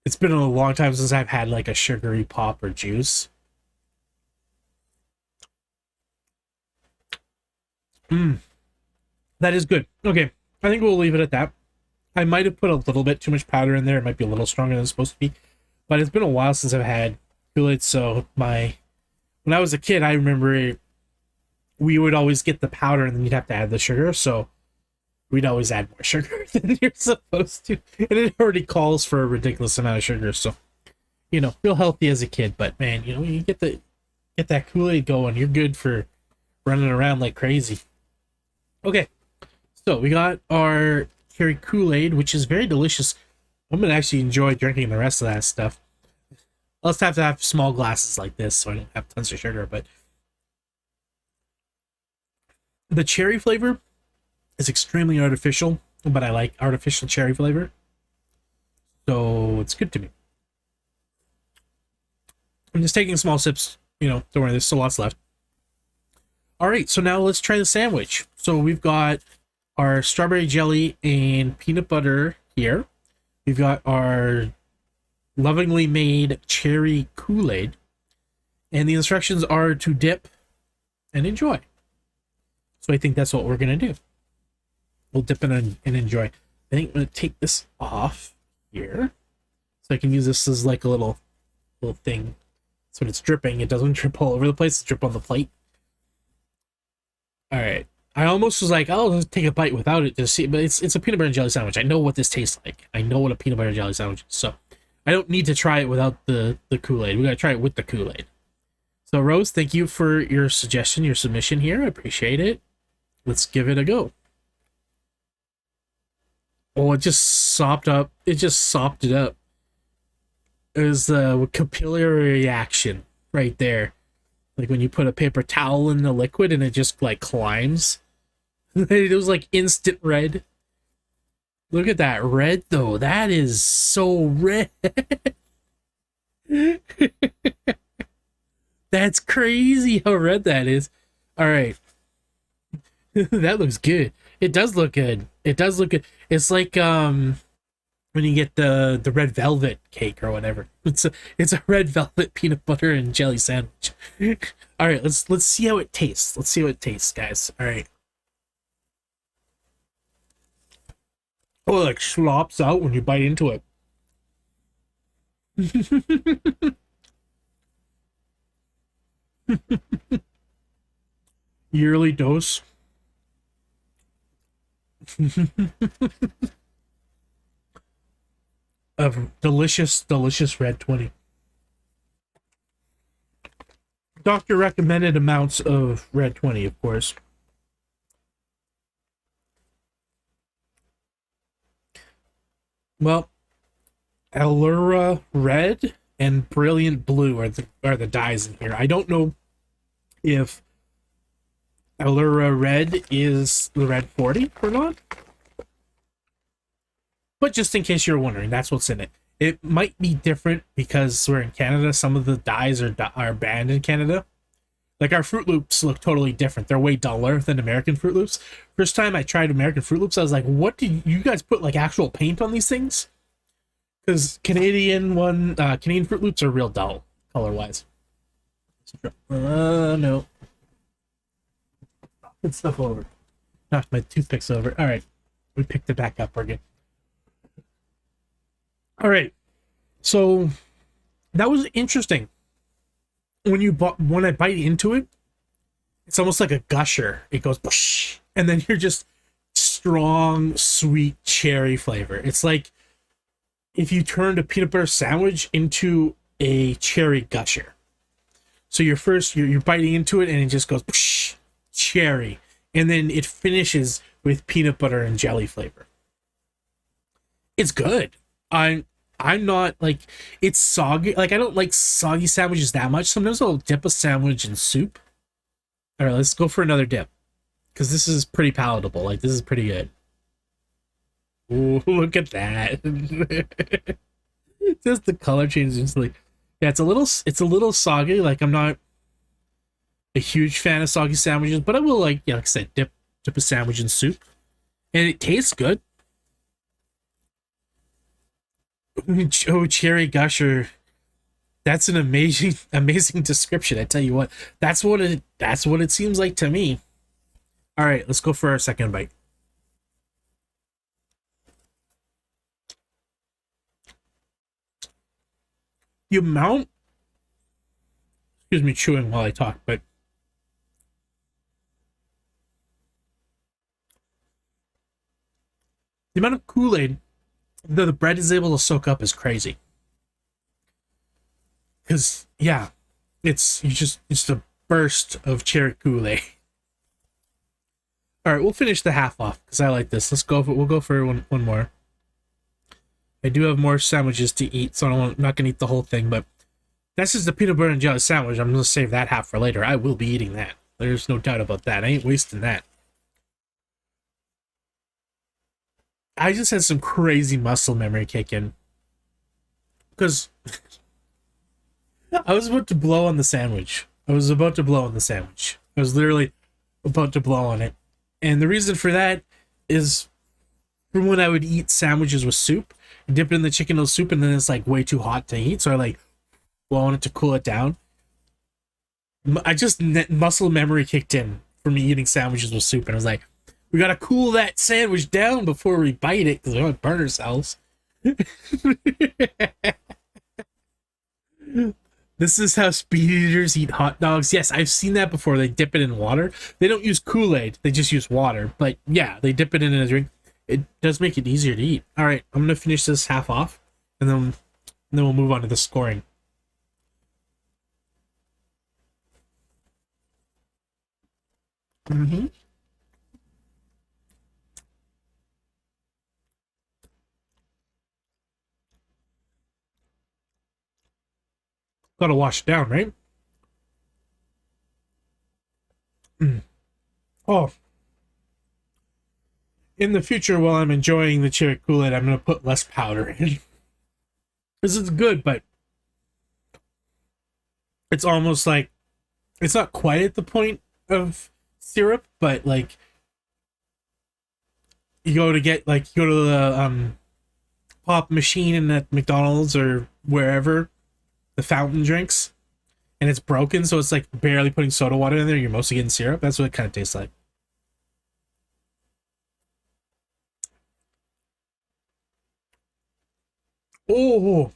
it's been a long time since I've had like a sugary pop or juice. That is good. Okay, I think we'll leave it at that. I might have put a little bit too much powder in there. It might be a little stronger than it's supposed to be. But it's been a while since I've had Kool-Aid, so when I was a kid, I remember we would always get the powder and then you'd have to add the sugar, so we'd always add more sugar than you're supposed to. And it already calls for a ridiculous amount of sugar, so real healthy as a kid, but man, you get that Kool-Aid going, you're good for running around like crazy. Okay, so we got our cherry Kool-Aid, which is very delicious. I'm gonna actually enjoy drinking the rest of that stuff. I'll just have to have small glasses like this so I don't have tons of sugar, but the cherry flavor is extremely artificial. but I like artificial cherry flavor. So it's good to me. I'm just taking small sips, you know, don't worry, there's still lots left. All right, so now let's try the sandwich. So we've got our strawberry jelly and peanut butter here. We've got our lovingly made cherry Kool-Aid. And the instructions are to dip and enjoy. So I think that's what we're going to do. We'll dip in and enjoy. I think I'm going to take this off here. So I can use this as like a little thing. So when it's dripping, it doesn't drip all over the place. It's drip on the plate. All right. I almost was like, oh, let's take a bite without it to see. But it's a peanut butter and jelly sandwich. I know what this tastes like. I know what a peanut butter and jelly sandwich is. So I don't need to try it without the Kool-Aid. We got to try it with the Kool-Aid. So Rose, thank you for your suggestion, your submission here. I appreciate it. Let's give it a go. Oh, it just sopped up. It just sopped it up. It was the capillary reaction right there. Like when you put a paper towel in the liquid and it just like climbs. It was like instant red. Look at that red though. That is so red. That's crazy how red that is. All right. That looks good. It does look good. It does look good. It's like when you get the red velvet cake or whatever. It's a red velvet peanut butter and jelly sandwich. All right, let's see how it tastes. Let's see how it tastes, guys. All right. Oh, it like slops out when you bite into it. Yearly dose. Of delicious red 20. Doctor recommended amounts of red 20, of course. Well, Allura red and brilliant blue are the dyes in here. I don't know if Allura red is the red 40 or not. But just in case you're wondering, that's what's in it. It might be different because we're in Canada. Some of the dyes are banned in Canada. Like our Fruit Loops look totally different. They're way duller than American Fruit Loops. First time I tried American Fruit Loops, I was like, what did you guys put like actual paint on these things? Because Canadian Fruit Loops are real dull color-wise. No. Put stuff over. Knocked my toothpicks over. All right. We picked it back up. We're good. All right, so that was interesting. When I bite into it, it's almost like a gusher. It goes, whoosh, and then you're just strong, sweet cherry flavor. It's like if you turned a peanut butter sandwich into a cherry gusher. So you're biting into it, and it just goes whoosh, cherry, and then it finishes with peanut butter and jelly flavor. It's good. I'm not like, it's soggy. Like I don't like soggy sandwiches that much. Sometimes I'll dip a sandwich in soup. All right, let's go for another dip because this is pretty palatable. Like this is pretty good. Ooh, look at that. Just the color changes instantly. Yeah, it's a little soggy. Like I'm not a huge fan of soggy sandwiches, but I will like I said, dip a sandwich in soup, and it tastes good. Oh, cherry gusher. That's an amazing description. I tell you what, that's what it seems like to me. All right, let's go for our second bite. The amount, excuse me, chewing while I talk, but the amount of Kool-Aid that the bread is able to soak up is crazy. Because yeah, it's a burst of cherry Kool-Aid. All right, we'll finish the half off because I like this. We'll go for one more. I do have more sandwiches to eat, so I'm not gonna eat the whole thing. But that's just the peanut butter and jelly sandwich. I'm gonna save that half for later. I will be eating that. There's no doubt about that. I ain't wasting that. I just had some crazy muscle memory kick in. Because I was about to blow on the sandwich. I was literally about to blow on it. And the reason for that is from when I would eat sandwiches with soup, dip it in the chicken noodle soup, and then it's like way too hot to eat. So I like blow on it to cool it down. I just muscle memory kicked in for me eating sandwiches with soup. And I was like, we got to cool that sandwich down before we bite it because we don't burn ourselves. This is how speed eaters eat hot dogs. Yes, I've seen that before. They dip it in water. They don't use Kool-Aid. They just use water. But yeah, they dip it in a drink. It does make it easier to eat. All right, I'm going to finish this half off, and then we'll move on to the scoring. Mm-hmm. Gotta wash it down, right? Oh. In the future, while I'm enjoying the cherry Kool-Aid, I'm going to put less powder in. This is good, but it's almost like, it's not quite at the point of syrup, but like, you go to the pop machine at McDonald's or wherever, the fountain drinks, and it's broken, so it's like barely putting soda water in there. You're mostly getting syrup. That's what it kind of tastes like. Oh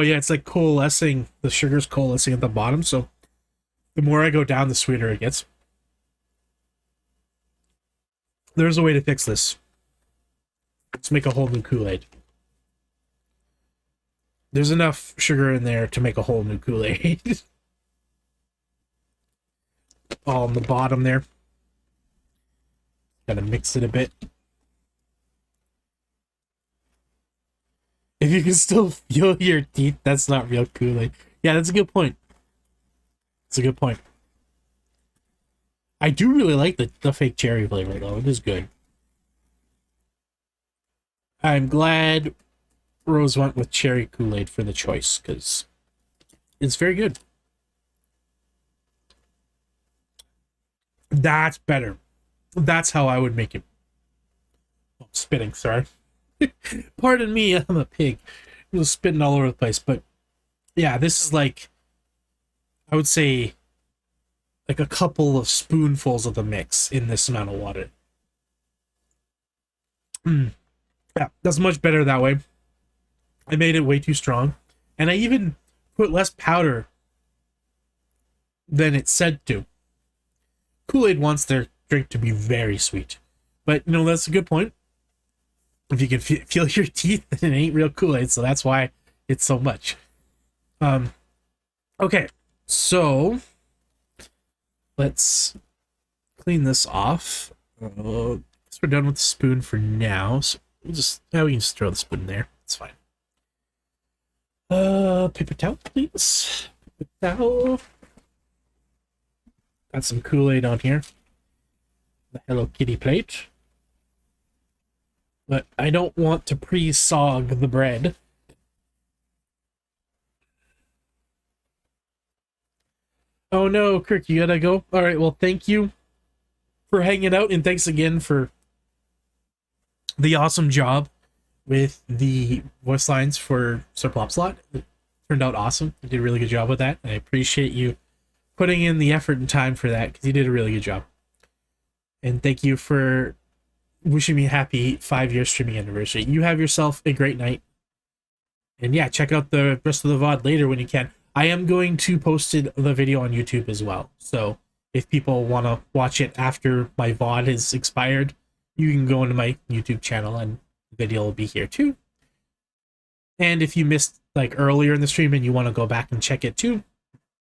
yeah, it's like coalescing. The sugar's coalescing at the bottom, so the more I go down, the sweeter it gets. There's a way to fix this. Let's make a whole new Kool-Aid. There's enough sugar in there to make a whole new Kool-Aid. All on the bottom there. Gotta mix it a bit. If you can still feel your teeth, that's not real Kool-Aid. Yeah, that's a good point. That's a good point. I do really like the fake cherry flavor, though. It is good. I'm glad Rose went with cherry Kool-Aid for the choice, because it's very good. That's better. That's how I would make it. Oh, I'm spitting, sorry. Pardon me, I'm a pig. I was spitting all over the place, but yeah, this is like, I would say, like a couple of spoonfuls of the mix in this amount of water. Yeah, that's much better that way. I made it way too strong, and I even put less powder than it said to. Kool-Aid wants their drink to be very sweet, but that's a good point. If you can feel your teeth, then it ain't real Kool-Aid, so that's why it's so much. Okay, so let's clean this off. We're done with the spoon for now, so we can just throw the spoon there. It's fine. Paper towel, please. Paper towel. Got some Kool-Aid on here. The Hello Kitty plate. But I don't want to pre-sog the bread. Oh no, Kirk, you gotta go? Alright, well, thank you for hanging out, and thanks again for the awesome job with the voice lines for Sir Plopslot. It turned out awesome. You did a really good job with that. I appreciate you putting in the effort and time for that, because you did a really good job. And thank you for wishing me a happy 5-year streaming anniversary. You have yourself a great night. And yeah, check out the rest of the VOD later when you can. I am going to post the video on YouTube as well. So if people want to watch it after my VOD has expired, you can go into my YouTube channel and the video will be here too. And if you missed like earlier in the stream and you want to go back and check it too,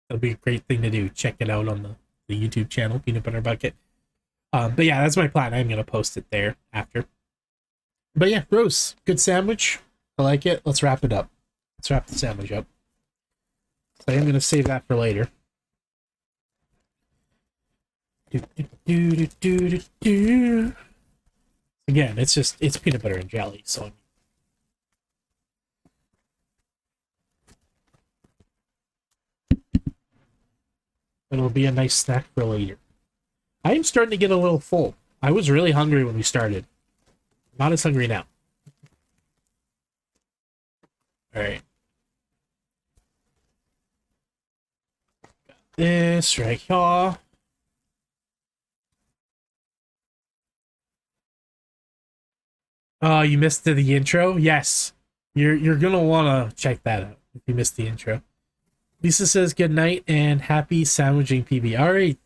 that'll be a great thing to do. Check it out on the YouTube channel, Peanut Butter Bucket. But yeah, that's my plan. I'm going to post it there after. But yeah, Rose, good sandwich. I like it. Let's wrap it up. Let's wrap the sandwich up. I am going to save that for later. Again, it's peanut butter and jelly, so it'll be a nice snack for later. I am starting to get a little full. I was really hungry when we started. Not as hungry now. Alright. Got this right here. Oh, you missed the intro? Yes. You're gonna wanna check that out if you missed the intro. Lisa says good night and happy sandwiching, PB. Alright.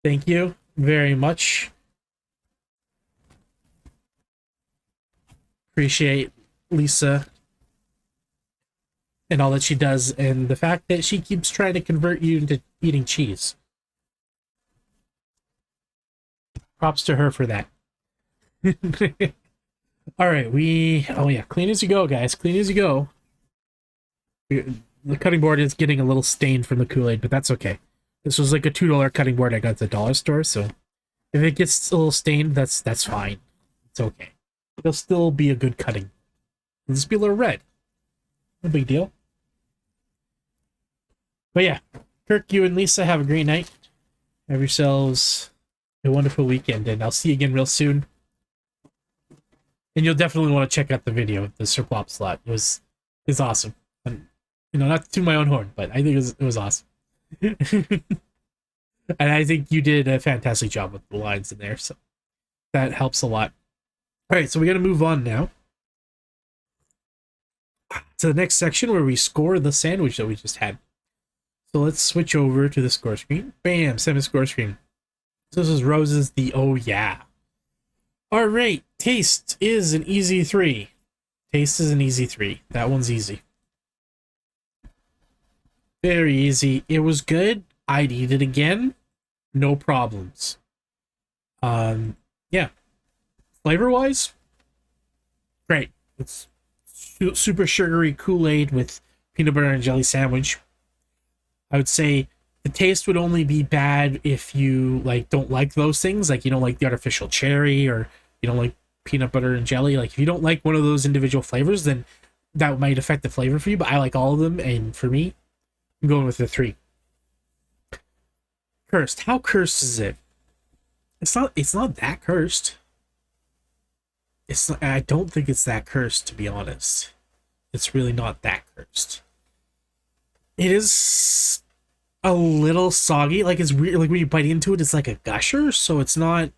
Thank you very much. Appreciate Lisa and all that she does, and the fact that she keeps trying to convert you into eating cheese. Props to her for that. All right, oh yeah, clean as you go, guys. Clean as you go. The cutting board is getting a little stained from the Kool-Aid, but that's okay. This was like a $2 cutting board I got at the dollar store, so if it gets a little stained, that's fine. It's okay. It'll still be a good cutting. It'll just be a little red. No big deal. But yeah, Kirk, you and Lisa have a great night. Have yourselves a wonderful weekend, and I'll see you again real soon. And you'll definitely want to check out the video, the Sir Plop slot. It's awesome. And, not to toot my own horn, but I think it was awesome. And I think you did a fantastic job with the lines in there, so that helps a lot. All right, so we got to move on now to the next section where we score the sandwich that we just had. So let's switch over to the score screen. Bam, 7 score screen. So this is Rose's the oh yeah. All right, taste is an easy 3. Taste is an easy 3. That one's easy. Very easy. It was good. I'd eat it again. No problems. Yeah. Flavor-wise, great. It's super sugary Kool-Aid with peanut butter and jelly sandwich. I would say the taste would only be bad if you don't like those things, like you don't like the artificial cherry or you don't like peanut butter and jelly. Like if you don't like one of those individual flavors, then that might affect the flavor for you. But I like all of them, and for me, I'm going with the 3. Cursed. How cursed is it? It's not that cursed. I don't think it's that cursed, to be honest. It's really not that cursed. It is a little soggy. Like it's weird. Like when you bite into it, it's like a gusher. So it's not.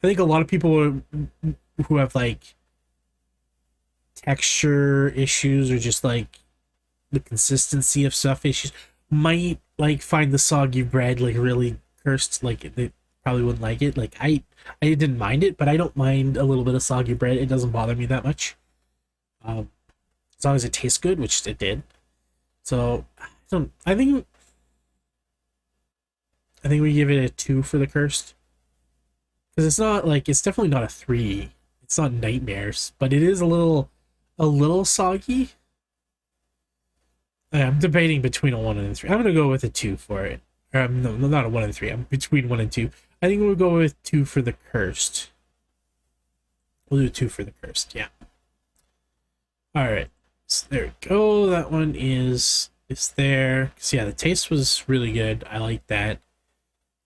I think a lot of people who have texture issues or just the consistency of stuff issues might find the soggy bread really cursed. They probably wouldn't like it. I didn't mind it, but I don't mind a little bit of soggy bread. It doesn't bother me that much. As long as it tastes good, which it did. So I think we give it a 2 for the cursed. Because it's definitely not a 3. It's not nightmares, but it is a little soggy. I'm debating between a 1 and a 3. I'm gonna go with a 2 for it. No, not a 1 and a 3. I'm between 1 and 2. I think we'll go with 2 for the cursed. We'll do 2 for the cursed, yeah. Alright. So there we go. That one is there. So yeah, the taste was really good. I like that.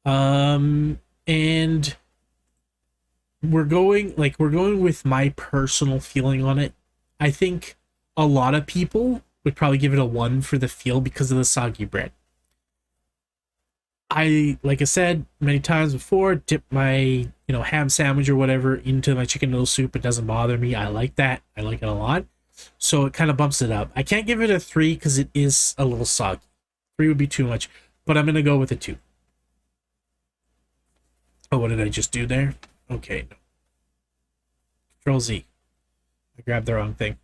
And we're going with my personal feeling on it. I think a lot of people would probably give it a 1 for the feel because of the soggy bread. Like I said many times before, dip my ham sandwich or whatever into my chicken noodle soup. It doesn't bother me. I like that. I like it a lot. So it kind of bumps it up. I can't give it a 3 because it is a little soggy. 3 would be too much, but I'm gonna go with a 2. Oh, what did I just do there? Okay, no. Control Z. I grabbed the wrong thing.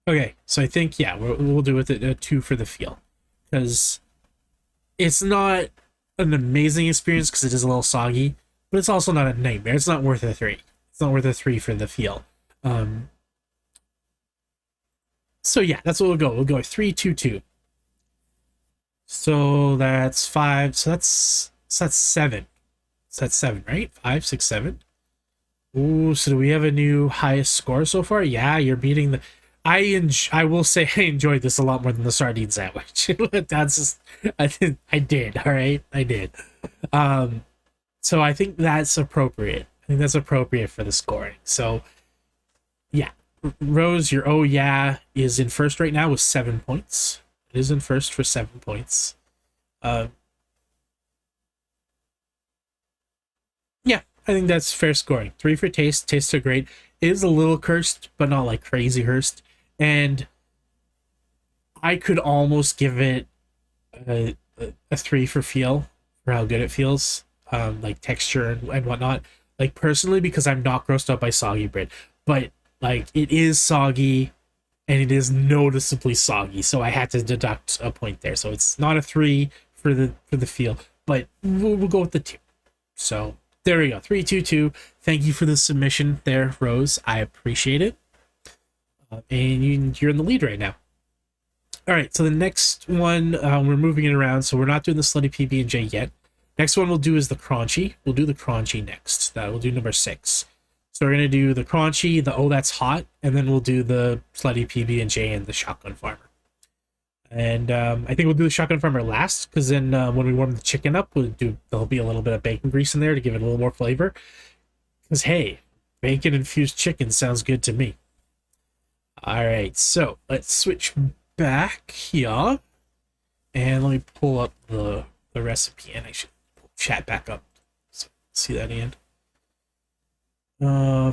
Okay, so I think yeah, we'll do with it a 2 for the feel, because it's not an amazing experience because it is a little soggy, but it's also not a nightmare. It's not worth a 3. It's not worth a 3 for the feel. So yeah, that's what we'll go. We'll go 3, 2, 2. So that's 5. So that's 7. So that's 7, right? 5, 6, 7. Ooh, so do we have a new highest score so far? Yeah, you're beating the. I will say I enjoyed this a lot more than the sardine sandwich. That's just I did. All right, I did. So I think that's appropriate. I think that's appropriate for the scoring. So yeah, Rose, your oh yeah is in first right now with 7 points. It is in first for 7 points. Yeah, I think that's fair scoring. 3 for taste. Tastes are great. It is a little cursed, but not like crazy cursed. And I could almost give it a 3 for feel, for how good it feels, like texture and whatnot. Like personally, because I'm not grossed out by soggy bread, but like it is soggy, and it is noticeably soggy, so I had to deduct a point there. So it's not a 3 for the feel, but we'll go with the 2. So there we go. 3, 2, 2. Thank you for the submission there, Rose. I appreciate it. And you're in the lead right now. All right, so the next one, we're moving it around, so we're not doing the Slutty PB&J yet. Next one we'll do is the Crunchy. We'll do the Crunchy next. We'll do number 6. So we're going to do the Crunchy, the Oh That's Hot, and then we'll do the Slutty PB&J and the Shotgun Farmer. And I think we'll do the Shotgun Farmer last, because then when we warm the chicken up, there'll be a little bit of bacon grease in there to give it a little more flavor. Because, hey, bacon-infused chicken sounds good to me. All right, so let's switch back here. And let me pull up the recipe, and I should chat back up. So see that in.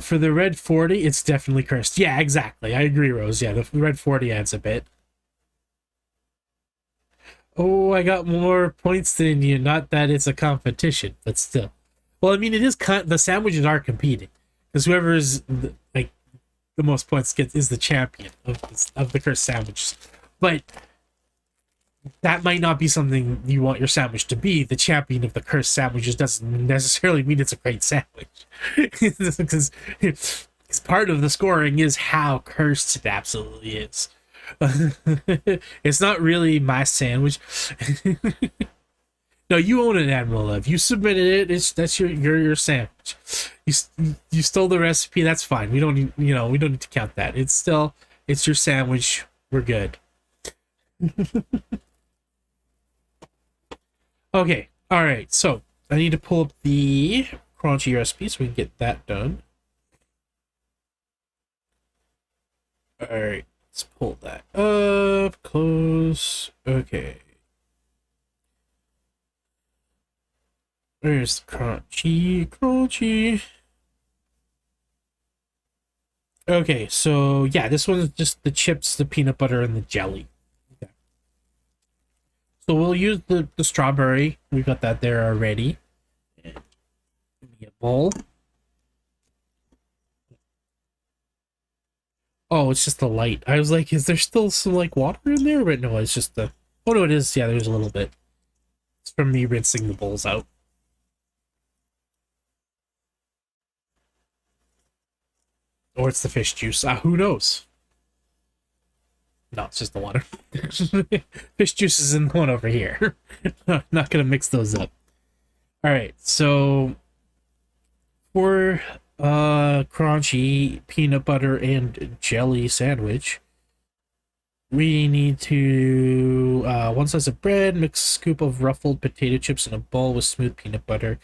For the red 40, it's definitely cursed. Yeah, exactly. I agree, Rose. Yeah, the red 40 adds a bit. Oh, I got more points than you. Not that it's a competition, but still. Well, I mean, it is the sandwiches are competing, because whoever is like the most points gets is the champion of the cursed sandwiches. But that might not be something you want your sandwich to be. The champion of the cursed sandwiches doesn't necessarily mean it's a great sandwich, because part of the scoring is how cursed it absolutely is. It's not really my sandwich. No, you own it, Admiral Love. You submitted it. That's your sandwich. You stole the recipe. That's fine. We don't need we don't need to count that. It's your sandwich. We're good. Okay. All right. So I need to pull up the Crunchy recipe so we can get that done. All right. Let's pull that up. Close. Okay. Where's the Crunchy? Okay, so yeah, this one's just the chips, the peanut butter, and the jelly. Okay. So we'll use the strawberry. We got that there already. And give me a bowl. Oh, it's just the light. I was like, is there still some like water in there? But no, it's just the. Oh no, it is. Yeah, there's a little bit. It's from me rinsing the bowls out. Or it's the fish juice. Who knows? No, it's just the water. Fish juice is in the one over here. Not gonna mix those up. All right, so for Crunchy peanut butter and jelly sandwich, we need to 1 slice of bread, mix a scoop of ruffled potato chips in a bowl with smooth peanut butter.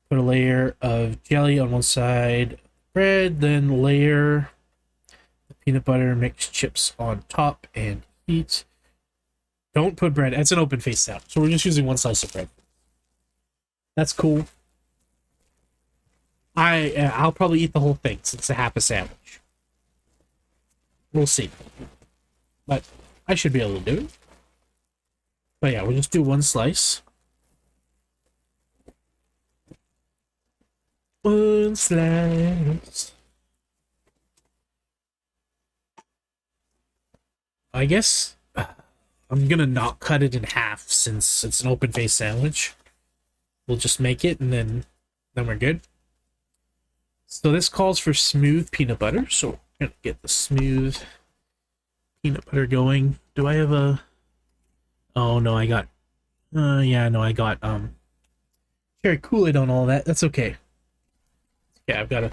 Put a layer of jelly on one side. Bread, then layer the peanut butter, mix chips on top, and heat. Don't put bread. It's an open face salad, so we're just using 1 slice of bread. That's cool. I'll probably eat the whole thing since it's a half a sandwich. We'll see, but I should be able to do it. But yeah, we'll just do 1 slice. 1 slice. I guess I'm gonna not cut it in half since it's an open face sandwich. We'll just make it and then we're good. So this calls for smooth peanut butter. So we're gonna get the smooth peanut butter going. Do I have a? Oh no, I got. Yeah, no, I got carry Kool-Aid on all that. That's okay. Yeah, I got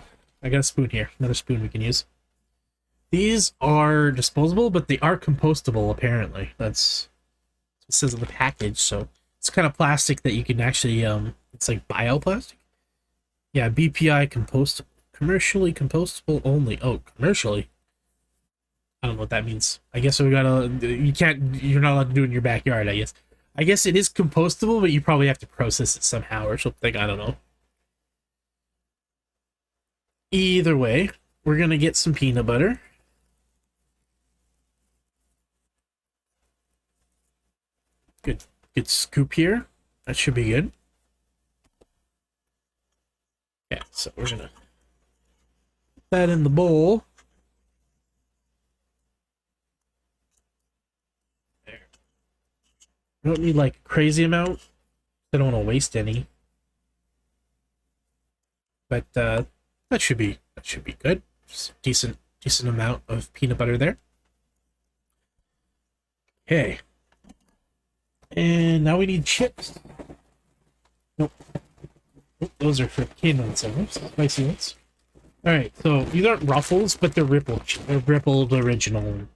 a spoon here. Another spoon we can use. These are disposable, but they are compostable, apparently. That's what it says on the package, so it's kind of plastic that you can actually, it's like bioplastic. Yeah, BPI compostable. Commercially compostable only. Oh, commercially? I don't know what that means. I guess you're not allowed to do it in your backyard, I guess. I guess it is compostable, but you probably have to process it somehow or something, I don't know. Either way, we're gonna get some peanut butter. Good scoop here. That should be good. Yeah, so we're gonna put that in the bowl. There. I don't need like a crazy amount. I don't want to waste any. But that should be good. Just a decent amount of peanut butter there. Okay. And now we need chips. Nope. Those are for canine sellers, spicy ones. Alright, so these aren't Ruffles, but they're rippled original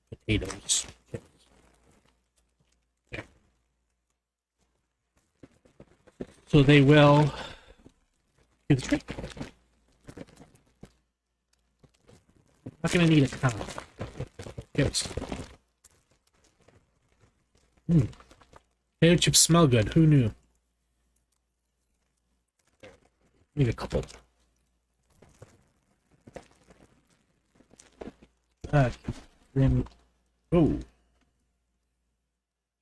potatoes. Okay. So they will do the trick. Not gonna need a ton. Chips. Potato chips smell good. Who knew? Need a couple. Then, oh,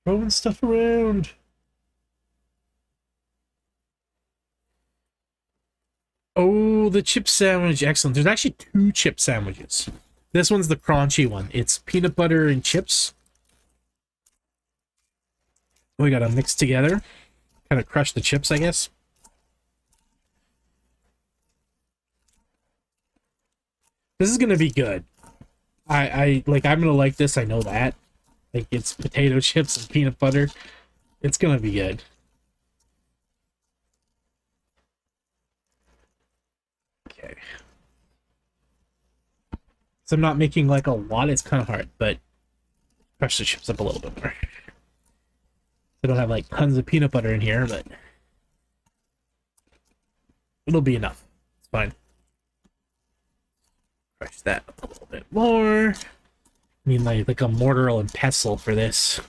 throwing stuff around. Oh, the chip sandwich, excellent. There's actually 2 chip sandwiches. This one's the crunchy one. It's peanut butter and chips. We gotta mix together. Kind of crush the chips, I guess. This is gonna be good. I'm gonna like this, I know that. Like, it's potato chips and peanut butter. It's gonna be good. Okay. So I'm not making like a lot, it's kind of hard, but crush the chips up a little bit more. I don't have like tons of peanut butter in here, but it'll be enough. It's fine. Crush that up a little bit more. I need like a mortar and pestle for this.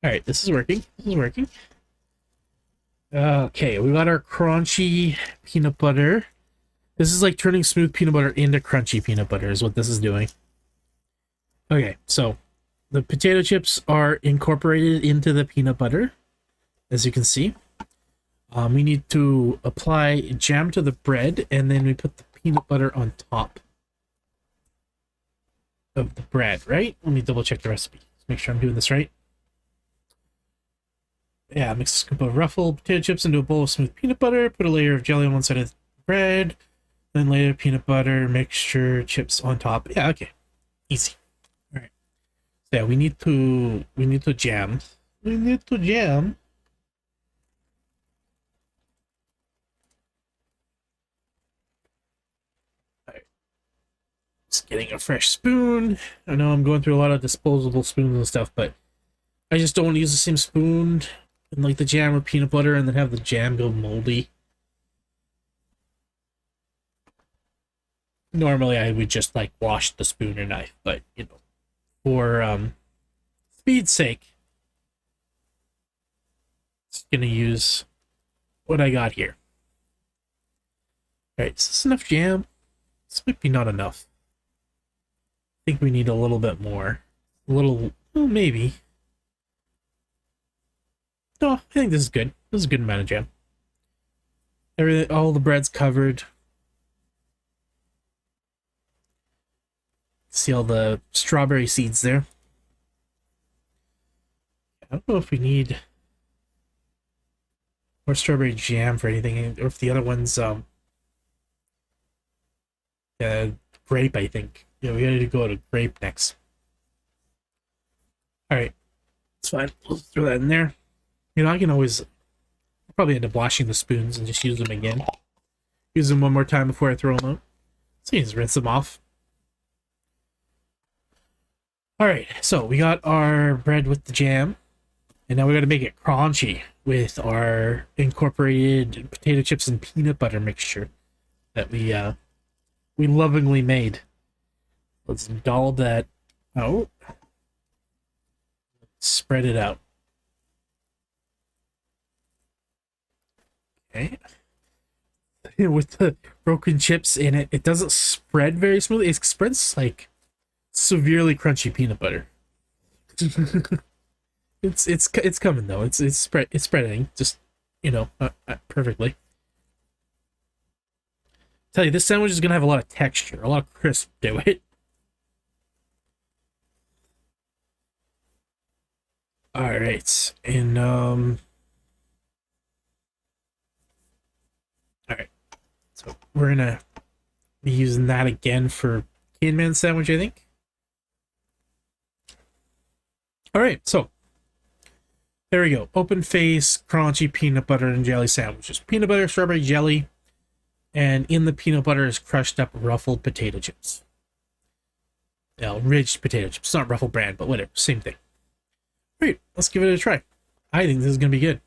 Alright, this is working. This is working. Okay, we got our crunchy peanut butter. This is like turning smooth peanut butter into crunchy peanut butter is what this is doing. Okay, so the potato chips are incorporated into the peanut butter, as you can see. We need to apply jam to the bread, and then we put the peanut butter on top of the bread, right? Let me double check the recipe. Let's make sure I'm doing this right. Yeah, mix a scoop of ruffled potato chips into a bowl of smooth peanut butter, put a layer of jelly on one side of the bread, then layer peanut butter, mixture, chips on top. Yeah, okay. Easy. Alright. So yeah, we need to jam. We need to jam. Just getting a fresh spoon. I know I'm going through a lot of disposable spoons and stuff, but I just don't want to use the same spoon and like the jam or peanut butter and then have the jam go moldy. Normally I would just like wash the spoon or knife, but you know, for speed's sake, just gonna use what I got here. Alright, is this enough jam? This might be not enough. I think we need a little bit more. A little, well, maybe. No, I think this is good. This is a good amount of jam. Everything, all the bread's covered. See all the strawberry seeds there. I don't know if we need more strawberry jam for anything, or if the other one's grape, I think. Yeah, we gotta go to grape next. Alright. It's fine. Let's throw that in there. You know, I can always probably end up washing the spoons and just use them again. Use them one more time before I throw them out. So you just rinse them off. Alright, so we got our bread with the jam. And now we got to make it crunchy with our incorporated potato chips and peanut butter mixture that we lovingly made. Let's doll that out. Spread it out. Okay. With the broken chips in it, it doesn't spread very smoothly. It spreads like severely crunchy peanut butter. It's coming though. It's spreading just, you know, perfectly. Tell you, this sandwich is gonna have a lot of texture, a lot of crisp to it. All right, and all right, so we're gonna be using that again for Cane Man sandwich, I think. All right, so there we go. Open face, crunchy peanut butter and jelly sandwiches. Peanut butter, strawberry jelly, and in the peanut butter is crushed up ruffled potato chips. Well, ridged potato chips. It's not Ruffle brand, but whatever, same thing. Great, let's give it a try. I think this is gonna be good.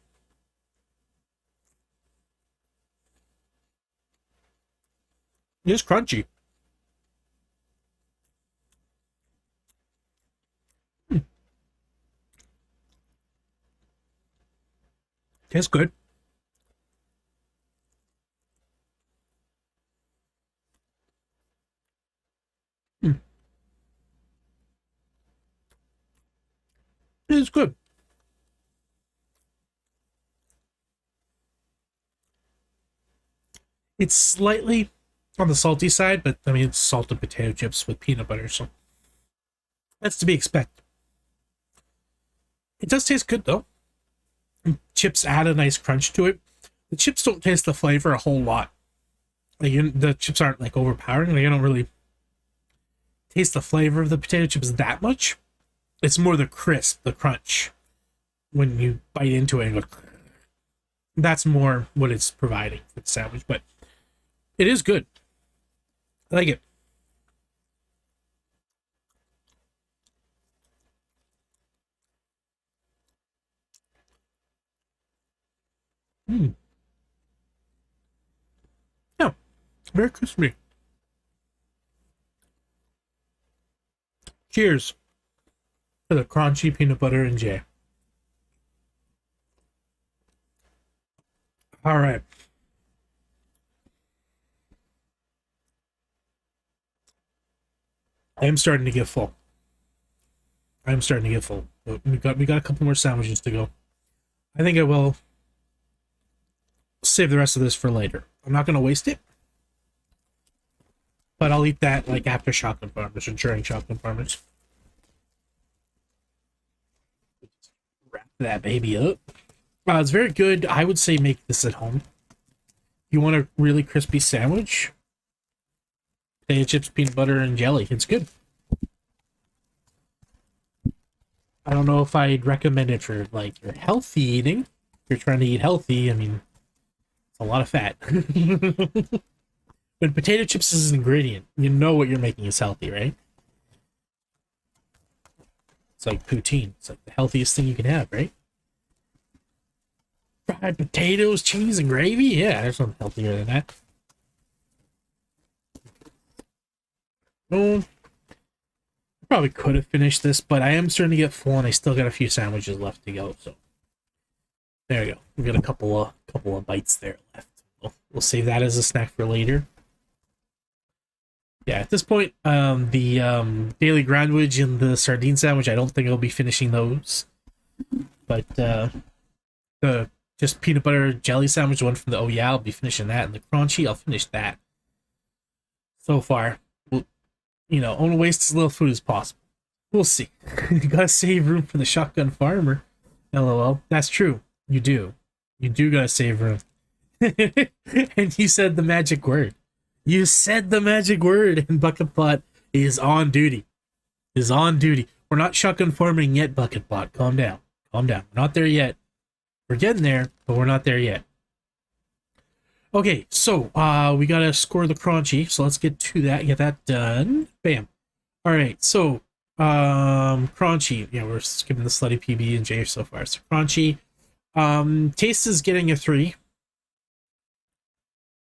It's crunchy. Tastes good. It's good. It's slightly on the salty side, but I mean, it's salted potato chips with peanut butter, so that's to be expected. It does taste good though. Chips add a nice crunch to it. The chips don't taste the flavor a whole lot. Like, the chips aren't like overpowering. Like, I don't really taste the flavor of the potato chips that much. It's more the crisp, the crunch when you bite into it and go. That's more what it's providing for the sandwich, but it is good. I like it. Yeah, very crispy. Cheers to the crunchy peanut butter and jam. All right. I am starting to get full. I'm starting to get full. But we got a couple more sandwiches to go. I think I will save the rest of this for later. I'm not going to waste it. But I'll eat that like after Shotgun Farmers or during Shotgun Farmers. Wrap that baby up. It's very good. I would say make this at home. You want a really crispy sandwich? Potato chips, peanut butter, and jelly. It's good. I don't know if I'd recommend it for like your healthy eating. If you're trying to eat healthy, I mean, it's a lot of fat. When potato chips is an ingredient, you know what you're making is healthy, right? It's like poutine. It's like the healthiest thing you can have, right? Fried potatoes, cheese, and gravy? Yeah, there's something healthier than that. I probably could have finished this, but I am starting to get full, and I still got a few sandwiches left to go. So there we go. We got a couple of bites there left. We'll save that as a snack for later. Yeah, at this point, the Daily Grindwich and the sardine sandwich, I don't think I'll be finishing those. But the just peanut butter jelly sandwich, one from the Oh Yeah, I'll be finishing that. And the crunchy, I'll finish that. So far, we'll, you know, only waste as little food as possible. We'll see. You gotta save room for the Shotgun Farmer. LOL. That's true. You do. You do gotta save room. And you said the magic word. You said the magic word, and Bucket Pot is on duty. Is on duty. We're not shotgun farming yet, Bucket Pot. Calm down. Calm down. We're not there yet. We're getting there, but we're not there yet. Okay, so we gotta score the crunchy, so let's get to that, get that done. Bam. All right, so crunchy. Yeah, we're skipping the slutty PB and J so far. So crunchy. Taste is getting a 3.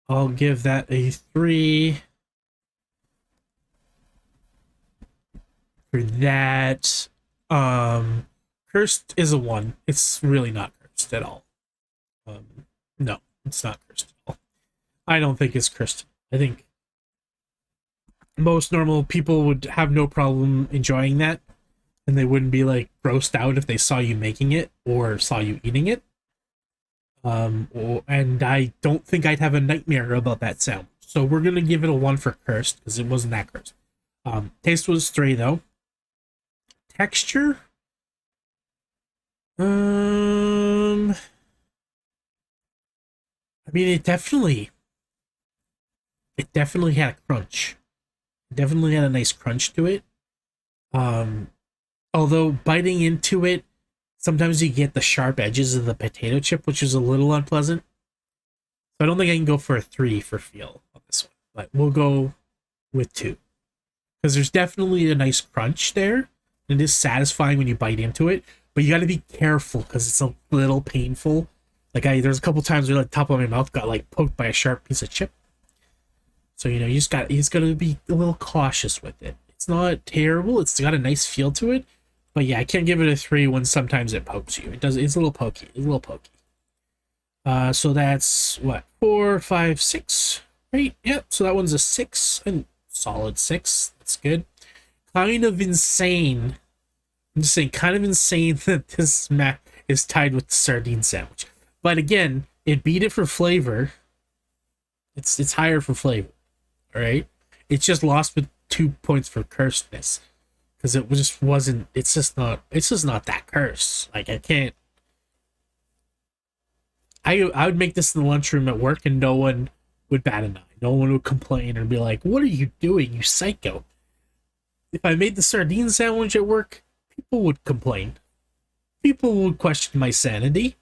I'll give that a 3 for that. Cursed is a 1. It's really not cursed at all. No, it's not cursed at all. I don't think it's cursed. I think most normal people would have no problem enjoying that, and they wouldn't be like grossed out if they saw you making it or saw you eating it. And I don't think I'd have a nightmare about that sound. So we're gonna give it a 1 for cursed because it wasn't that cursed. Taste was 3 though. Texture. I mean, it definitely had a crunch. It definitely had a nice crunch to it. Although biting into it, sometimes you get the sharp edges of the potato chip, which is a little unpleasant. So I don't think I can go for a 3 for feel on this one, but we'll go with 2. Because there's definitely a nice crunch there. It is satisfying when you bite into it, but you got to be careful because it's a little painful. Like there's a couple times where the top of my mouth got like poked by a sharp piece of chip. So you just got to be a little cautious with it. It's not terrible. It's got a nice feel to it, but yeah, I can't give it a 3 when sometimes it pokes you. It's a little pokey. It's a little pokey. So that's what, 4, 5, 6, right? Yep. So that one's a 6, and solid 6. That's good. Kind of insane. I'm just saying, kind of insane that this map is tied with the sardine sandwich. But again, it beat it for flavor. It's higher for flavor. All right. It's just lost with 2 points for cursedness because it just wasn't. It's just not that cursed. Like I can't. I would make this in the lunchroom at work and no one would bat an eye. No one would complain or be like, "What are you doing, you psycho?" If I made the sardine sandwich at work, people would complain. People would question my sanity,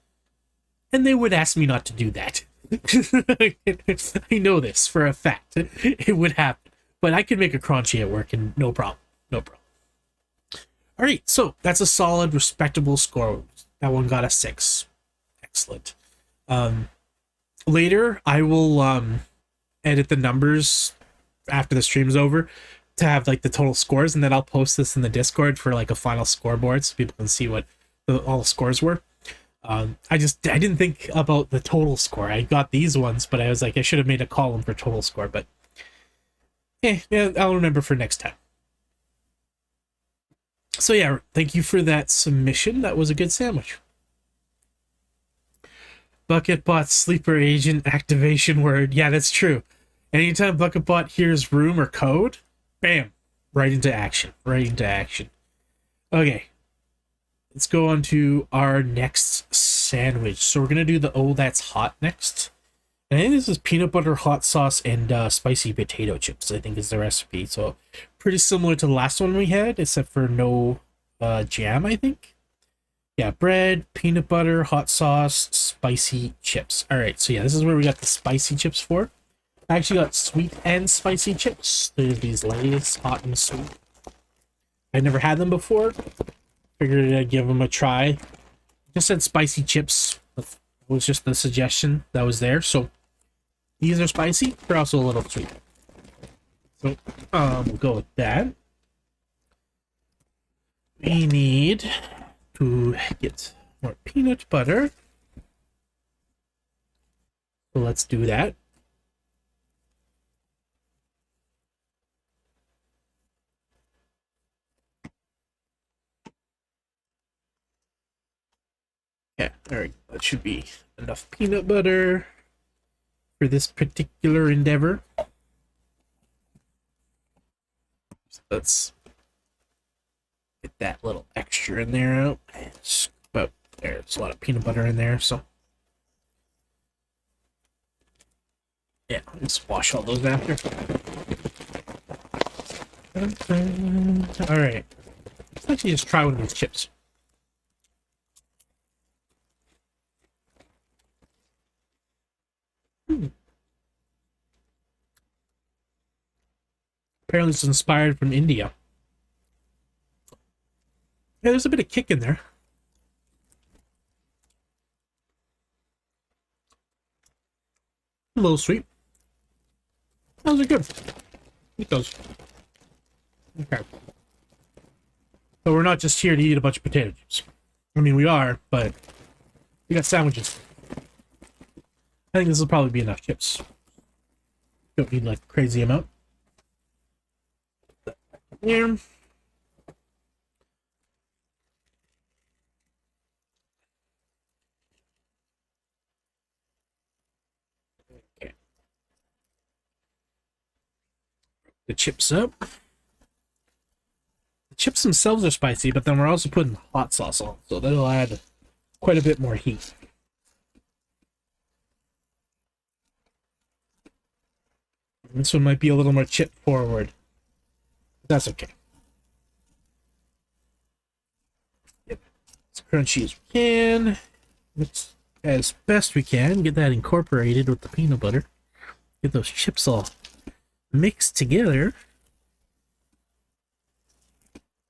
and they would ask me not to do that. I know this for a fact. It would happen. But I could make a crunchy at work and no problem. No problem. All right, so that's a solid, respectable score. That one got a 6. Excellent. Later, I will edit the numbers after the stream's over to have like the total scores, and then I'll post this in the Discord for like a final scoreboard so people can see what all the scores were. I didn't think about the total score. I got these ones, but I was like, I should have made a column for total score, but yeah, I'll remember for next time. So yeah, thank you for that submission. That was a good sandwich. BucketBot sleeper agent activation word. Yeah, that's true. Anytime BucketBot hears room or code, bam, right into action. Right into action. Okay. Let's go on to our next sandwich. So we're going to do the Oh That's Hot next. And I think this is peanut butter, hot sauce, and spicy potato chips, I think is the recipe. So pretty similar to the last one we had, except for no jam, I think. Yeah, bread, peanut butter, hot sauce, spicy chips. All right, so yeah, this is where we got the spicy chips for. I actually got sweet and spicy chips. There's these Lay's, hot and sweet. I never had them before. Figured I'd give them a try. Just said spicy chips. That was just the suggestion that was there. So these are spicy. They're also a little sweet. So we'll go with that. We need to get more peanut butter. So let's do that. Yeah, all right, that should be enough peanut butter for this particular endeavor. So let's get that little extra in there out. It's about there. There's a lot of peanut butter in there, so yeah, let's wash all those after. All right, let's actually just try one of these chips. Apparently it's inspired from India. Yeah, there's a bit of kick in there. A little sweet. Those are good. Eat those. Okay. So we're not just here to eat a bunch of potato chips. I mean, we are, but we got sandwiches. I think this will probably be enough chips. Don't need like a crazy amount. Yeah. Okay. The chips up. The chips themselves are spicy, but then we're also putting hot sauce on, so that'll add quite a bit more heat. This one might be a little more chip forward. That's okay. Yep. As crunchy as we can. Mix as best we can. Get that incorporated with the peanut butter. Get those chips all mixed together.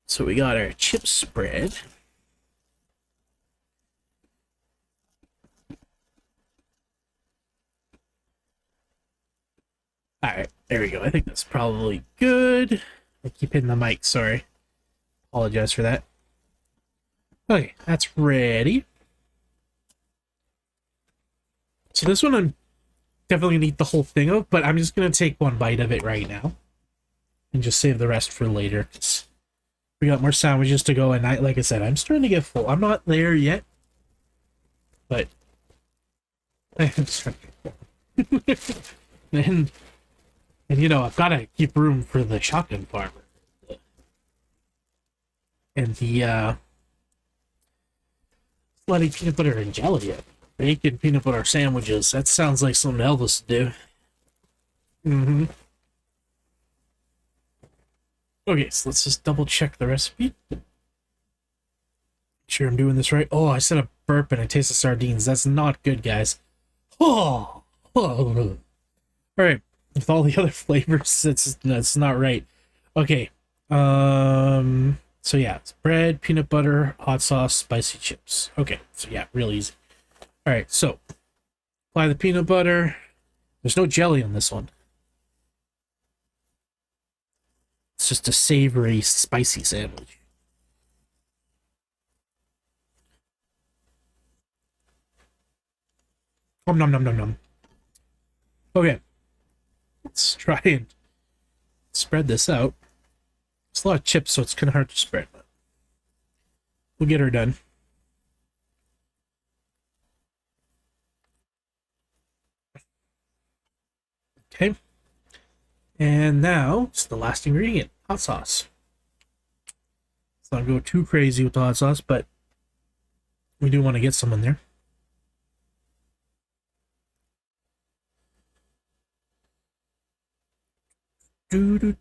So we got our chip spread. Alright, there we go. I think that's probably good. I keep hitting the mic, sorry. Apologize for that. Okay, that's ready. So this one I'm definitely gonna eat the whole thing of, but I'm just gonna take one bite of it right now. And just save the rest for later, 'cause we got more sandwiches to go, and like I said, I'm starting to get full. I'm not there yet, but I'm starting to get full. And you know, I've got to keep room for the shotgun farmer. And the slutty peanut butter and jelly. Bacon peanut butter sandwiches. That sounds like something Elvis would do. Okay, so let's just double check the recipe. Make sure I'm doing this right. Oh, I said a burp and I tasted sardines. That's not good, guys. Oh. Alright. With all the other flavors, that's not right. Okay. So yeah, it's bread, peanut butter, hot sauce, spicy chips. Okay, so yeah, real easy. Alright, so apply the peanut butter. There's no jelly on this one. It's just a savory, spicy sandwich. Nom nom nom nom nom. Okay. Let's try and spread this out. It's a lot of chips, so it's kind of hard to spread, but we'll get her done. Okay. And now, it's the last ingredient, hot sauce. Let's not go too crazy with the hot sauce, but we do want to get some in there. Okay,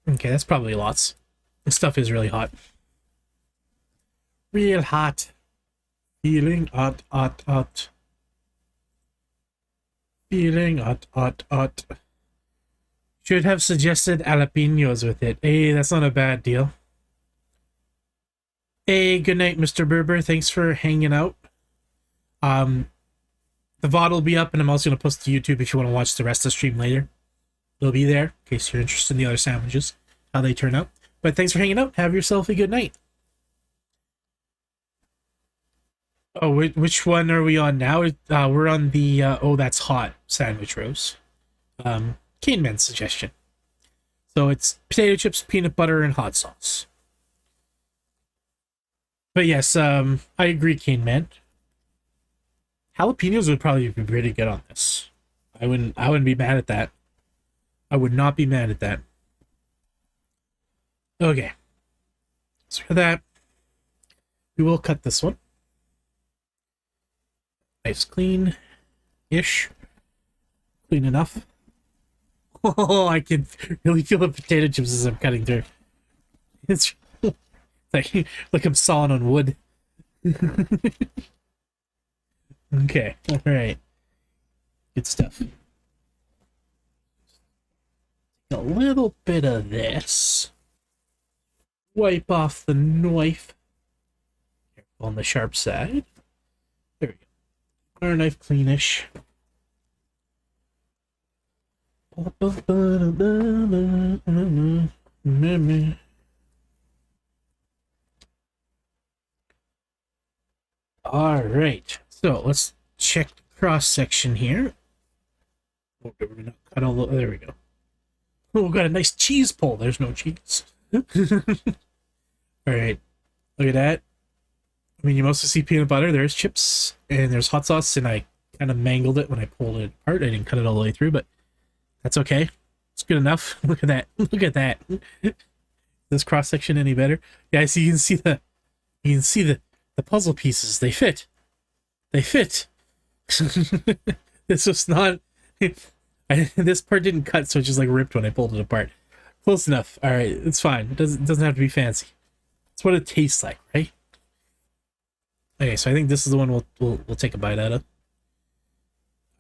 that's probably lots. This stuff is really hot. Real hot. Feeling hot, hot, hot. Feeling hot, hot, hot. Should have suggested jalapenos with it. Hey, that's not a bad deal. Hey, good night, Mr. Berber. Thanks for hanging out. The VOD will be up, and I'm also going to post to YouTube if you want to watch the rest of the stream later. It'll be there, in case you're interested in the other sandwiches, how they turn out. But thanks for hanging out. Have yourself a good night. Oh, which one are we on now? We're on the, oh, that's hot sandwich roast. Cane Man's suggestion. So it's potato chips, peanut butter, and hot sauce. But yes, I agree, Cane Man. Jalapenos would probably be pretty good on this. I wouldn't be mad at that. I would not be mad at that. Okay. So for that, we will cut this one. Nice clean-ish. Clean enough. Oh, I can really feel the potato chips as I'm cutting through. It's like I'm sawing on wood. Okay, alright. Good stuff. A little bit of this. Wipe off the knife on the sharp side. There we go. Our knife cleanish. All right, so let's check the cross section here. Oh, we're gonna cut all the. There we go. Oh, we got a nice cheese pull. There's no cheese. All right, look at that. I mean, you mostly see peanut butter. There's chips and there's hot sauce, and I kind of mangled it when I pulled it apart. I didn't cut it all the way through, but that's okay. It's good enough. Look at that. Look at that. This cross section any better? Yeah, so you can see the puzzle pieces. They fit. They fit. This was not. This part didn't cut, so it just like ripped when I pulled it apart. Close enough. All right, it's fine. It doesn't have to be fancy. It's what it tastes like, right? Okay, so I think this is the one we'll take a bite out of.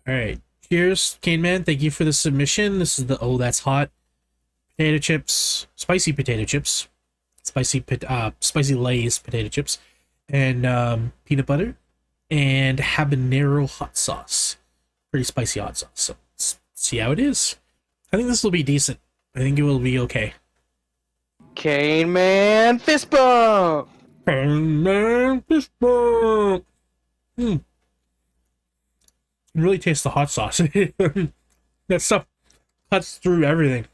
All right, cheers, Cane Man. Thank you for the submission. This is the that's hot potato chips, spicy potato chips, spicy Lay's potato chips, and peanut butter and habanero hot sauce. Pretty spicy hot sauce. So let's see how it is. I think this will be decent. I think it will be okay. Cane Man fist bump. Cane Man fist bump. You can really taste the hot sauce. That stuff cuts through everything.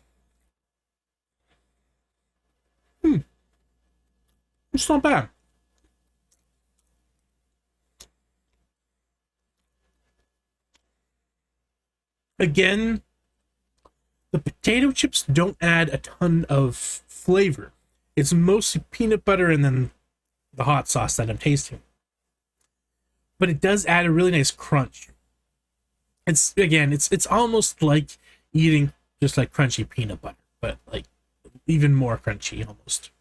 It's not bad. Again, the potato chips don't add a ton of flavor. It's mostly peanut butter and then the hot sauce that I'm tasting. But it does add a really nice crunch. It's almost like eating just like crunchy peanut butter, but like even more crunchy almost.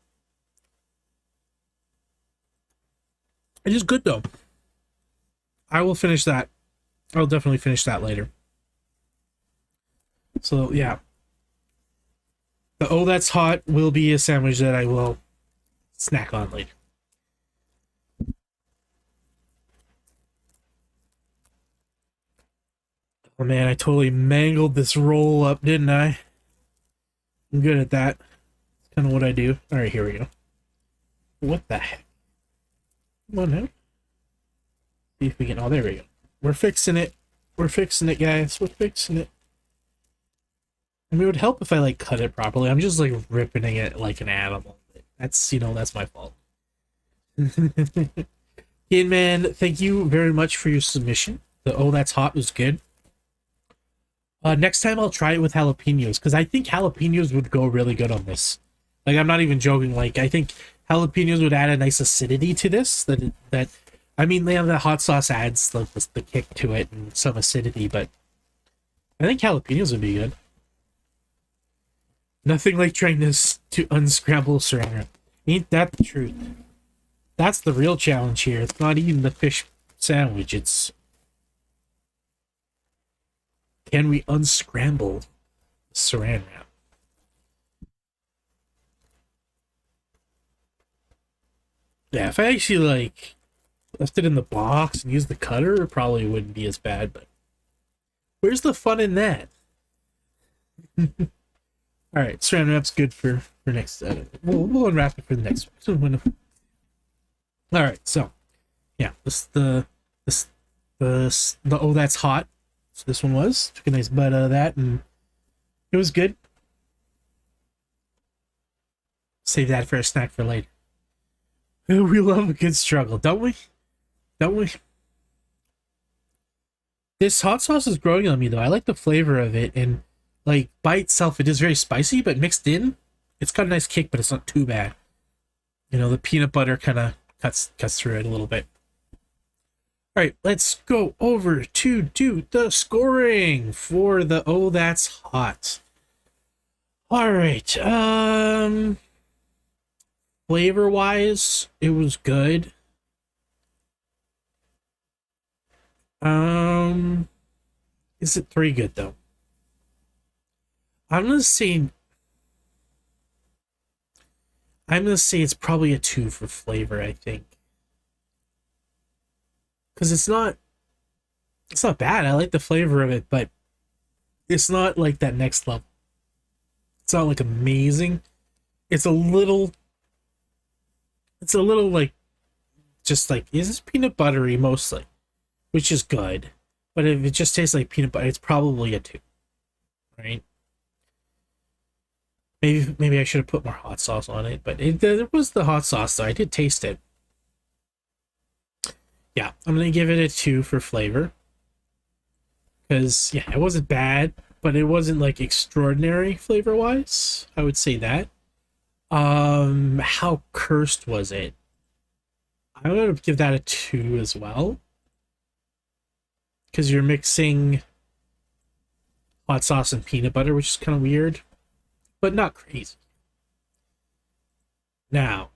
It is good though. I will finish that. I'll definitely finish that later. So yeah. The that's hot will be a sandwich that I will snack on later. Oh man, I totally mangled this roll up, didn't I? I'm good at that. It's kind of what I do. Alright, here we go. What the heck? Come on now. See if we can... Oh, there we go. We're fixing it. We're fixing it, guys. We're fixing it. I mean, it would help if I, like, cut it properly. I'm just, like, ripping it like an animal. That's, that's my fault. Kid Man, thank you very much for your submission. The that's hot was good. Next time I'll try it with jalapenos, because I think jalapenos would go really good on this. Like, I'm not even joking. Like, I think jalapenos would add a nice acidity to this. I mean, the hot sauce adds the kick to it and some acidity, but I think jalapenos would be good. Nothing like trying to unscramble saran wrap. Ain't that the truth? That's the real challenge here. It's not eating the fish sandwich. It's... Can we unscramble saran wrap? Yeah, if I actually, like, left it in the box and used the cutter, it probably wouldn't be as bad, but... Where's the fun in that? Alright, saran wrap's good for next... we'll unwrap it for the next one. Alright, so... Yeah, the that's hot. So this one was. Took a nice bite out of that, and it was good. Save that for a snack for later. We love a good struggle, don't we? Don't we? This hot sauce is growing on me, though. I like the flavor of it, and like by itself, it is very spicy, but mixed in, it's got a nice kick, but it's not too bad. The peanut butter kind of cuts through it a little bit. All right, let's go over to do the scoring for the that's hot. All right, flavor wise, it was good. Is it 3 good though? I'm gonna say it's probably a 2 for flavor, I think. Because it's not bad. I like the flavor of it, but it's not like that next level. It's not like amazing. It's a little like, just like, is this peanut buttery mostly, which is good. But if it just tastes like peanut butter, it's probably a 2, right? Maybe I should have put more hot sauce on it, but there was the hot sauce, though. I did taste it. Yeah, I'm gonna give it a 2 for flavor. Because, yeah, it wasn't bad, but it wasn't like extraordinary flavor-wise. I would say that. How cursed was it? I'm gonna give that a 2 as well. Because you're mixing hot sauce and peanut butter, which is kind of weird, but not crazy. Now,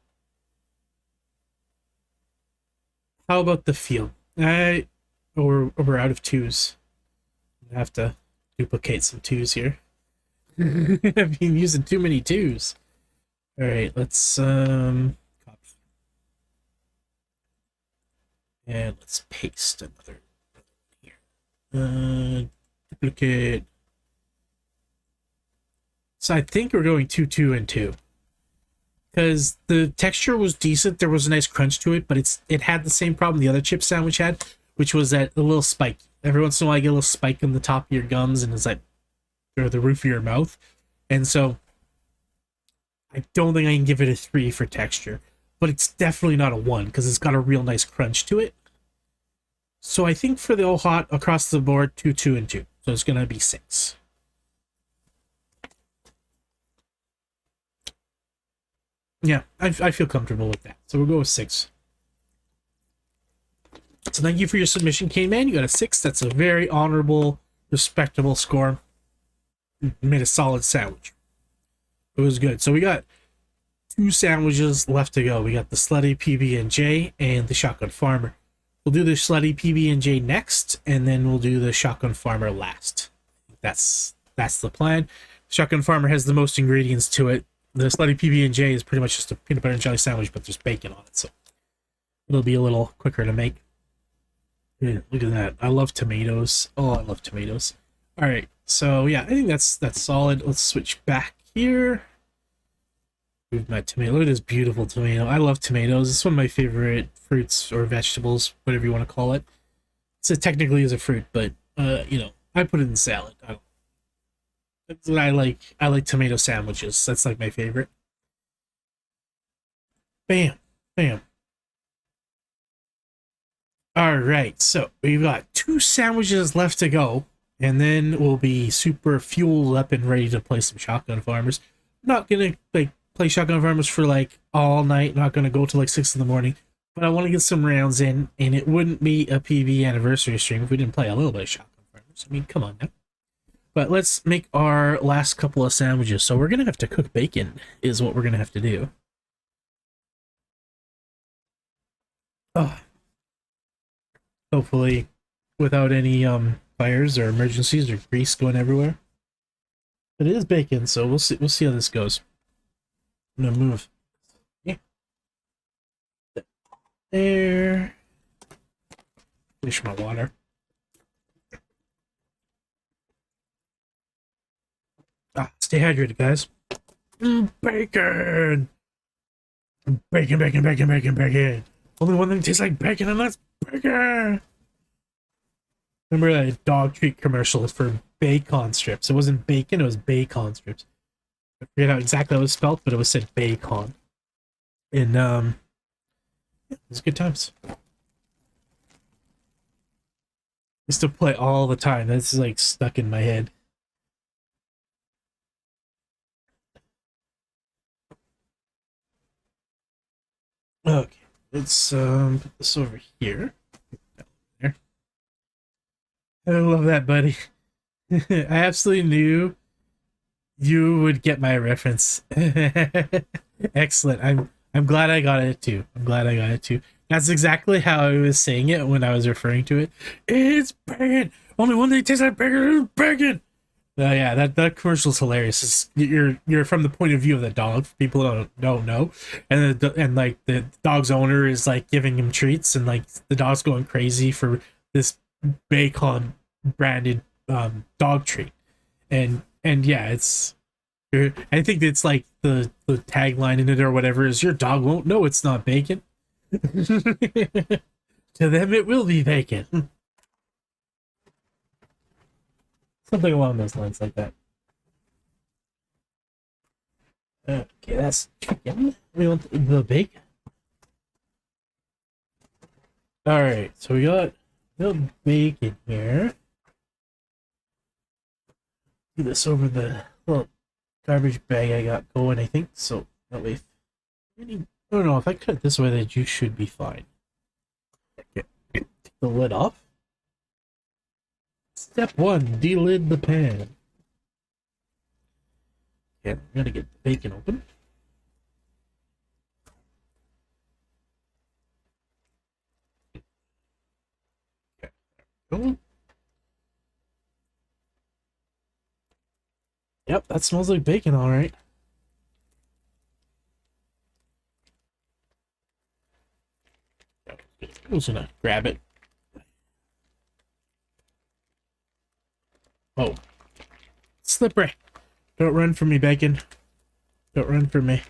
how about the feel? We're out of 2s. I have to duplicate some 2s here. I've been using too many 2s. All right, let's copy and let's paste another here. Duplicate. So I think we're going 2, 2, and 2. Because the texture was decent, there was a nice crunch to it, but it had the same problem the other chip sandwich had, which was that a little spike. Every once in a while, you get a little spike in the top of your gums, and it's like, or the roof of your mouth. And so, I don't think I can give it a 3 for texture, but it's definitely not a 1 because it's got a real nice crunch to it. So I think for the all hot across the board, 2, 2, and 2. So it's gonna be 6. Yeah, I feel comfortable with that. So we'll go with 6. So thank you for your submission, Cane Man. You got a 6. That's a very honorable, respectable score. You made a solid sandwich. It was good. So we got 2 sandwiches left to go. We got the Slutty PB&J and the Shotgun Farmer. We'll do the Slutty PB&J next, and then we'll do the Shotgun Farmer last. That's the plan. Shotgun Farmer has the most ingredients to it. The Slutty PB&J is pretty much just a peanut butter and jelly sandwich, but there's bacon on it, so it'll be a little quicker to make. Yeah, look at that. I love tomatoes. Oh, I love tomatoes. All right, so yeah, I think that's solid. Let's switch back here. Move my tomato. Look at this beautiful tomato. I love tomatoes. It's one of my favorite fruits or vegetables, whatever you want to call it. So technically is a fruit, but you know, I put it in salad. That's what I like. I like tomato sandwiches. That's like my favorite. Bam, bam. All right, so we've got 2 sandwiches left to go, and then we'll be super fueled up and ready to play some Shotgun Farmers. I'm not gonna like play Shotgun Farmers for like all night. Not gonna go till like 6 in the morning, but I want to get some rounds in, and it wouldn't be a PB anniversary stream if we didn't play a little bit of Shotgun Farmers. I mean, come on now. But let's make our last couple of sandwiches. So we're gonna have to cook bacon, is what we're gonna have to do. Oh. Hopefully without any fires or emergencies or grease going everywhere. But it is bacon, so we'll see how this goes. I'm gonna move. Yeah. There. Finish my water. Stay hydrated, guys. Bacon! Bacon, bacon, bacon, bacon, bacon. Only one thing tastes like bacon, and that's bacon! Remember that dog treat commercial for bacon strips? It wasn't bacon, it was bacon strips. I forget how exactly it was spelled, but it was said bacon. And, yeah, it was good times. I used to play all the time. That's like stuck in my head. Okay, let's put this over here. There. I love that, buddy. I absolutely knew you would get my reference. Excellent. I'm glad I got it too. I'm glad I got it too. That's exactly how I was saying it when I was referring to it. It's bacon. Only one thing tastes like bacon is bacon. Yeah, that commercial's hilarious. You're from the point of view of the dog. People don't know, and like the dog's owner is like giving him treats, and like the dog's going crazy for this Bacon branded dog treat, and yeah, I think it's like the tagline in it or whatever is your dog won't know it's not bacon. To them, it will be bacon. Something along those lines, like that. Okay, that's chicken. We want the bacon. All right, so we got the bacon here. Do this over the little garbage bag I got going, I think. So that way, I don't know if I cut it this way, the juice should be fine. Okay, take the lid off. Step 1, delid the pan. Okay, I'm gonna get the bacon open. Okay, go. Yep, that smells like bacon, all right. I'm just gonna grab it. Oh, slippery. Don't run from me, bacon. Don't run from me.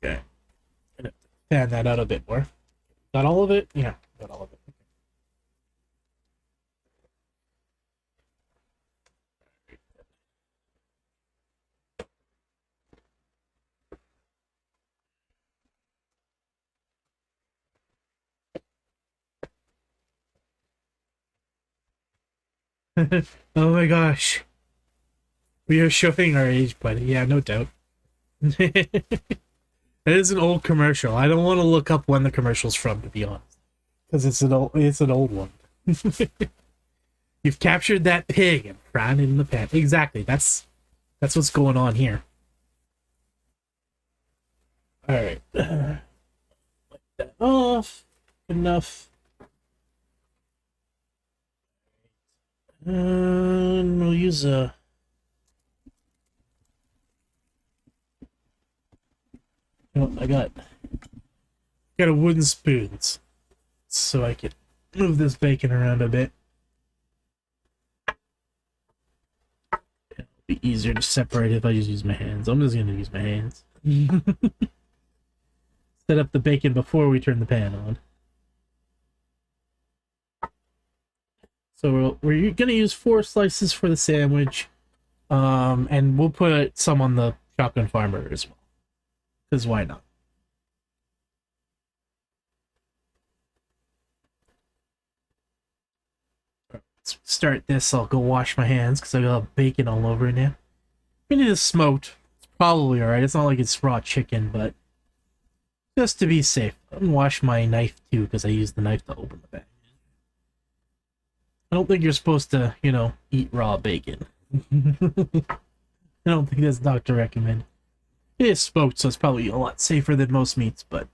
Okay. Gonna fan that out a bit more. Got all of it? Yeah, got all of it. Oh my gosh. We are showing our age, buddy. Yeah, no doubt. That is an old commercial. I don't want to look up when the commercial's from, to be honest, because it's an old one. You've captured that pig and frying it in the pan. Exactly. That's what's going on here. All right. Wipe that off. Enough. And we'll use a. I got a wooden spoons, so I can move this bacon around a bit. It'll be easier to separate if I just use my hands. I'm just gonna use my hands. Set up the bacon before we turn the pan on. So we're gonna use 4 slices for the sandwich, and we'll put some on the shotgun farmer as well. Because why not? Let's start this. I'll go wash my hands because I got bacon all over it now. We need it smoked. It's probably alright. It's not like it's raw chicken, but just to be safe. I'm gonna wash my knife too because I used the knife to open the bag. I don't think you're supposed to, eat raw bacon. I don't think that's doctor recommended. It is smoked, so it's probably a lot safer than most meats, but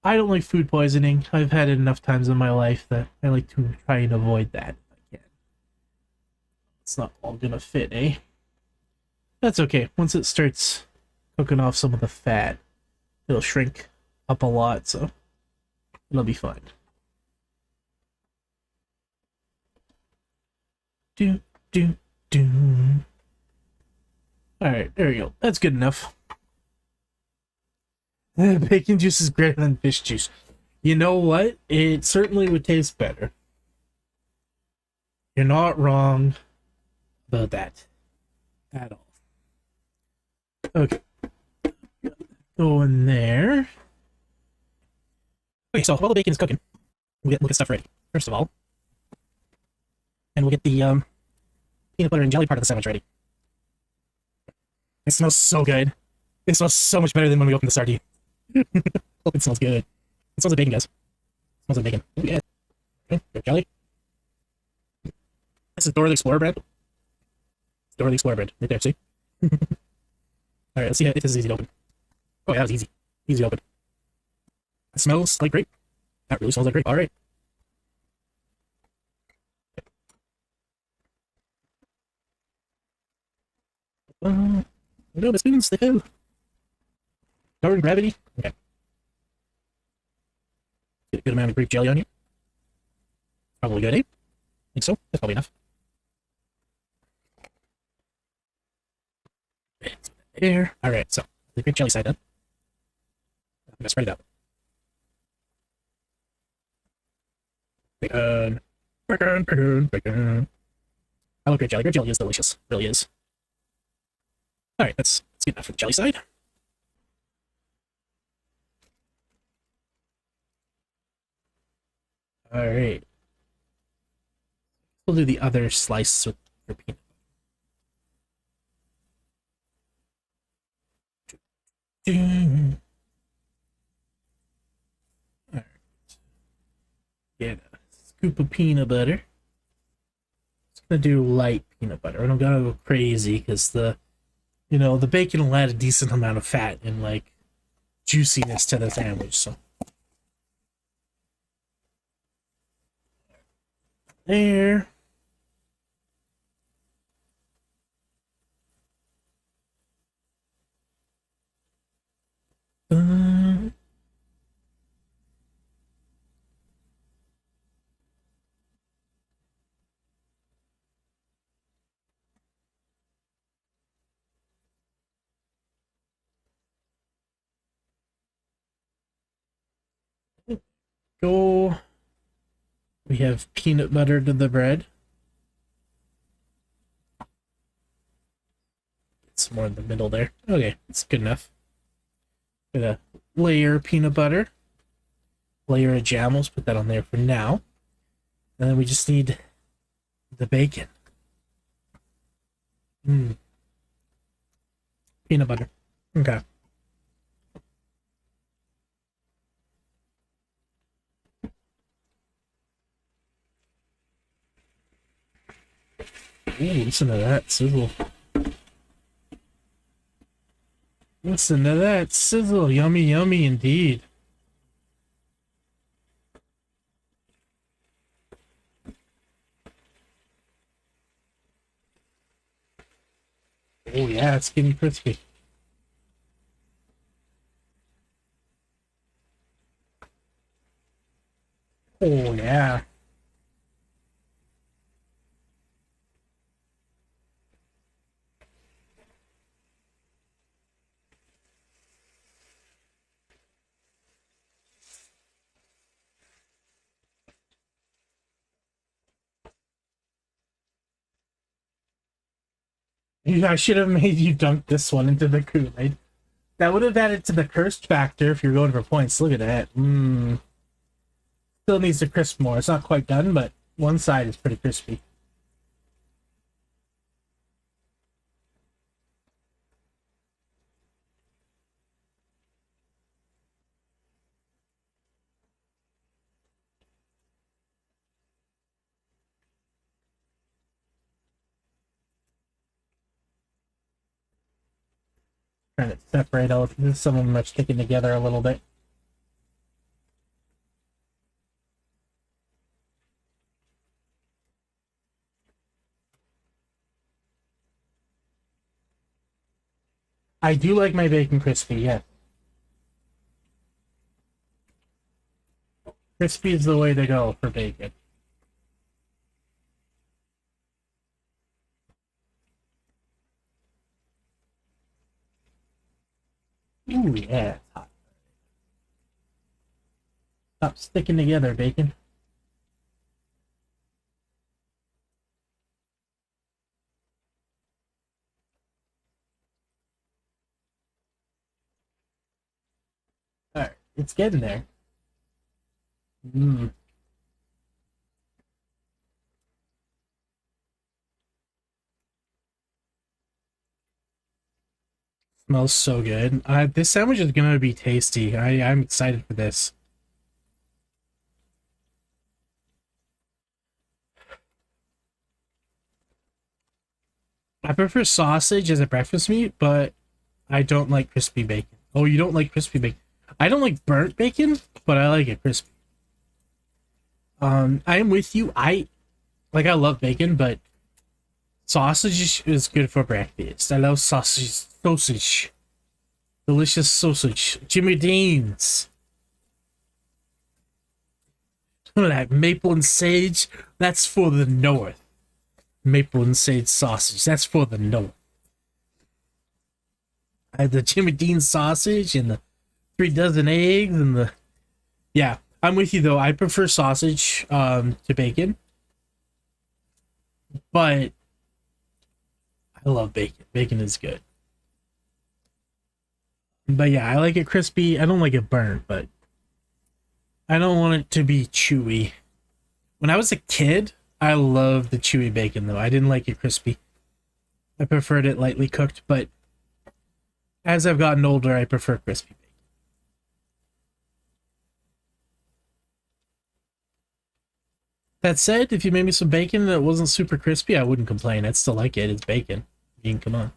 I don't like food poisoning. I've had it enough times in my life that I like to try and avoid that if I can. It's not all gonna fit, eh? That's okay. Once it starts cooking off some of the fat, it'll shrink up a lot, so it'll be fine. Do, do, do. Alright, there we go. That's good enough. Bacon juice is greater than fish juice. You know what? It certainly would taste better. You're not wrong about that at all. Okay. Go in there. Okay, so while the bacon is cooking, we'll get stuff ready, first of all. And we'll get the peanut butter and jelly part of the sandwich ready. It smells so good. It smells so much better than when we opened the sardine. It smells good. It smells like bacon, guys. It smells like bacon. Ooh, yeah. Okay, jelly. This is Dora the Explorer bread. Dora the Explorer bread. Right there, see? Alright, let's see if this is easy to open. Oh, yeah, that was easy. Easy to open. It smells like grape. That really smells like grape. Alright. Oh no, my spoons, they fell. Darn gravity. Okay. Get a good amount of grape jelly on you. Probably good, eh? Think so? That's probably enough. It's there. Alright, so the grape jelly side done. I'm gonna spread it out. Bacon. Bacon, bacon, bacon. I love grape jelly. Grape jelly is delicious. It really is. Alright, that's good enough for the jelly side. Alright. We'll do the other slice with your peanut. Alright. Get a scoop of peanut butter. Just gonna do light peanut butter. I don't gotta go crazy because the bacon will add a decent amount of fat and like juiciness to the sandwich, so. There. Go. We have peanut butter to the bread. Get some more in the middle there. Okay, that's good enough. Gonna layer peanut butter. Layer of jam. Let's put that on there for now. And then we just need the bacon. Peanut butter. Okay. Ooh, listen to that sizzle. Listen to that sizzle. Yummy, yummy indeed. Oh yeah, it's getting crispy. Oh yeah. I should have made you dunk this one into the Kool-Aid. That would have added to the cursed factor if you're going for points. Look at that. Still needs to crisp more. It's not quite done, but one side is pretty crispy. Trying to separate out. Some of them are sticking together a little bit. I do like my bacon crispy, yes. Crispy is the way to go for bacon. Ooh, yeah, it's hot. Stop sticking together, bacon. Alright, it's getting there. Smells so good. This sandwich is gonna be tasty. I'm excited for this. I prefer sausage as a breakfast meat, but I don't like crispy bacon. Oh, you don't like crispy bacon? I don't like burnt bacon, but I like it crispy. I'm with you. I love bacon, but Sausage is good for breakfast. I love sausage. Sausage. Delicious sausage. Jimmy Dean's. Like maple and sage, that's for the north. Maple and sage sausage, that's for the north. I had the Jimmy Dean sausage and the 3 dozen eggs and the... Yeah, I'm with you though. I prefer sausage to bacon. But I love bacon. Bacon is good. But yeah, I like it crispy. I don't like it burnt, but I don't want it to be chewy. When I was a kid, I loved the chewy bacon though. I didn't like it crispy. I preferred it lightly cooked, but as I've gotten older, I prefer crispy bacon. That said, if you made me some bacon that wasn't super crispy, I wouldn't complain. I'd still like it. It's bacon. I mean, come on.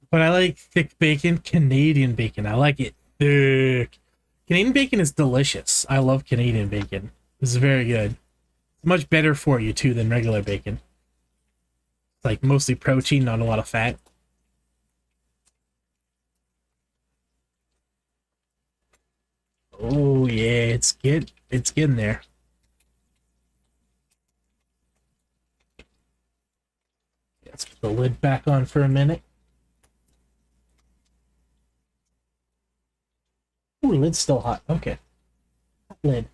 But I like thick bacon, Canadian bacon. I like it thick. Canadian bacon is delicious. I love Canadian bacon. It's very good. It's much better for you, too, than regular bacon. It's like mostly protein, not a lot of fat. Oh, yeah, it's getting there. Let's put the lid back on for a minute. Ooh, lid's still hot. Okay. Hot lid.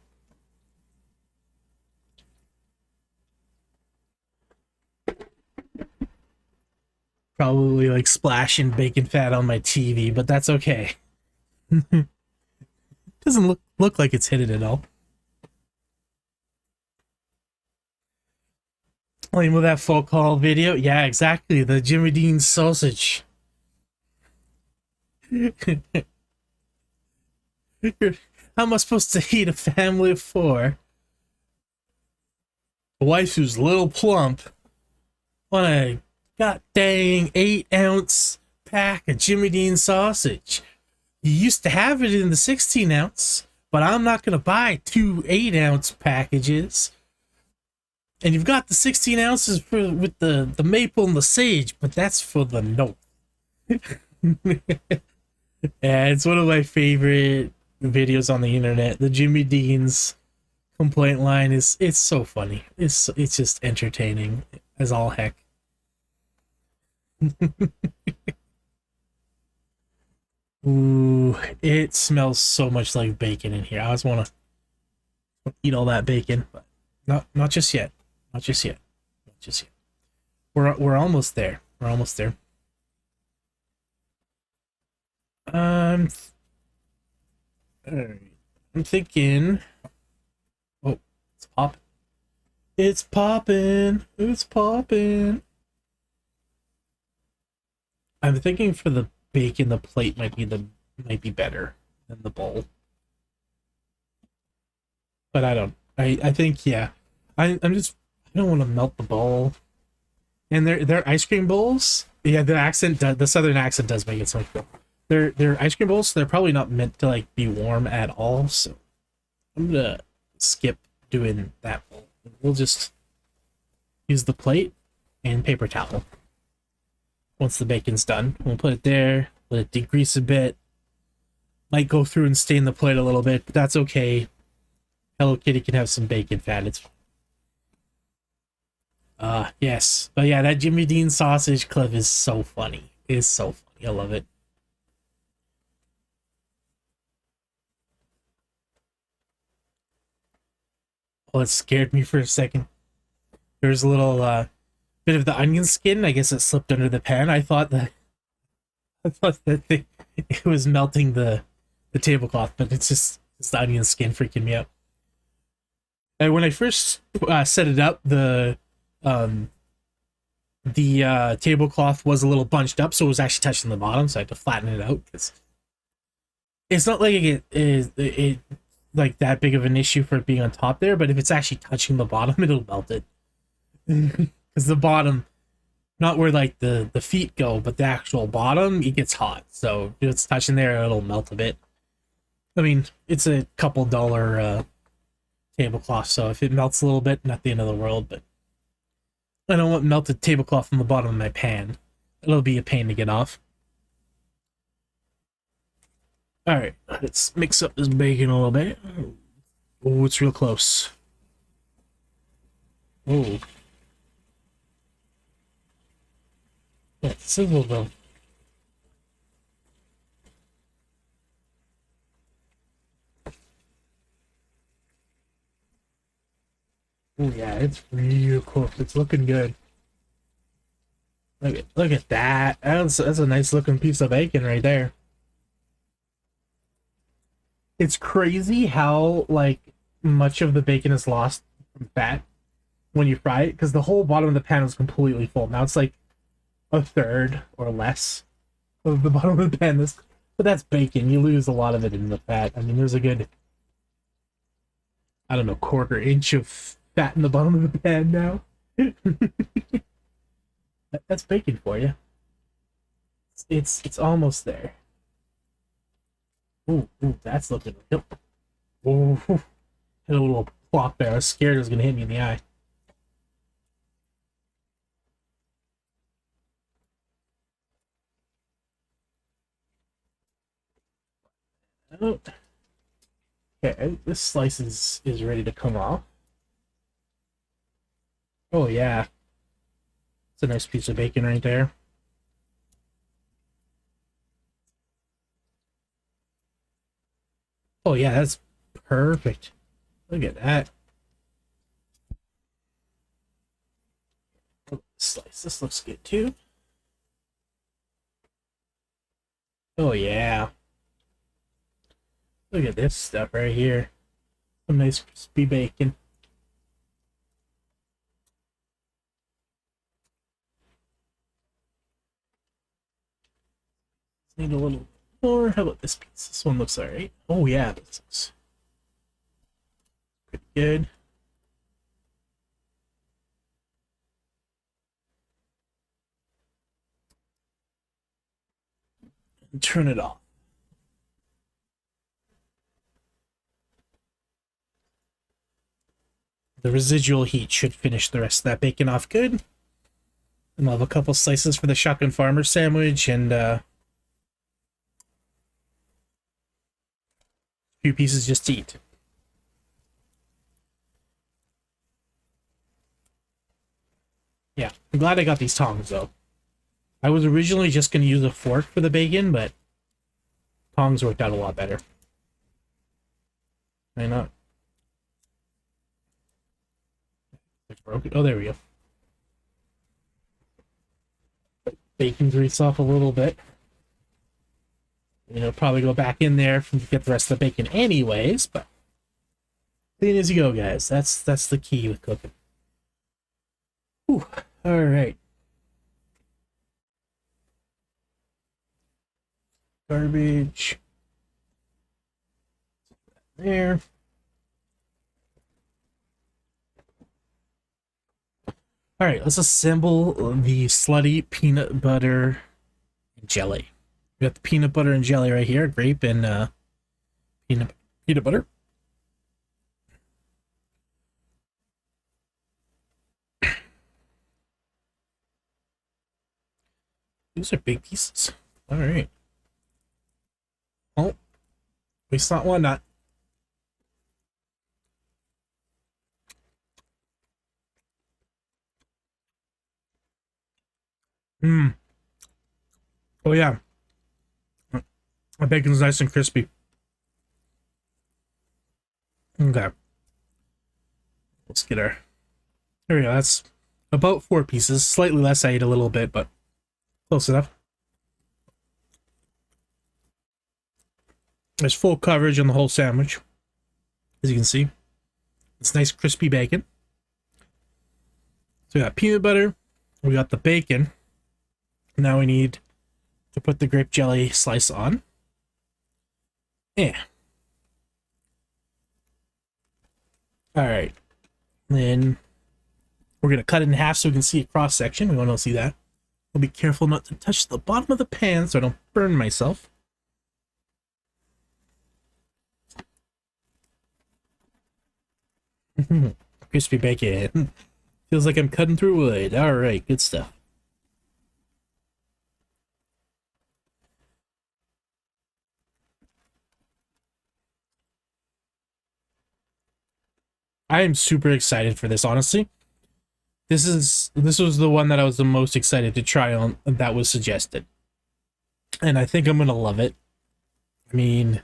Probably like splashing bacon fat on my TV, but that's okay. Doesn't look like it's hit it at all. Playing with that folk haul video? Yeah, exactly. The Jimmy Dean sausage. How am I supposed to eat a family of 4? A wife who's a little plump on a god dang 8-ounce pack of Jimmy Dean sausage. You used to have it in the 16-ounce, but I'm not going to buy 2 8-ounce packages. And you've got the 16 ounces with the maple and the sage, but that's for the note. Yeah, it's one of my favorite videos on the internet. The Jimmy Dean's complaint line it's so funny. It's just entertaining as all heck. Ooh, it smells so much like bacon in here. I just want to eat all that bacon, but not just yet. Not just yet. Not just yet. We're almost there. We're almost there. Alright. I'm thinking. Oh, it's popping. It's popping. It's popping. I'm thinking for the bacon, the plate might be better than the bowl. But I think yeah. I don't want to melt the bowl. And their ice cream bowls, yeah, the southern accent does make it so cool. They're ice cream bowls, so they're probably not meant to like be warm at all. So I'm gonna skip doing that bowl. We'll just use the plate and paper towel. Once the bacon's done, we'll put it there, let it degrease a bit. Might go through and stain the plate a little bit, but that's okay. Hello Kitty can have some bacon fat. It's yes. But yeah, that Jimmy Dean sausage clip is so funny. It's so funny. I love it. Oh, it scared me for a second. There's a little bit of the onion skin. I guess it slipped under the pan. I thought that it was melting the tablecloth, but it's the onion skin freaking me out. And when I first set it up, the tablecloth was a little bunched up, so it was actually touching the bottom, so I had to flatten it out. It's not like it like that big of an issue for it being on top there, but if it's actually touching the bottom, it'll melt it. Because the bottom, not where like the feet go, but the actual bottom, it gets hot. So if it's touching there, it'll melt a bit. I mean, it's a couple dollar tablecloth, so if it melts a little bit, not the end of the world, but I don't want melted tablecloth on the bottom of my pan. It'll be a pain to get off. Alright, let's mix up this bacon a little bit. Oh, it's real close. Oh. Yeah, it's a little though. Oh yeah, it's real close. It's looking good. Look at that. That's a nice looking piece of bacon right there. It's crazy how like much of the bacon is lost from fat when you fry it, because the whole bottom of the pan was completely full. Now it's like a third or less of the bottom of the pan. But that's bacon. You lose a lot of it in the fat. I mean, there's a good, I don't know, quarter-inch of fat in the bottom of the pan now. That's bacon for you. It's almost there. Ooh, that's looking. Yep. Ooh, hit a little plop there. I was scared it was gonna hit me in the eye. Oh. Okay, this slice is ready to come off. Oh yeah. It's a nice piece of bacon right there. Oh yeah, that's perfect. Look at that. Slice. This looks good too. Oh yeah. Look at this stuff right here. Some nice crispy bacon. Need a little more. How about this piece? This one looks alright. Oh yeah, this looks pretty good. And turn it off. The residual heat should finish the rest of that bacon off good. And I'll have a couple slices for the Shotgun Farmer sandwich and a few pieces just to eat. Yeah, I'm glad I got these tongs though. I was originally just going to use a fork for the bacon, but tongs worked out a lot better. Why not? I broke it. Oh, there we go. Bacon grease off a little bit. You know, probably go back in there to get the rest of the bacon anyways, but clean as you go, guys. That's the key with cooking. Whew. All right. Garbage. There. All right, let's assemble the slutty peanut butter jelly. We got the peanut butter and jelly right here, grape and peanut butter. These are big pieces. All right. Oh, we not one nut. Mmm. Oh yeah. The bacon's nice and crispy. Okay. Let's get our... There we go. That's about 4 pieces. Slightly less. I ate a little bit, but close enough. There's full coverage on the whole sandwich. As you can see. It's nice crispy bacon. So we got peanut butter. We got the bacon. Now we need to put the grape jelly slice on. Yeah. Alright. Then we're going to cut it in half so we can see a cross section. We want to see that. I'll be careful not to touch the bottom of the pan so I don't burn myself. Crispy bacon. Feels like I'm cutting through wood. All right, good stuff. I am super excited for this, honestly. This was the one that I was the most excited to try on that was suggested. And I think I'm gonna love it. I mean,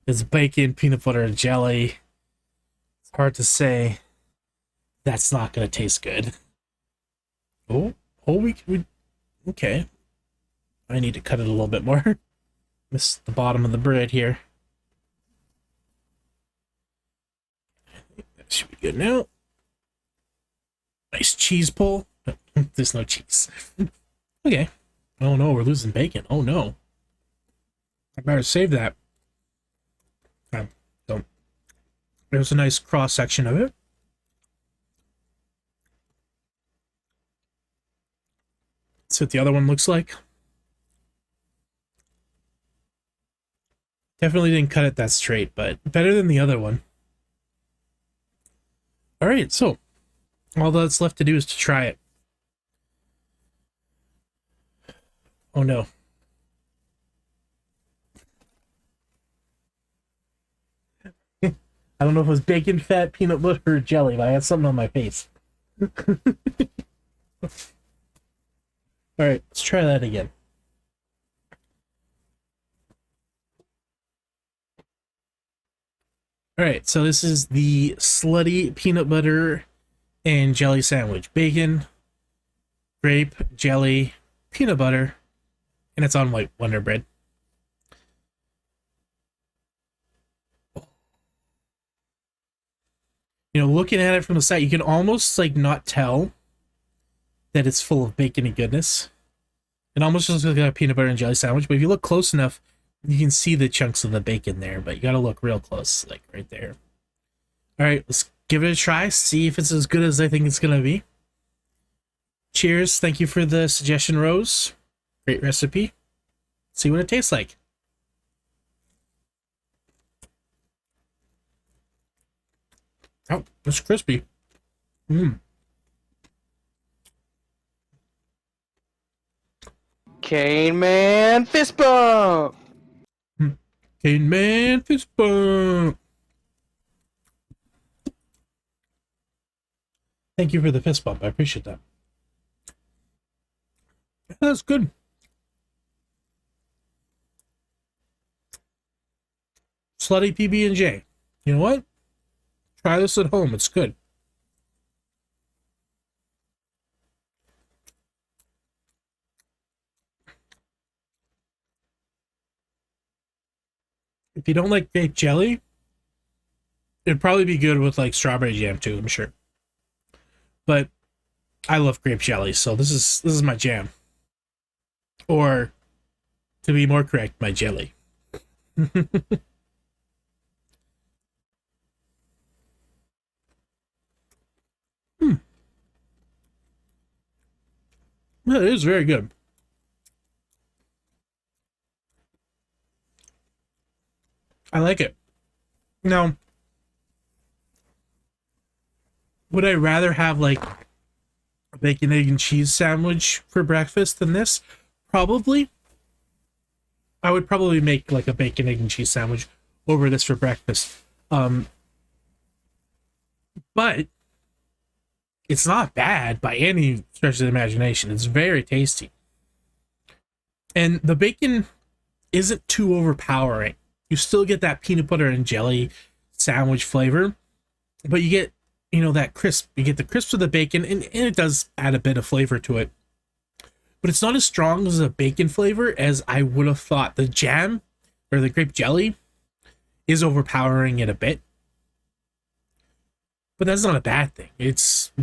it's bacon, peanut butter, and jelly. It's hard to say that's not gonna taste good. Oh, we okay. I need to cut it a little bit more. Miss the bottom of the bread here. That should be good now. Nice cheese pull. There's no cheese. Okay. Oh no, we're losing bacon. Oh no. I better save that. So there's a nice cross section of it. That's what the other one looks like. Definitely didn't cut it that straight, but better than the other one. All right, so all that's left to do is to try it. Oh no. I don't know if it was bacon, fat, peanut butter, or jelly, but I had something on my face. Alright, let's try that again. Alright, so this is the slutty peanut butter and jelly sandwich. Bacon, grape, jelly, peanut butter, and it's on white Wonder Bread. You know, looking at it from the side, you can almost like not tell that it's full of bacon and goodness. It almost looks like a peanut butter and jelly sandwich, but if you look close enough, you can see the chunks of the bacon there, but you gotta look real close, like right there. All right, let's give it a try, see if it's as good as I think it's gonna be. Cheers, thank you for the suggestion, Rose. Great recipe. See what it tastes like. Oh, it's crispy. Mmm. Cane Man fist bump. Cane Man fist bump. Thank you for the fist bump. I appreciate that. That's good. Slutty PB&J. You know what? Try this at home. It's good. If you don't like grape jelly, it'd probably be good with like strawberry jam too, I'm sure. But I love grape jelly, so this is my jam. Or to be more correct, my jelly. Well, it is very good. I like it. Now, would I rather have like a bacon, egg, and cheese sandwich for breakfast than this? Probably. I would probably make like a bacon, egg, and cheese sandwich over this for breakfast. But it's not bad by any stretch of the imagination. It's very tasty. And the bacon isn't too overpowering. You still get that peanut butter and jelly sandwich flavor, but you get, you know, that crisp. You get the crisp of the bacon, and it does add a bit of flavor to it. But it's not as strong as a bacon flavor as I would have thought. The jam, or the grape jelly, is overpowering it a bit. But that's not a bad thing.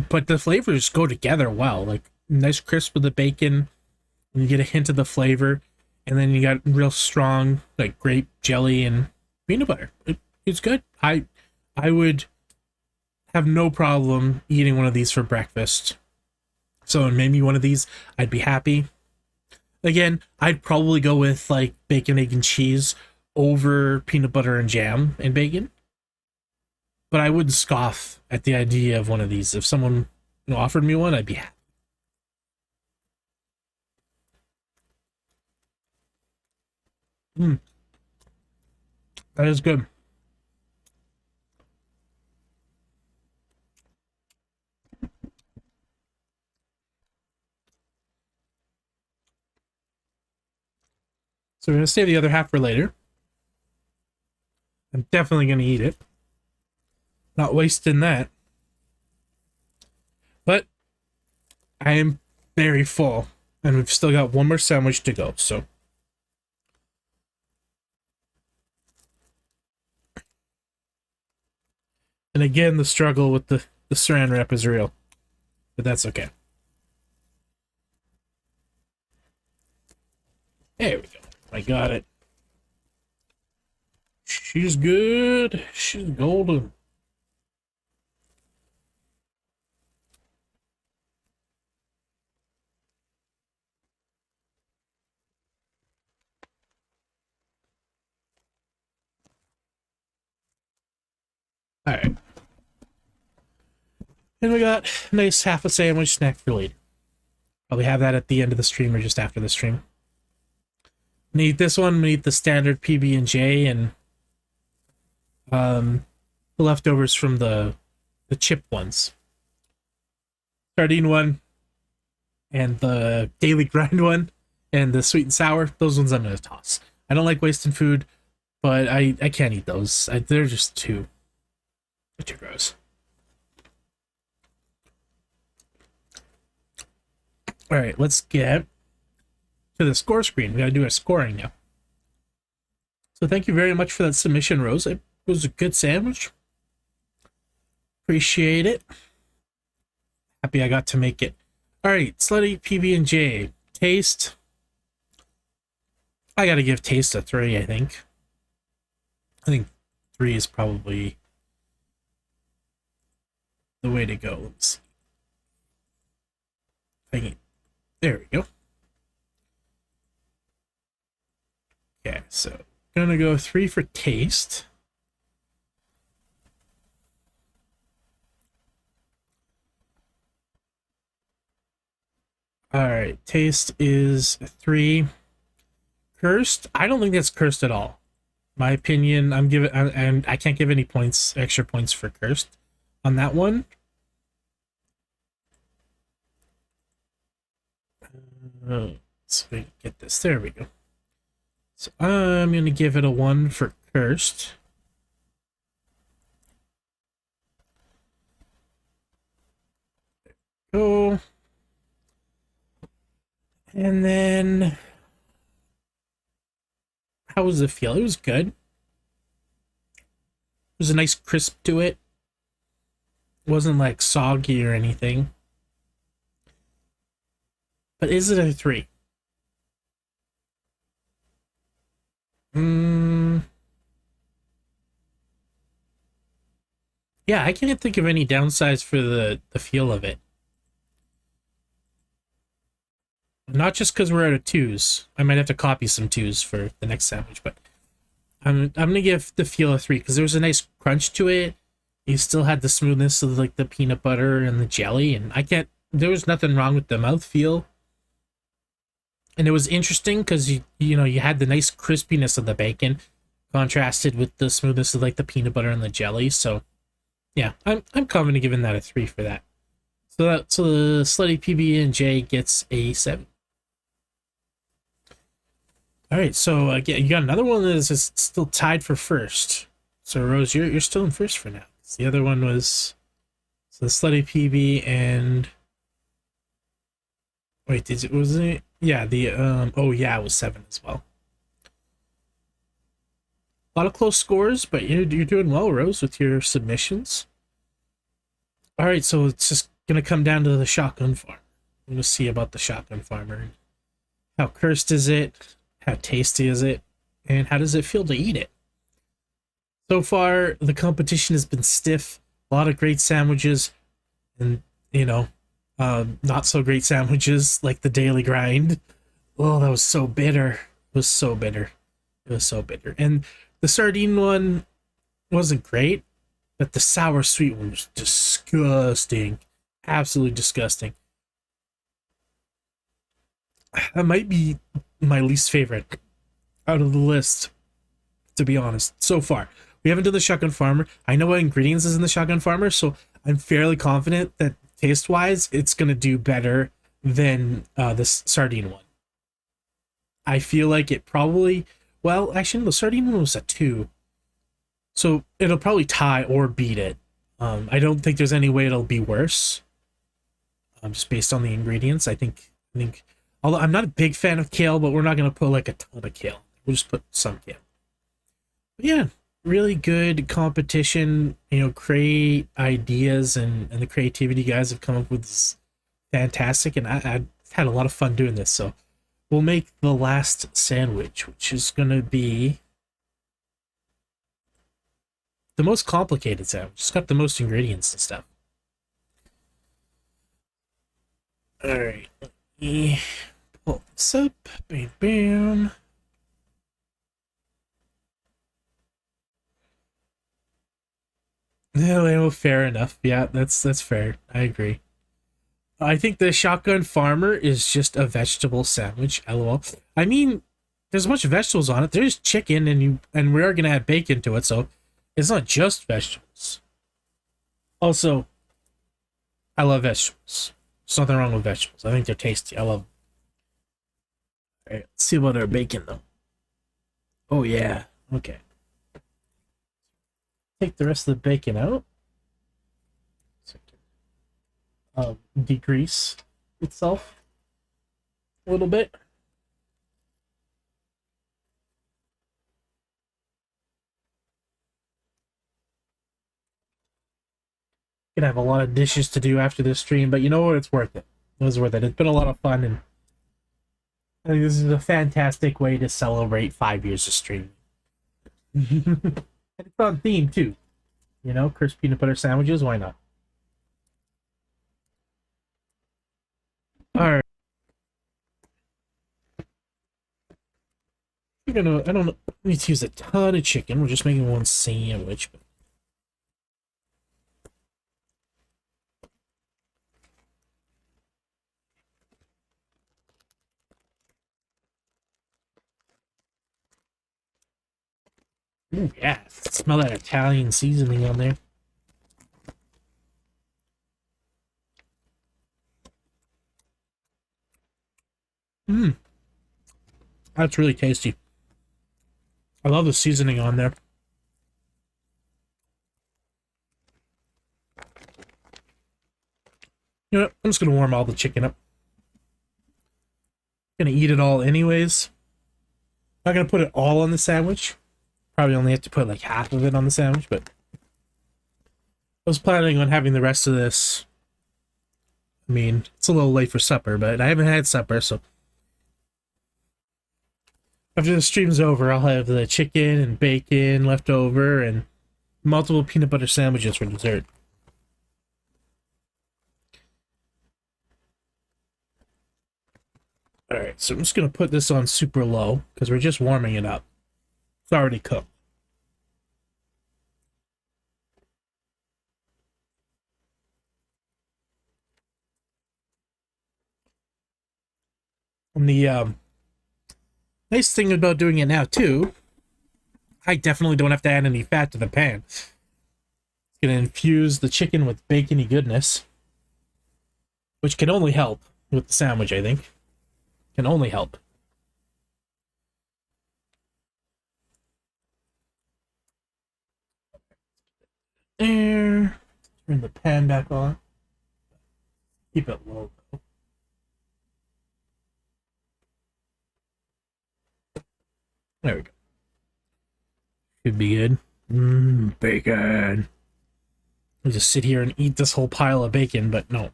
But the flavors go together well. Like nice crisp with the bacon, and you get a hint of the flavor, and then you got real strong like grape jelly and peanut butter. It's good. I would have no problem eating one of these for breakfast. So maybe one of these, I'd be happy. Again, I'd probably go with like bacon, egg, and cheese over peanut butter and jam and bacon. but I wouldn't scoff at the idea of one of these. If someone offered me one, I'd be happy. That is good. So we're going to save the other half for later. I'm definitely going to eat it. Not wasting that. But I am very full. And we've still got one more sandwich to go. So and again, the struggle with the saran wrap is real. But that's okay. There we go. I got it. She's good. She's golden. All right. And we got a nice half a sandwich snack for later. Probably have that at the end of the stream or just after the stream. I'm gonna eat this one. I'm gonna eat the standard PB&J and the leftovers from the chip ones. Sardine one and the Daily Grind one and the sweet and sour. Those ones I'm gonna toss. I don't like wasting food, but I can't eat those. They're just too gross. All right, let's get to the score screen. We gotta do our scoring now. So thank you very much for that submission, Rose. It was a good sandwich. Appreciate it. Happy I got to make it. All right, Slutty PB&J. Taste. I gotta give taste a 3, I think. I think 3 is probably the way to go. Let's see. There we go. Okay, so gonna go 3 for taste. All right, taste is 3. Cursed? I don't think that's cursed at all. My opinion, and I can't give any points, extra points for cursed on that one. So we get this. There we go. So I'm gonna give it a 1 for cursed. Go. And then how was it feel? It was good. There's a nice crisp to it. It wasn't like soggy or anything. But is it a 3? Yeah, I can't think of any downsides for the feel of it. Not just because we're out of 2s. I might have to copy some 2s for the next sandwich, but I'm gonna give the feel a 3 because there was a nice crunch to it. You still had the smoothness of like the peanut butter and the jelly, and there was nothing wrong with the mouthfeel. And it was interesting because you had the nice crispiness of the bacon contrasted with the smoothness of like the peanut butter and the jelly. So yeah, I'm confident giving that a 3 for that. So the Slutty PB&J gets a 7. All right, so you got another one that is still tied for first. So Rose, you're still in first for now. The other one was the Slutty PB and wait, was it? Yeah, oh yeah, it was 7 as well. A lot of close scores, but you're doing well, Rose, with your submissions. All right, so it's just gonna come down to the shotgun farm. I'm gonna see about the shotgun farmer. How cursed is it? How tasty is it? And how does it feel to eat it? So far, the competition has been stiff. A lot of great sandwiches, and not so great sandwiches like the Daily Grind. Oh, that was so bitter. It was so bitter. It was so bitter. And the sardine one wasn't great, but the sour sweet one was disgusting. Absolutely disgusting. That might be my least favorite out of the list, to be honest, so far. We haven't done the Shotgun Farmer. I know what ingredients is in the Shotgun Farmer, so I'm fairly confident that taste-wise, it's going to do better than this sardine one. I feel like it probably... Well, actually, the sardine one was a 2. So it'll probably tie or beat it. I don't think there's any way it'll be worse. Just based on the ingredients, I think... Although I'm not a big fan of kale, but we're not going to put like a ton of kale. We'll just put some kale. But yeah, really good competition. You know, create ideas and the creativity you guys have come up with is fantastic. And I had a lot of fun doing this. So we'll make the last sandwich, which is going to be the most complicated sandwich. It's got the most ingredients and stuff. All right. Let me pull this up. Bam, bam. No, fair enough. Yeah, that's fair. I agree. I think the Shotgun Farmer is just a vegetable sandwich. LOL. I mean, there's a bunch of vegetables on it. There's chicken, and we are gonna add bacon to it, so it's not just vegetables. Also, I love vegetables. There's nothing wrong with vegetables. I think they're tasty. I love them. All right, let's see about our bacon though. Oh yeah. Okay. Take the rest of the bacon out. Degrease itself a little bit. Gonna have a lot of dishes to do after this stream, but you know what? It's worth it. It was worth it. It's been a lot of fun, and I think this is a fantastic way to celebrate 5 years of streaming. And it's on theme too. You know, crisp peanut butter sandwiches. Why not? All right. I don't need to use a ton of chicken. We're just making one sandwich. Ooh, yeah. Smell that Italian seasoning on there. Mmm. That's really tasty. I love the seasoning on there. You know what? I'm just gonna warm all the chicken up. Gonna eat it all anyways. Not gonna put it all on the sandwich. Probably only have to put like half of it on the sandwich, but I was planning on having the rest of this. I mean, it's a little late for supper, but I haven't had supper, so after the stream's over, I'll have the chicken and bacon left over and multiple peanut butter sandwiches for dessert. Alright, so I'm just going to put this on super low because we're just warming it up. It's already cooked. And the nice thing about doing it now, too, I definitely don't have to add any fat to the pan. It's going to infuse the chicken with bacony goodness, which can only help with the sandwich, I think. Can only help. There. Turn the pan back on. Keep it low, though. There we go. Should be good. Bacon. I'll just sit here and eat this whole pile of bacon, but no.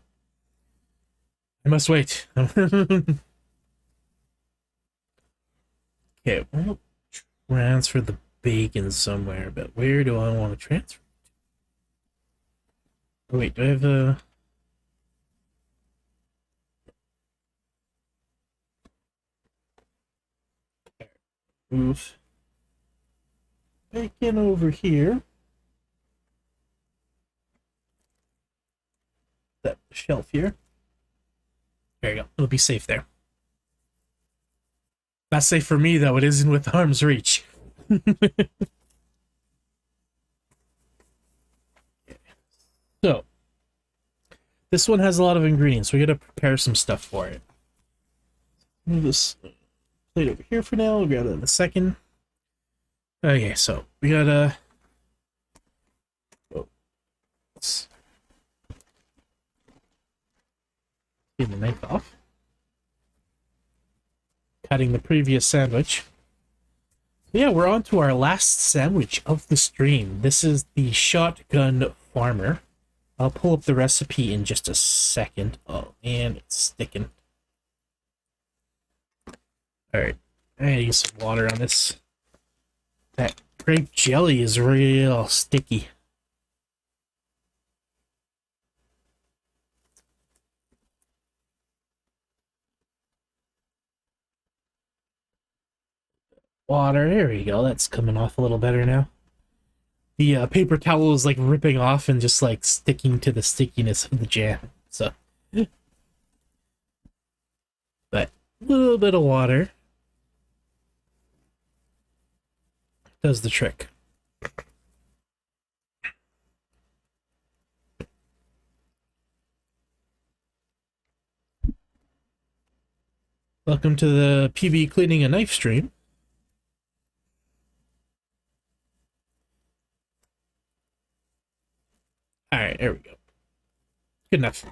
I must wait. Okay, we'll transfer the bacon somewhere, but where do I want to transfer it to? Oh, wait, do I have a... Move bacon over here. shelf here. There you go. It'll be safe there. Not safe for me, though. It isn't with arm's reach. So, this one has a lot of ingredients. We gotta prepare some stuff for it. Move this plate over here for now. We'll grab that in a second. Okay, so we gotta... Oh. Let's get the knife off. Cutting the previous sandwich. Yeah, we're on to our last sandwich of the stream. This is the Shotgun Farmer. I'll pull up the recipe in just a second. Oh, and it's sticking. Alright, I gotta use some water on this. That grape jelly is real sticky. Water, there we go. That's coming off a little better now. The paper towel is like ripping off and just like sticking to the stickiness of the jam. So, but a little bit of water does the trick. Welcome to the PB cleaning a knife stream. Alright, there we go. Good enough.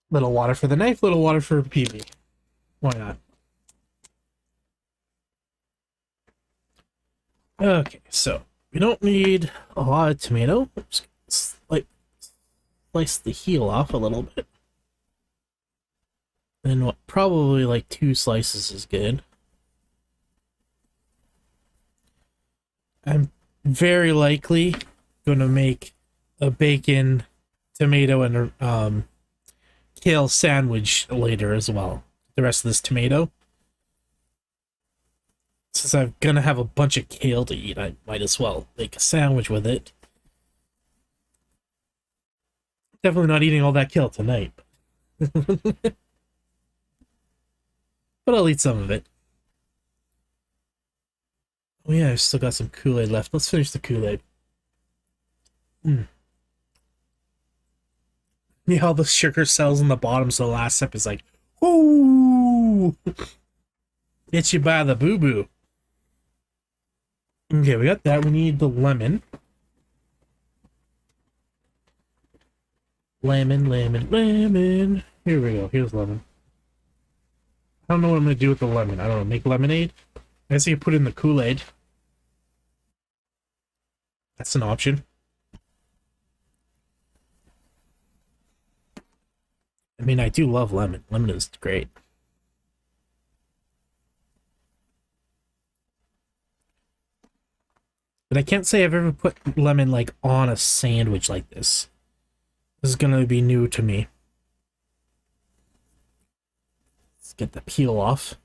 Little water for the knife, little water for PB. Why not? Okay, so we don't need a lot of tomato. Just like slice the heel off a little bit. And what, probably like 2 slices is good. I'm very likely going to make a bacon, tomato, and kale sandwich later as well. The rest of this tomato. Since I'm going to have a bunch of kale to eat, I might as well make a sandwich with it. Definitely not eating all that kale tonight. But I'll eat some of it. Oh yeah, I've still got some Kool-Aid left. Let's finish the Kool-Aid. Yeah, all the sugar cells in the bottom, so the last step is like, whoo! Get you by the boo-boo. Okay, we got that. We need the lemon. Lemon, lemon, lemon. Here we go. Here's lemon. I don't know what I'm going to do with the lemon. I don't know. Make lemonade? I guess you can put it in the Kool-Aid. That's an option. I mean, I do love lemon. Lemon is great. But I can't say I've ever put lemon, like, on a sandwich like this. This is going to be new to me. Let's get the peel off.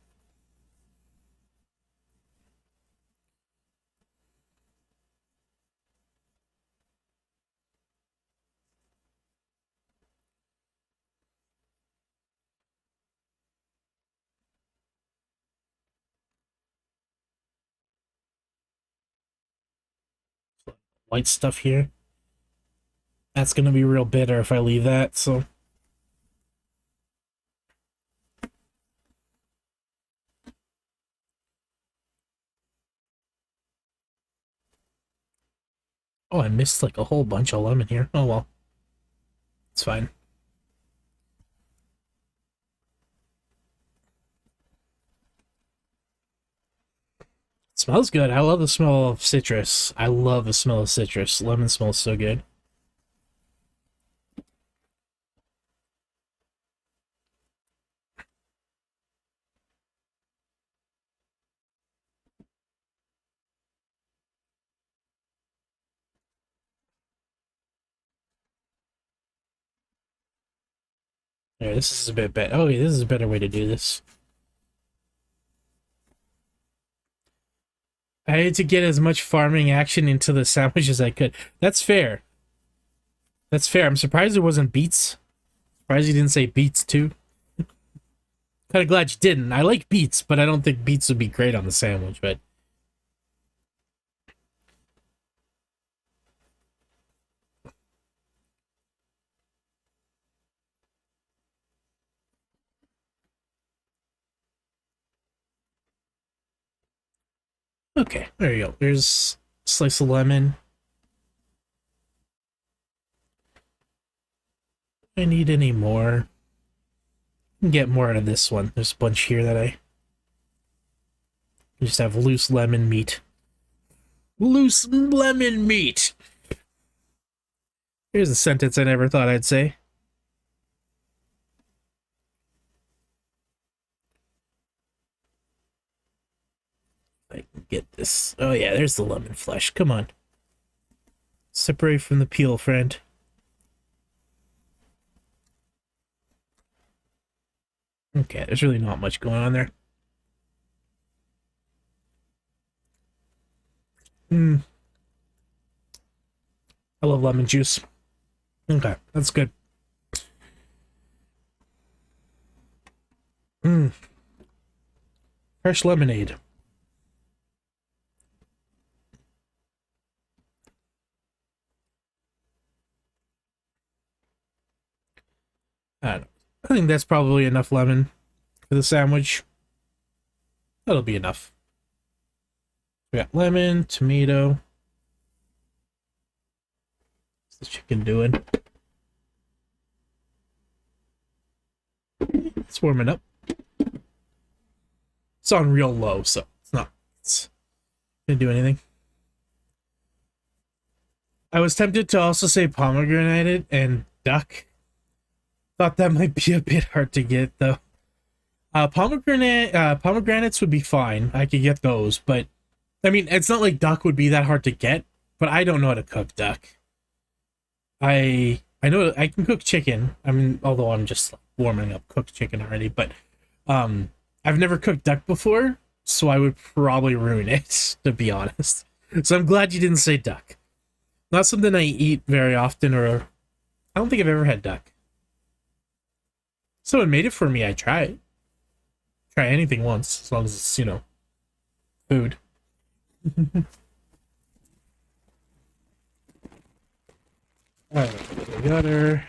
White stuff here. That's going to be real bitter if I leave that, so... Oh, I missed like a whole bunch of lemon here. Oh well. It's fine. It smells good. I love the smell of citrus. I love the smell of citrus. Lemon smells so good. Yeah, this is a bit better. Oh, yeah, this is a better way to do this. I had to get as much farming action into the sandwich as I could. That's fair. That's fair. I'm surprised it wasn't beets. Surprised you didn't say beets too. Kind of glad you didn't. I like beets, but I don't think beets would be great on the sandwich, but... Okay, there you go. There's a slice of lemon. I need any more. I can get more out of this one. There's a bunch here that I just have loose lemon meat. Loose lemon meat! Here's a sentence I never thought I'd say. I can get this. Oh yeah, there's the lemon flesh. Come on. Separate from the peel, friend. Okay, there's really not much going on there. I love lemon juice. Okay, that's good. Fresh lemonade. I don't know. I think that's probably enough lemon for the sandwich. That'll be enough. We got lemon, tomato. What's the chicken doing? It's warming up. It's on real low, so it's gonna do anything. I was tempted to also say pomegranate and duck. Thought that might be a bit hard to get though. Pomegranates would be fine. I could get those, but I mean, it's not like duck would be that hard to get. But I don't know how to cook duck. I know I can cook chicken. I mean, although I'm just warming up cooked chicken already, but I've never cooked duck before, so I would probably ruin it, to be honest. So I'm glad you didn't say duck. Not something I eat very often, or I don't think I've ever had duck. Someone made it for me, I try it. Try anything once, as long as it's, you know, food. Alright, we got our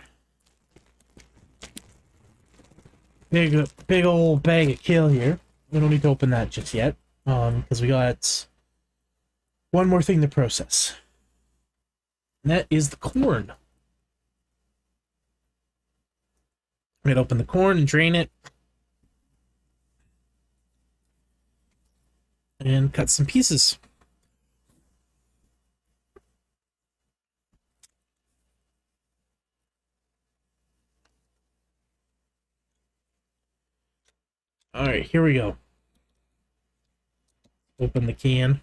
big old bag of kale here. We don't need to open that just yet, because we got one more thing to process. And that is the corn. I'm gonna open the corn and drain it. And cut some pieces. Alright, here we go. Open the can.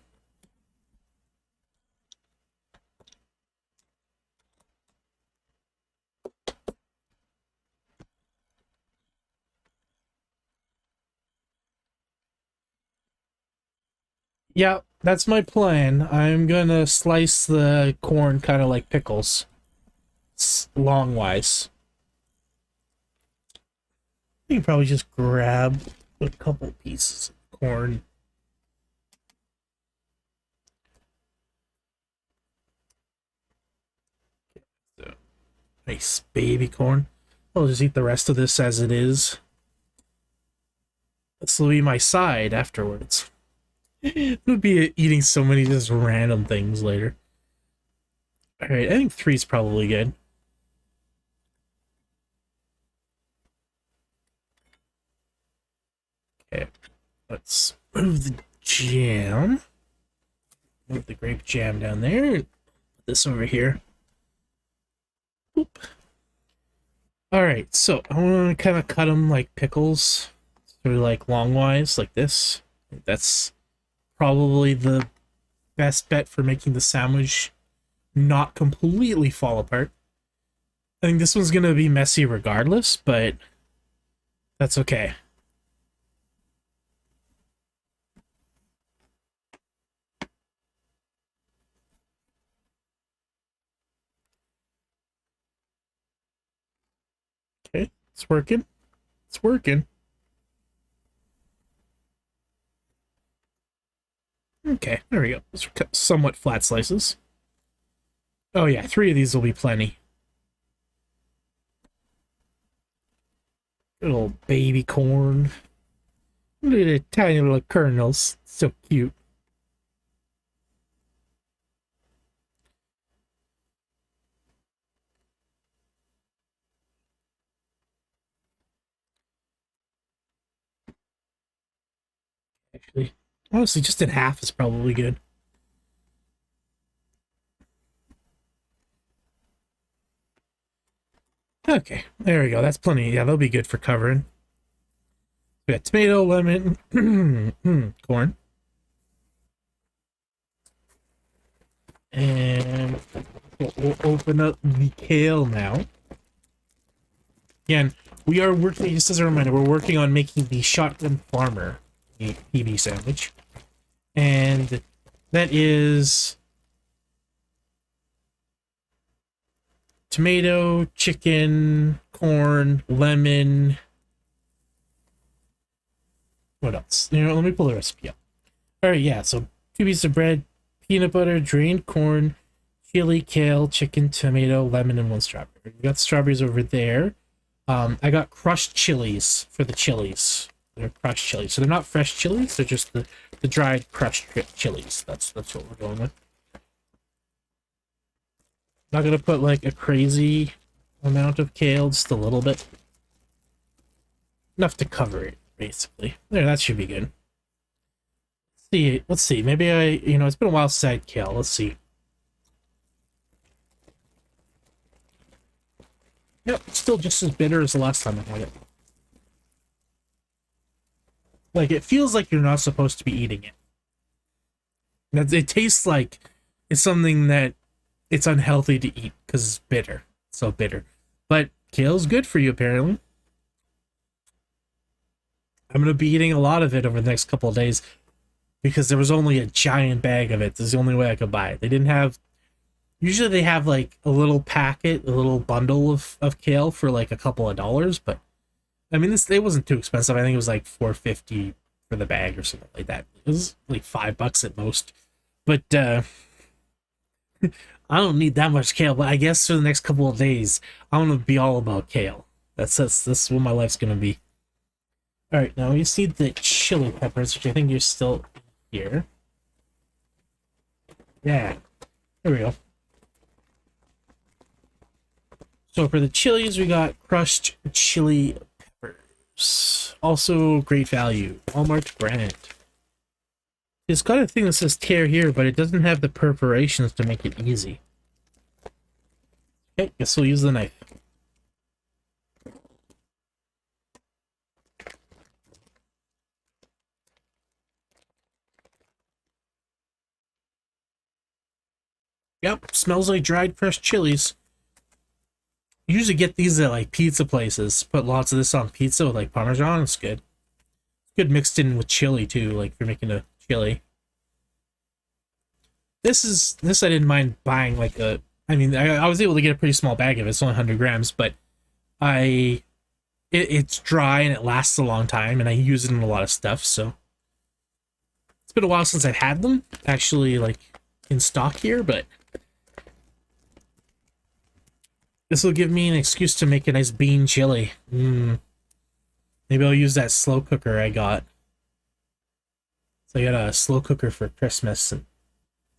Yeah, that's my plan. I'm gonna slice the corn kind of like pickles. Longwise. You can probably just grab a couple pieces of corn. So, nice baby corn. I'll just eat the rest of this as it is. This will be my side afterwards. We'll be eating so many just random things later. Alright, I think 3's probably good. Okay, let's move the jam. Move the grape jam down there. Put this over here. Boop. Alright, so I want to kind of cut them like pickles. Sort of like longwise, like this. That's probably the best bet for making the sandwich not completely fall apart. I think this one's gonna be messy regardless, but that's okay. It's working. It's working. Okay, there we go. Those are somewhat flat slices. Oh yeah, 3 of these will be plenty. Little baby corn. Look at the tiny little kernels. So cute. Actually, honestly, just in half is probably good. Okay, there we go. That's plenty. Yeah, they'll be good for covering. We got tomato, lemon, corn. And we'll open up the kale now. Again, we are working, just as a reminder, we're working on making the Shotgun Farmer PB sandwich. And that is tomato, chicken, corn, lemon. What else? You know, let me pull the recipe up. Alright, yeah, so 2 pieces of bread, peanut butter, drained corn, chili, kale, chicken, tomato, lemon, and 1 strawberry. We got strawberries over there. I got crushed chilies for the chilies. They're crushed chilies. So they're not fresh chilies, they're just the dried crushed chilies. That's what we're going with. Not gonna put like a crazy amount of kale, just a little bit. Enough to cover it, basically. There, that should be good. Let's see. Maybe it's been a while since I had kale. Let's see. Yep, still just as bitter as the last time I had it. Like, it feels like you're not supposed to be eating it. It tastes like it's something that it's unhealthy to eat because it's bitter. It's so bitter. But kale's good for you, apparently. I'm going to be eating a lot of it over the next couple of days because there was only a giant bag of it. This is the only way I could buy it. They didn't have... Usually they have like a little packet, a little bundle of kale for like a couple of dollars, but I mean, it wasn't too expensive. I think it was like $4.50 for the bag or something like that. It was like $5 at most. But I don't need that much kale, but I guess for the next couple of days, I'm gonna be all about kale. That's what my life's gonna be. Alright, now we just need the chili peppers, which I think you're still here. Yeah. There we go. So for the chilies, we got crushed chili peppers. Also great value. Walmart brand. It's got a thing that says tear here, but it doesn't have the perforations to make it easy. Okay, guess we'll use the knife. Yep, smells like dried crushed chilies. You usually get these at like pizza places. Put lots of this on pizza with like Parmesan. It's good. It's good mixed in with chili too, like if you're making a chili. This I didn't mind buying like a... I mean, I was able to get a pretty small bag of it. It's only 100 grams, but it's dry and it lasts a long time, and I use it in a lot of stuff, so... It's been a while since I've had them, actually, like, in stock here, but... This will give me an excuse to make a nice bean chili. Maybe I'll use that slow cooker I got. So I got a slow cooker for Christmas, and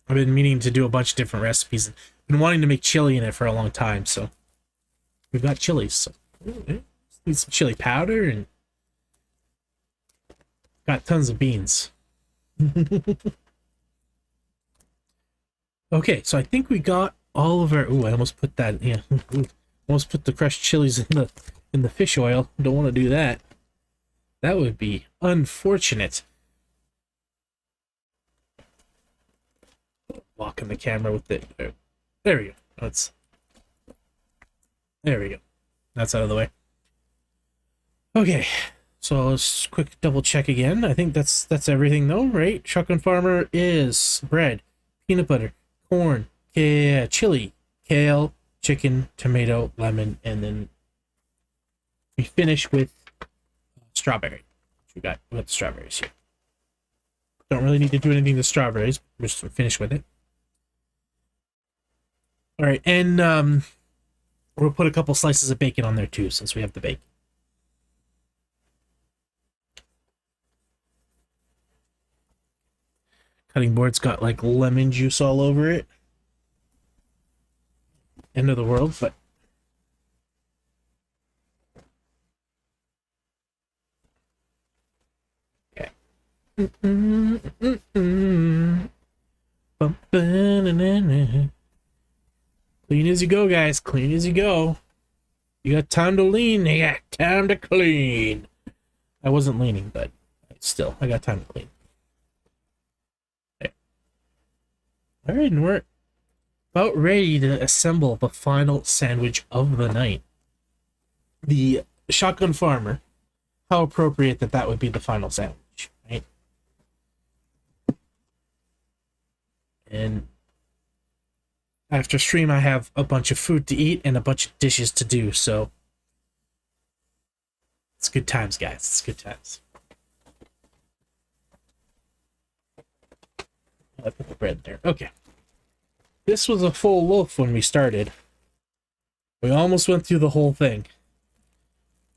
I've been meaning to do a bunch of different recipes. And been wanting to make chili in it for a long time, so we've got chilies. So need some chili powder and got tons of beans. Okay, so I think we got all of our... Ooh, I almost put that... Yeah, almost put the crushed chilies in the fish oil. Don't want to do that. That would be unfortunate. Walking the camera with it. There we go. There we go. That's out of the way. Okay, so let's quick double check again. I think that's everything though, right? Shotgun Farmer is bread, peanut butter, corn, chili, kale, chicken, tomato, lemon, and then we finish with strawberry. We got the strawberries here. Don't really need to do anything to strawberries. We're just finish with it. All right, and we'll put a couple slices of bacon on there too, since we have the bacon. Cutting board's got like lemon juice all over it. End of the world, but okay. Clean as you go, guys. Clean as you go. You got time to lean. You got time to clean. I wasn't leaning, but still, I got time to clean. Okay. All right, and we're about ready to assemble the final sandwich of the night. The shotgun farmer. How appropriate that that would be the final sandwich, right? And after stream, I have a bunch of food to eat and a bunch of dishes to do, so it's good times, guys. It's good times. I put the bread there. Okay. This was a full loaf when we started. We almost went through the whole thing.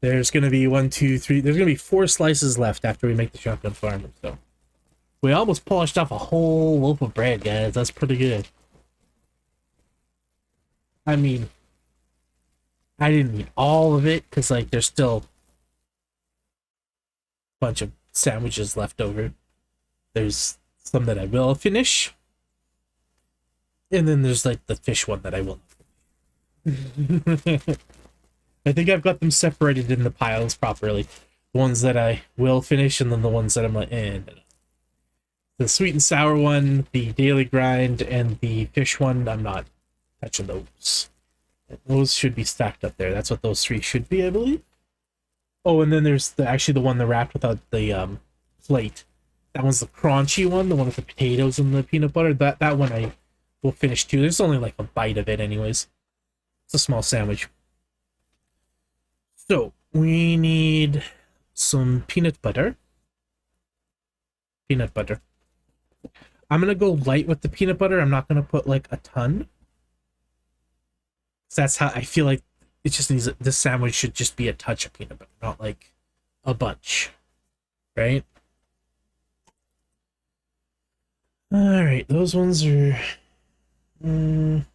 There's going to be 1, 2, 3. There's going to be 4 slices left after we make the shotgun farmer, so we almost polished off a whole loaf of bread, guys. That's pretty good. I mean, I didn't eat all of it because, like, there's still a bunch of sandwiches left over. There's some that I will finish. And then there's, like, the fish one that I will. I think I've got them separated in the piles properly. The ones that I will finish, and then the ones that I'm like, no. The sweet and sour one, the daily grind, and the fish one, I'm not touching those. Those should be stacked up there. That's what those 3 should be, I believe. Oh, and then there's actually the one that wrapped without the plate. That one's the crunchy one, the one with the potatoes and the peanut butter. That one I will finish too. There's only like a bite of it anyways. It's a small sandwich. So, we need some peanut butter. Peanut butter. I'm going to go light with the peanut butter. I'm not going to put like a ton. That's how I feel like it just needs. This sandwich should just be a touch of peanut butter, not like a bunch, right? All right, those ones are. Did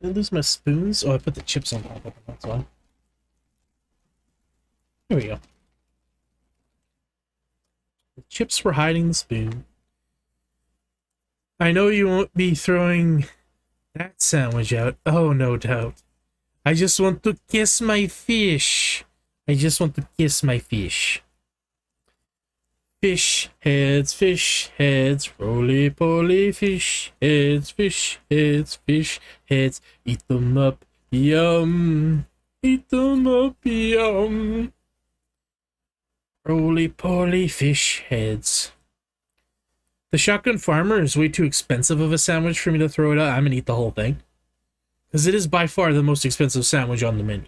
I lose my spoons? Oh, I put the chips on top of them. That's why. Here we go. The chips were hiding the spoon. I know you won't be throwing that sandwich out. Oh, no doubt. I just want to kiss my fish. I just want to kiss my fish. Fish heads, roly-poly fish heads, eat them up, yum, eat them up, yum. Roly-poly fish heads. The shotgun farmer is way too expensive of a sandwich for me to throw it out. I'm gonna eat the whole thing. Because it is by far the most expensive sandwich on the menu.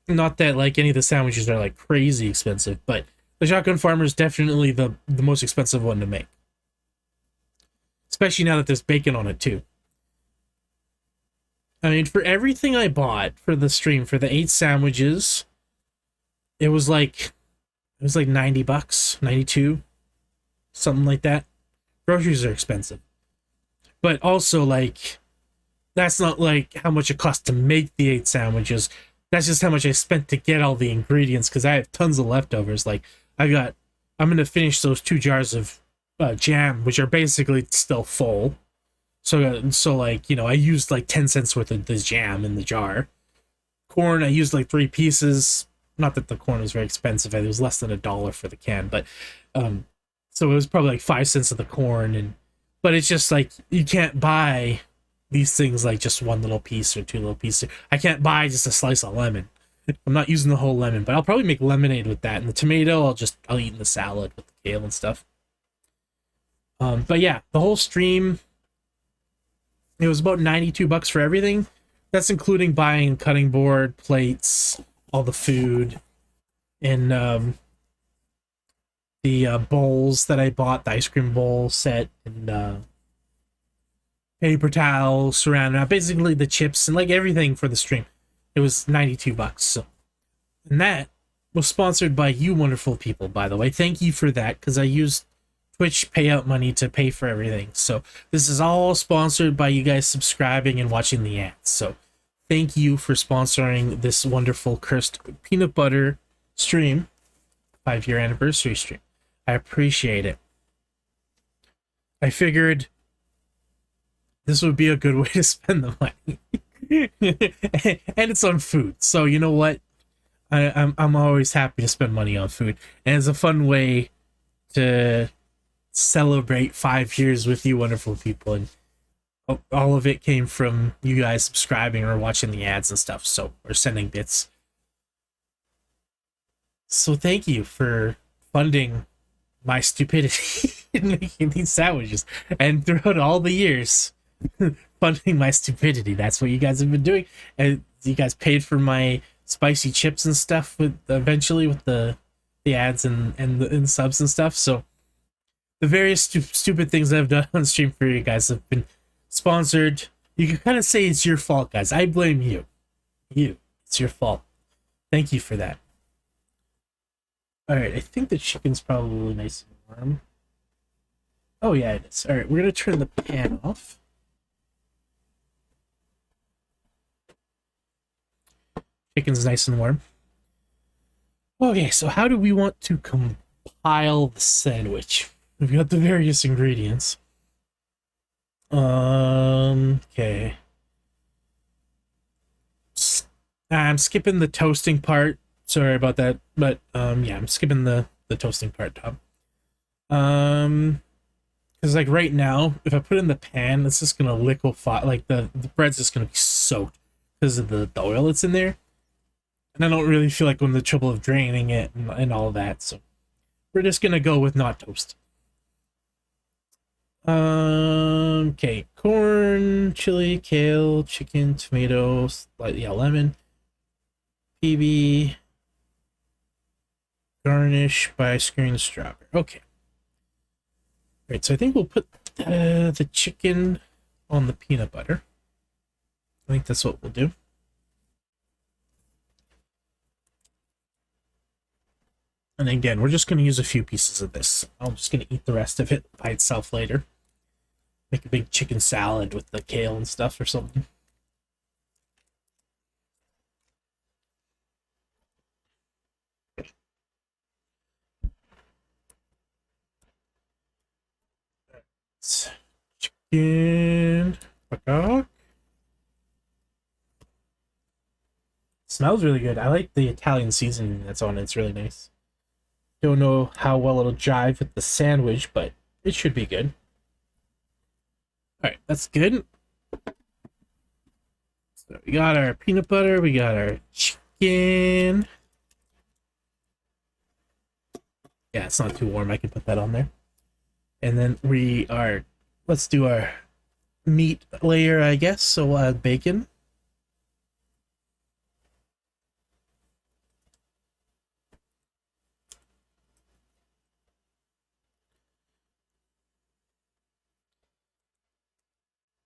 Not that like any of the sandwiches are like crazy expensive, but the shotgun farmer is definitely the most expensive one to make. Especially now that there's bacon on it too. I mean, for everything I bought for the stream, for the 8 sandwiches, it was like 90 bucks, 92, something like that. Groceries are expensive. But also, like, that's not like how much it cost to make the 8 sandwiches. That's just how much I spent to get all the ingredients, because I have tons of leftovers. Like, I'm going to finish those 2 jars of jam, which are basically still full. So like, you know, I used like 10 cents worth of the jam in the jar. Corn, I used like 3 pieces. Not that the corn was very expensive. It was less than $1 for the can, but so it was probably like 5 cents of the corn. But it's just like, you can't buy these things like just 1 little piece or 2 little pieces. I can't buy just a slice of lemon. I'm not using the whole lemon, but I'll probably make lemonade with that. And the tomato, I'll eat in the salad with the kale and stuff. But yeah, the whole stream, it was about $92 for everything. That's including buying cutting board, plates, all the food, and the bowls that I bought, the ice cream bowl set, and paper towels, saran wrap, basically the chips and like everything for the stream. It was $92. So, and that was sponsored by you wonderful people, by the way. Thank you for that, because I used Twitch payout money to pay for everything. So this is all sponsored by you guys subscribing and watching the ads. So thank you for sponsoring this wonderful cursed peanut butter stream, 5-year anniversary stream. I appreciate it. I figured this would be a good way to spend the money. And it's on food. So you know what? I'm always happy to spend money on food. And it's a fun way to celebrate 5 years with you wonderful people. And all of it came from you guys subscribing or watching the ads and stuff. So, or sending bits. So thank you for funding my stupidity in making these sandwiches. And throughout all the years, funding my stupidity. That's what you guys have been doing. And you guys paid for my spicy chips and stuff with eventually with the ads and subs and stuff. So the various stupid things I've done on stream for you guys have been sponsored. You can kind of say it's your fault, guys. I blame you. It's your fault. Thank you for that. All right, I think the chicken's probably nice and warm. Oh yeah, it is. All right, we're gonna turn the pan off. Chicken's nice and warm. Okay, so how do we want to compile the sandwich? We've got the various ingredients. Okay. I'm skipping the toasting part. Sorry about that, but yeah, I'm skipping the toasting part, Tom. Because like right now, if I put it in the pan, it's just gonna liquefy. Like the bread's just gonna be soaked because of the oil that's in there. And I don't really feel like going to the trouble of draining it and all that, so we're just gonna go with not toast. Okay, corn, chili, kale, chicken, tomatoes, lemon, PB, garnish by skewering the strawberry. Okay. All right, so I think we'll put the chicken on the peanut butter. I think that's what we'll do. And again, we're just going to use a few pieces of this. I'm just going to eat the rest of it by itself later. Make a big chicken salad with the kale and stuff or something. Chicken. Smells really good. I like the Italian seasoning that's on it. It's really nice. Don't know how well it'll jive with the sandwich, but it should be good. Alright, that's good. So we got our peanut butter, we got our chicken. Yeah, it's not too warm. I can put that on there. And then let's do our meat layer, I guess. So we'll add bacon.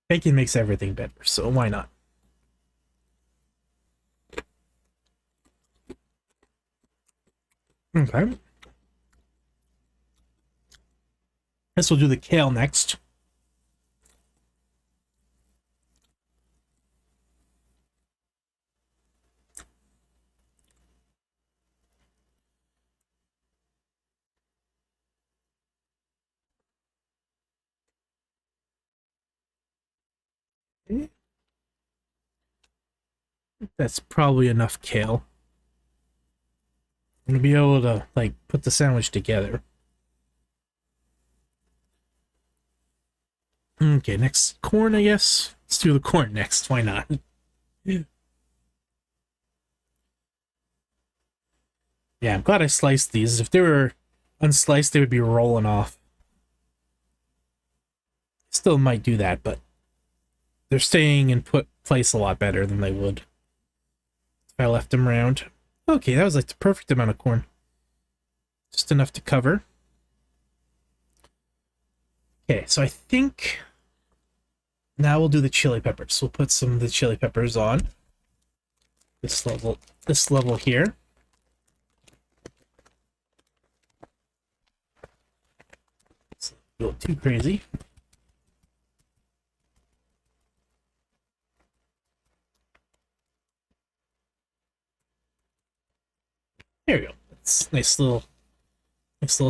Bacon makes everything better, so why not? Okay. Guess we'll do the kale next. That's probably enough kale. I'm gonna be able to like put the sandwich together. Okay, next corn, I guess. Let's do the corn next. Why not? Yeah, I'm glad I sliced these. If they were unsliced, they would be rolling off. Still might do that, but they're staying in place a lot better than they would if I left them around. Okay, that was like the perfect amount of corn. Just enough to cover. Okay, so I think now we'll do the chili peppers. We'll put some of the chili peppers on this level here. It's a little too crazy. There we go. That's nice little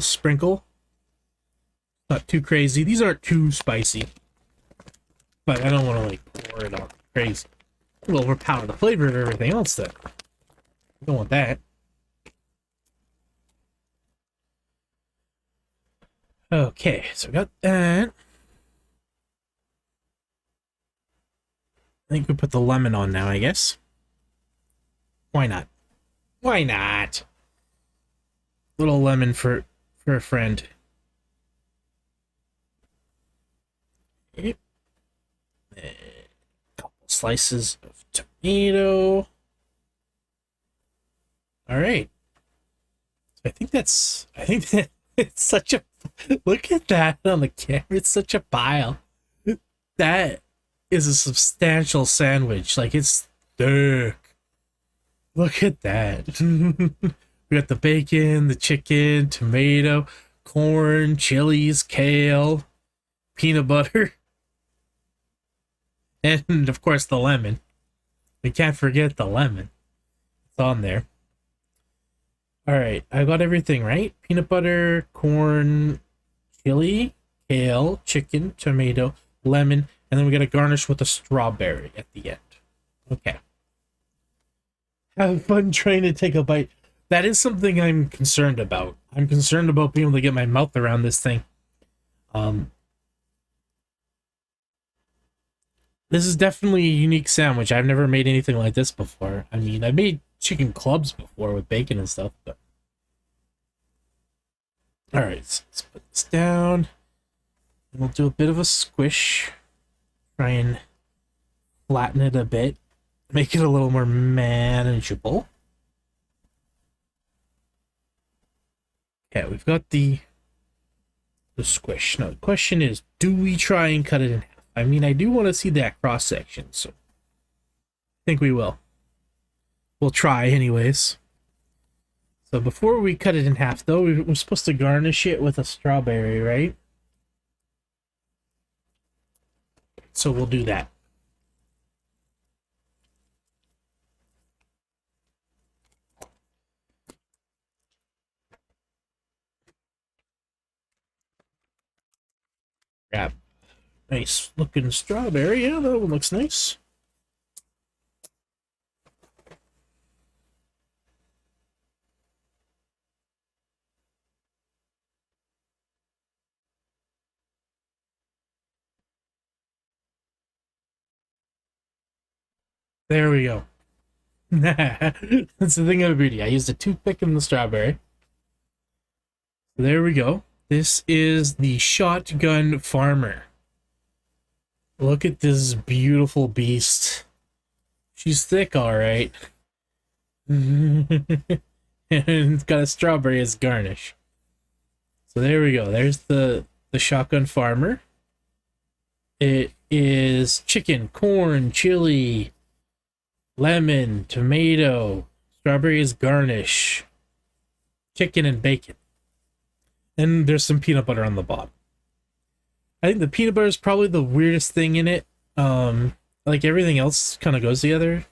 sprinkle. Not too crazy. These aren't too spicy, but I don't want to like pour it on crazy. It'll overpower the flavor of everything else. Then don't want that. Okay, so we got that. I think we put the lemon on now. I guess. Why not? Why not? Little lemon for a friend. Okay. A couple slices of tomato. All right. I think that it's such a look at that on the camera. It's such a pile. That is a substantial sandwich. Like it's thick. Look at that. We got the bacon, the chicken, tomato, corn, chilies, kale, peanut butter, and of course the lemon. We can't forget the lemon. It's on there. Alright, I got everything right. Peanut butter, corn, chili, kale, chicken, tomato, lemon, and then we gotta garnish with a strawberry at the end. Okay. Have fun trying to take a bite. That is something I'm concerned about. I'm concerned about being able to get my mouth around this thing. This is definitely a unique sandwich. I've never made anything like this before. I mean, I made chicken clubs before with bacon and stuff, but... Alright, so let's put this down. And we'll do a bit of a squish. Try and flatten it a bit. Make it a little more manageable. Okay, we've got the squish. Now the question is, do we try and cut it in half? I mean, I do want to see that cross section, so I think we will. We'll try anyways. So before we cut it in half, though, we're supposed to garnish it with a strawberry, right? So we'll do that. Grab nice looking strawberry. Yeah, that one looks nice. There we go. That's the thing of the beauty. I used a toothpick in the strawberry. There we go. This is the Shotgun Farmer. Look at this beautiful beast. She's thick, alright. And it's got a strawberry as garnish. So there we go. There's the Shotgun Farmer. It is chicken, corn, chili, lemon, tomato, strawberry as garnish, chicken and bacon. And there's some peanut butter on the bottom. I think the peanut butter is probably the weirdest thing in it. Like everything else kind of goes together.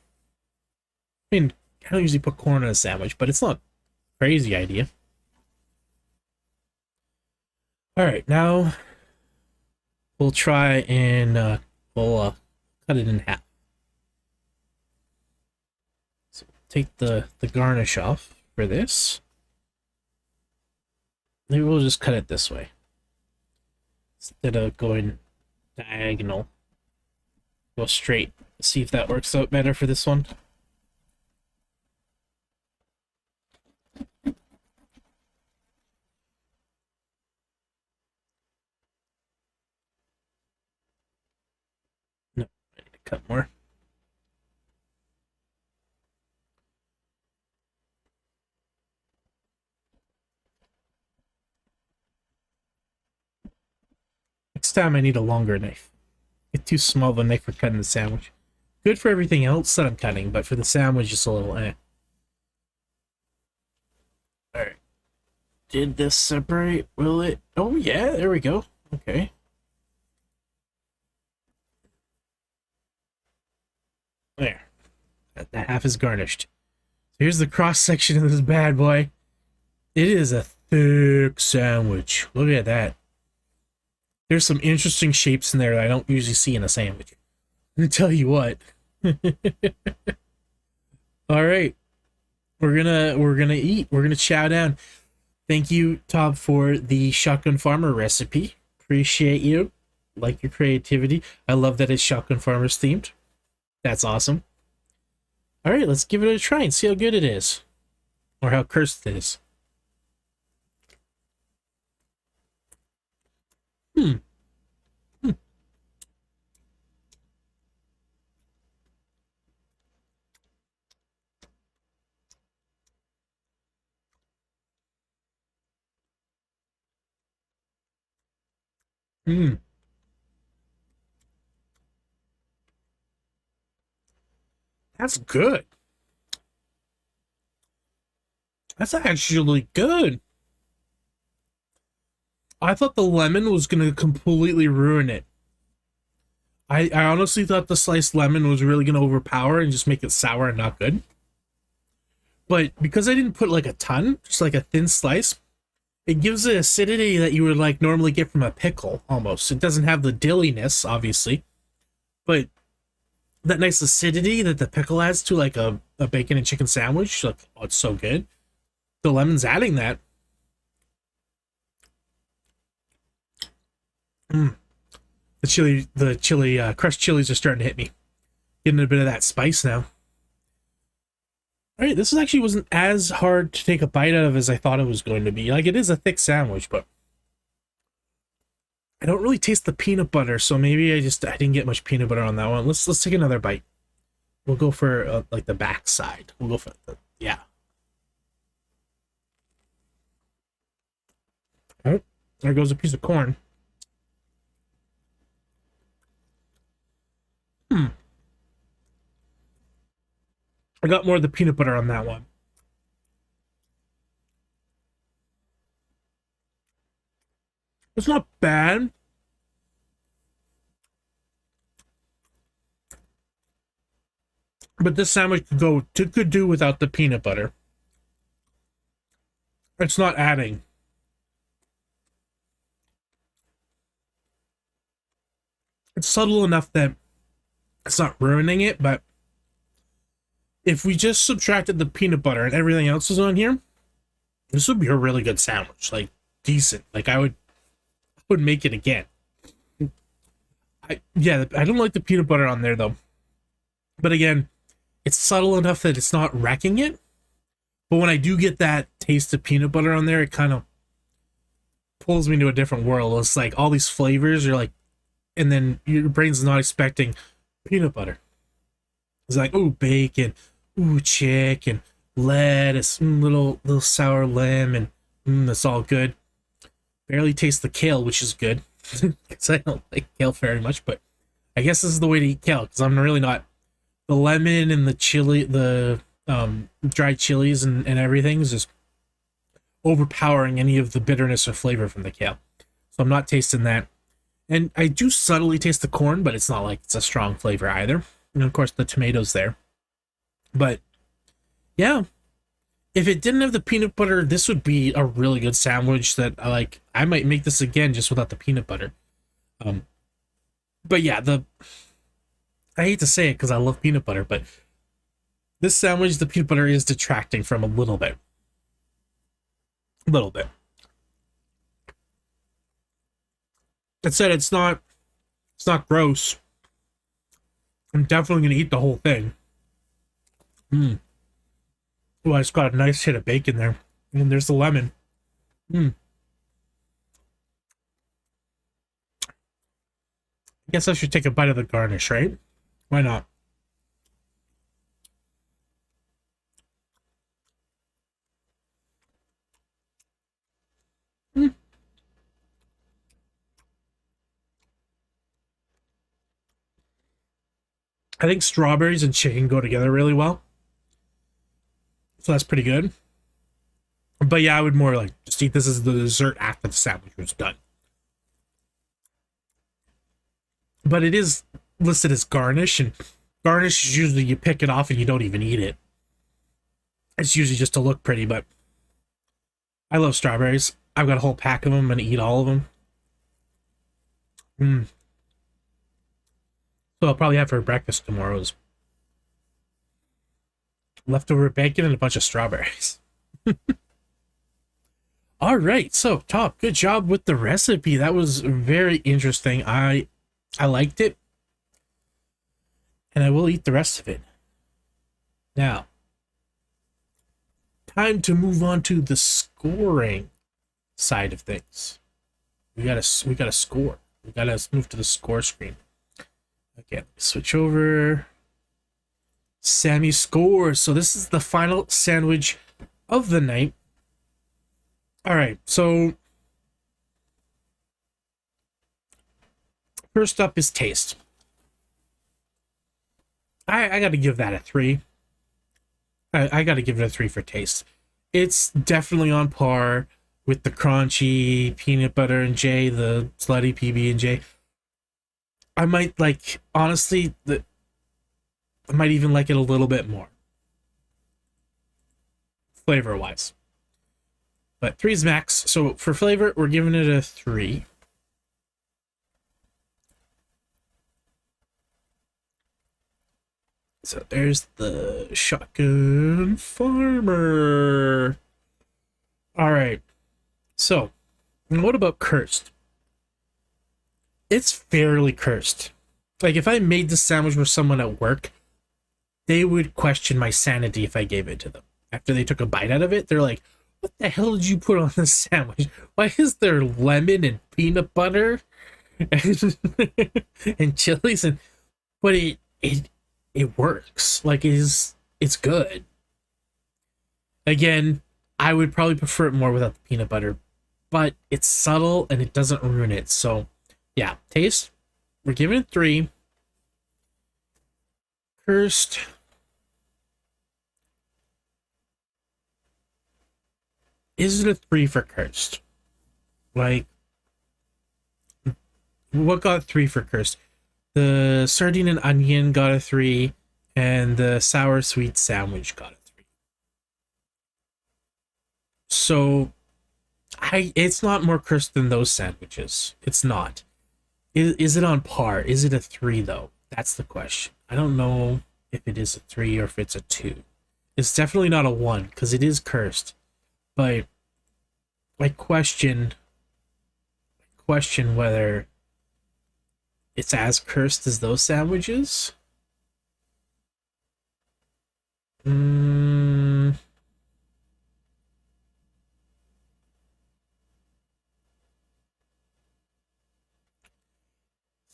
I mean, I don't usually put corn on a sandwich, but it's not a crazy idea. Alright, now we'll try and we'll cut it in half. So take the garnish off for this. Maybe we'll just cut it this way. Instead of going diagonal. Go straight. See if that works out better for this one. cut more. Next time I need a longer knife. It's too small of a knife for cutting the sandwich. Good for everything else that I'm cutting, but for the sandwich, just a little eh. Alright. Did this separate? Will it? Oh, yeah, there we go. Okay. There. That half is garnished. Here's the cross section of this bad boy. It is a thick sandwich. Look at that. There's some interesting shapes in there that I don't usually see in a sandwich. Let me tell you what. All right. We're gonna eat. We're gonna chow down. Thank you, Todd, for the Shotgun Farmer recipe. Appreciate you. Like your creativity. I love that it's Shotgun Farmers themed. That's awesome. All right, let's give it a try and see how good it is. Or how cursed it is. Hmm. Hmm. That's good. That's actually good. I thought the lemon was going to completely ruin it. I honestly thought the sliced lemon was really going to overpower and just make it sour and not good. But because I didn't put like a ton, just like a thin slice, it gives the acidity that you would like normally get from a pickle almost. It doesn't have the dilliness, obviously, but that nice acidity that the pickle adds to like a bacon and chicken sandwich. Like, oh, it's so good. The lemon's adding that. The chili, crushed chilies are starting to hit me. Getting a bit of that spice now. All right, this actually wasn't as hard to take a bite out of as I thought it was going to be. Like, it is a thick sandwich, but I don't really taste the peanut butter, so maybe I didn't get much peanut butter on that one. Let's take another bite. We'll go for like the back side. We'll go for yeah. Oh, there goes a piece of corn. I got more of the peanut butter on that one. It's not bad. But this sandwich could do without the peanut butter. It's not adding. It's subtle enough that it's not ruining it, but if we just subtracted the peanut butter and everything else is on here, this would be a really good sandwich. Like, decent. Like, I would make it again. I don't like the peanut butter on there, though. But again, it's subtle enough that it's not wrecking it. But when I do get that taste of peanut butter on there, it kind of pulls me to a different world. It's like all these flavors are like, and then your brain's not expecting peanut butter. It's like, ooh, bacon, ooh, chicken, lettuce, little sour lemon. That's all good. Barely taste the kale, which is good. Because I don't like kale very much, but I guess this is the way to eat kale, because I'm really not. The lemon and the chili, the dried chilies and everything is just overpowering any of the bitterness or flavor from the kale. So I'm not tasting that. And I do subtly taste the corn, but it's not like it's a strong flavor either. And of course the tomatoes there. But yeah, if it didn't have the peanut butter, this would be a really good sandwich that I might make this again just without the peanut butter. But yeah, I hate to say it because I love peanut butter, but this sandwich, the peanut butter is detracting from a little bit. A little bit. That said, it's not gross. I'm definitely gonna eat the whole thing. Oh, I just got a nice hit of bacon there. And there's the lemon. I guess I should take a bite of the garnish, right? Why not? Hmm. I think strawberries and chicken go together really well. So that's pretty good. But yeah, I would more like just eat this as the dessert after the sandwich was done. But it is listed as garnish, and garnish is usually you pick it off and you don't even eat it. It's usually just to look pretty, but I love strawberries. I've got a whole pack of them and eat all of them. So I'll probably have for breakfast tomorrow's leftover bacon and a bunch of strawberries. All right, so Top, good job with the recipe. That was very interesting. I liked it, and I will eat the rest of it. Now, time to move on to the scoring side of things. We gotta score. We gotta move to the score screen. Okay, switch over. Sammy scores. So this is the final sandwich of the night. All right, so first up is taste. I got to give that a 3. I got to give it a 3 for taste. It's definitely on par with the crunchy peanut butter and J, the slutty PB and J. I might like, honestly, I might even like it a little bit more, flavor wise. But 3 is max. So for flavor, we're giving it a 3. So there's the Shotgun Farmer. All right. So, what about cursed? It's fairly cursed. Like, if I made this sandwich for someone at work, they would question my sanity if I gave it to them. After they took a bite out of it, they're like, what the hell did you put on this sandwich? Why is there lemon and peanut butter and, and chilies? But it works. Like, it's good. Again, I would probably prefer it more without the peanut butter, but it's subtle and it doesn't ruin it. So, yeah, taste, we're giving it 3. Cursed, is it a 3 for cursed? Like, what got 3 for cursed? The sardine and onion got a 3, and the sour sweet sandwich got a 3. So, it's not more cursed than those sandwiches. It's not. Is it on par? Is it a 3 though? That's the question. I don't know if it is a 3 or if it's a 2. It's definitely not a 1 because it is cursed. But I question whether it's as cursed as those sandwiches.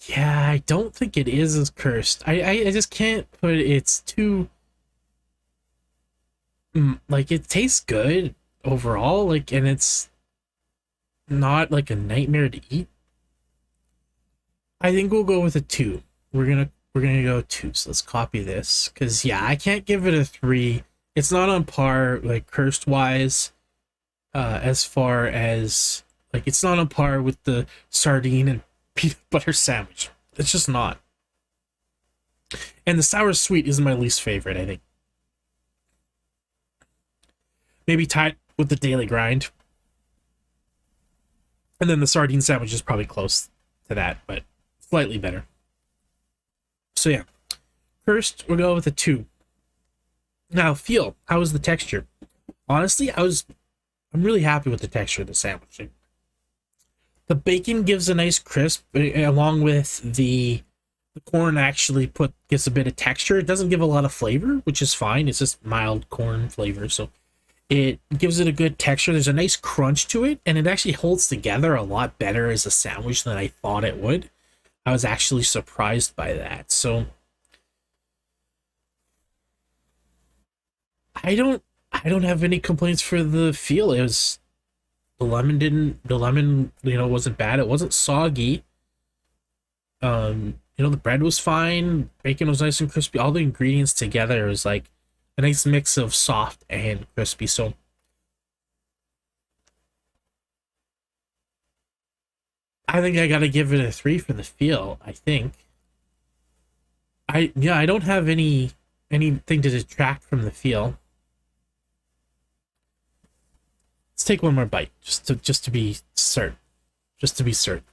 Yeah, I don't think it is as cursed. I just can't put it. It's too like, it tastes good overall, like, and it's not like a nightmare to eat. I think we'll go with a 2. We're gonna go 2. So let's copy this, because yeah, I can't give it a 3. It's not on par, like, cursed wise, as far as, like, it's not on par with the sardine and peanut butter sandwich. It's just not. And the sour sweet is my least favorite, I think. Maybe tied with the Daily Grind. And then the sardine sandwich is probably close to that, but slightly better. So yeah. First, we'll go with a 2. Now, feel. How was the texture? Honestly, I'm really happy with the texture of the sandwich. The bacon gives a nice crisp, along with the corn actually gives a bit of texture. It doesn't give a lot of flavor, which is fine. It's just mild corn flavor, so it gives it a good texture. There's a nice crunch to it, and it actually holds together a lot better as a sandwich than I thought it would. I was actually surprised by that. So I don't have any complaints for the feel. It was the lemon, wasn't bad. It wasn't soggy. The bread was fine. Bacon was nice and crispy. All the ingredients together was like a nice mix of soft and crispy. So I think I gotta give it a 3 for the feel. I think. I don't have anything to detract from the feel. Let's take one more bite, just to be certain. Just to be certain.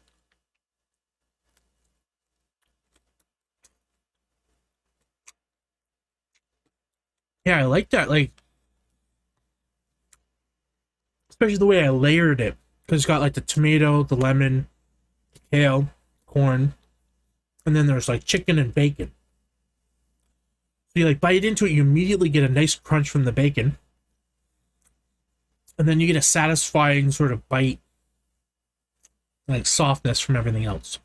Yeah, I like that, like, especially the way I layered it. Because it's got like the tomato, the lemon, kale, corn, and then there's like chicken and bacon. So you like bite into it, you immediately get a nice crunch from the bacon. And then you get a satisfying sort of bite, like softness from everything else.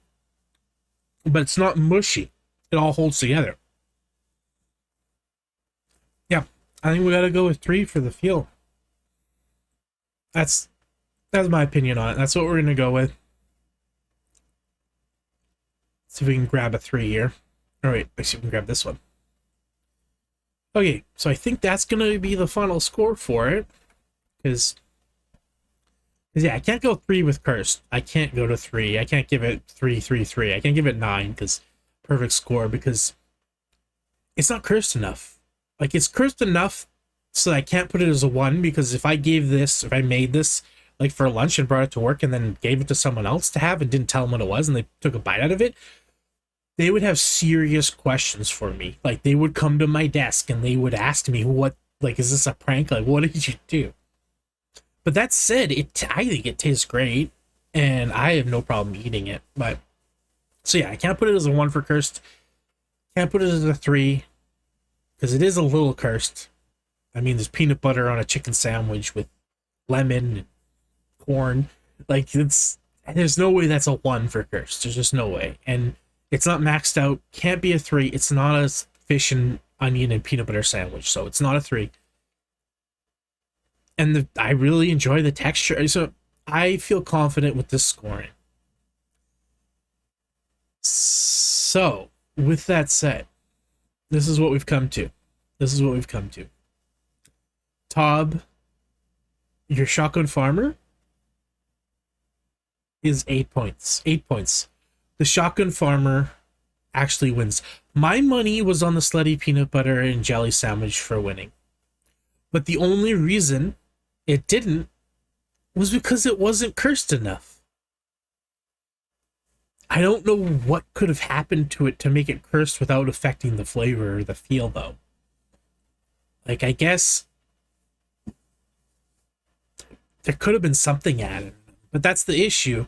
But it's not mushy. It all holds together. Yeah, I think we gotta go with 3 for the feel. That's my opinion on it. That's what we're gonna go with. See if we can grab a 3 here. All right, let's see if we can grab this one. Okay, so I think that's gonna be the final score for it. Because yeah, I can't go 3 with cursed. I can't go to 3. I can't give it 3, 3, 3. I can't give it 9 because perfect score, because it's not cursed enough. Like, it's cursed enough so I can't put it as a 1, because if I made this like for lunch and brought it to work and then gave it to someone else to have and didn't tell them what it was and they took a bite out of it, they would have serious questions for me. Like, they would come to my desk and they would ask me, what, like, is this a prank? Like, what did you do? But that said, I think it tastes great, and I have no problem eating it. But so yeah, I can't put it as a 1 for cursed. Can't put it as a 3 because it is a little cursed. I mean, there's peanut butter on a chicken sandwich with lemon and corn. Like, there's no way that's a 1 for cursed. There's just no way, and it's not maxed out. Can't be a 3. It's not a fish and onion and peanut butter sandwich, so it's not a 3. And I really enjoy the texture, so I feel confident with this scoring. So, with that said, this is what we've come to. Tob, your shotgun farmer is 8 points. 8 points. The shotgun farmer actually wins. My money was on the slutty peanut butter and jelly sandwich for winning. But the only reason it didn't was because it wasn't cursed enough. I don't know what could have happened to it to make it cursed without affecting the flavor or the feel, though. Like, I guess there could have been something added, but that's the issue.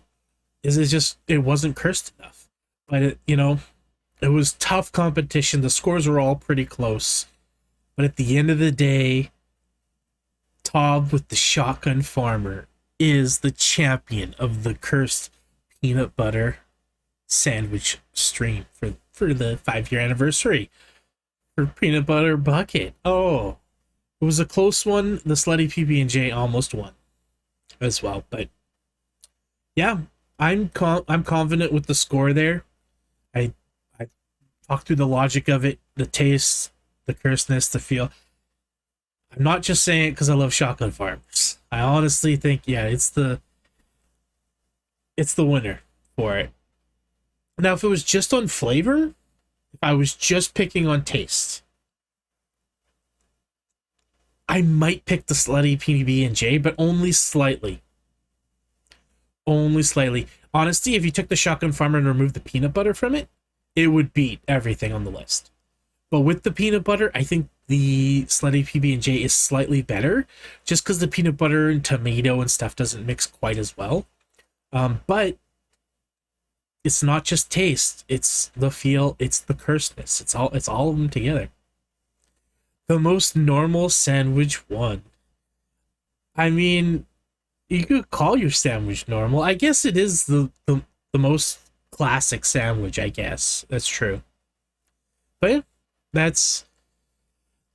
It wasn't cursed enough. But it was tough competition. The scores were all pretty close, but at the end of the day, Tob with the shotgun farmer is the champion of the cursed peanut butter sandwich stream for the 5-year anniversary for peanut butter bucket. Oh, it was a close one. The slutty PB&J almost won as well, but yeah, I'm confident with the score there. I talked through the logic of it, the taste, the cursedness, the feel. I'm not just saying it because I love shotgun farmers. I honestly think, yeah, it's the winner for it. Now, if it was just on flavor, if I was just picking on taste, I might pick the slutty PB&J, but only slightly. Only slightly. Honestly, if you took the shotgun farmer and removed the peanut butter from it, it would beat everything on the list. But with the peanut butter, I think the slutty PB&J is slightly better, just because the peanut butter and tomato and stuff doesn't mix quite as well. But it's not just taste; it's the feel, it's the cursedness. It's all of them together. The most normal sandwich won. I mean, you could call your sandwich normal. I guess it is the most classic sandwich. I guess that's true. But yeah,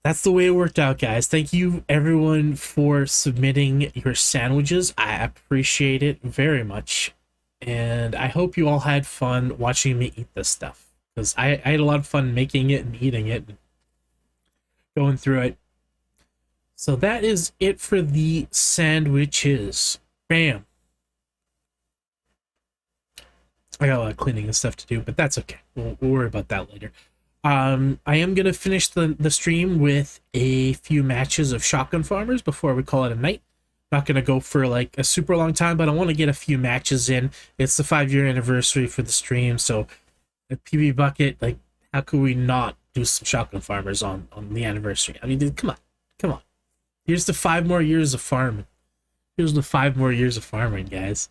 that's the way it worked out, guys. Thank you everyone for submitting your sandwiches. I appreciate it very much. And I hope you all had fun watching me eat this stuff. Because I had a lot of fun making it and eating it and going through it. So that is it for the sandwiches. Bam. I got a lot of cleaning and stuff to do, but that's okay. We'll worry about that later. I am going to finish the stream with a few matches of Shotgun Farmers before we call it a night. Not going to go for like a super long time, but I want to get a few matches in. It's the 5-year anniversary for the stream, so a PB Bucket, like, how could we not do some Shotgun Farmers on the anniversary? I mean, dude, come on. Here's the 5 more years of farming. Here's the 5 more years of farming, guys.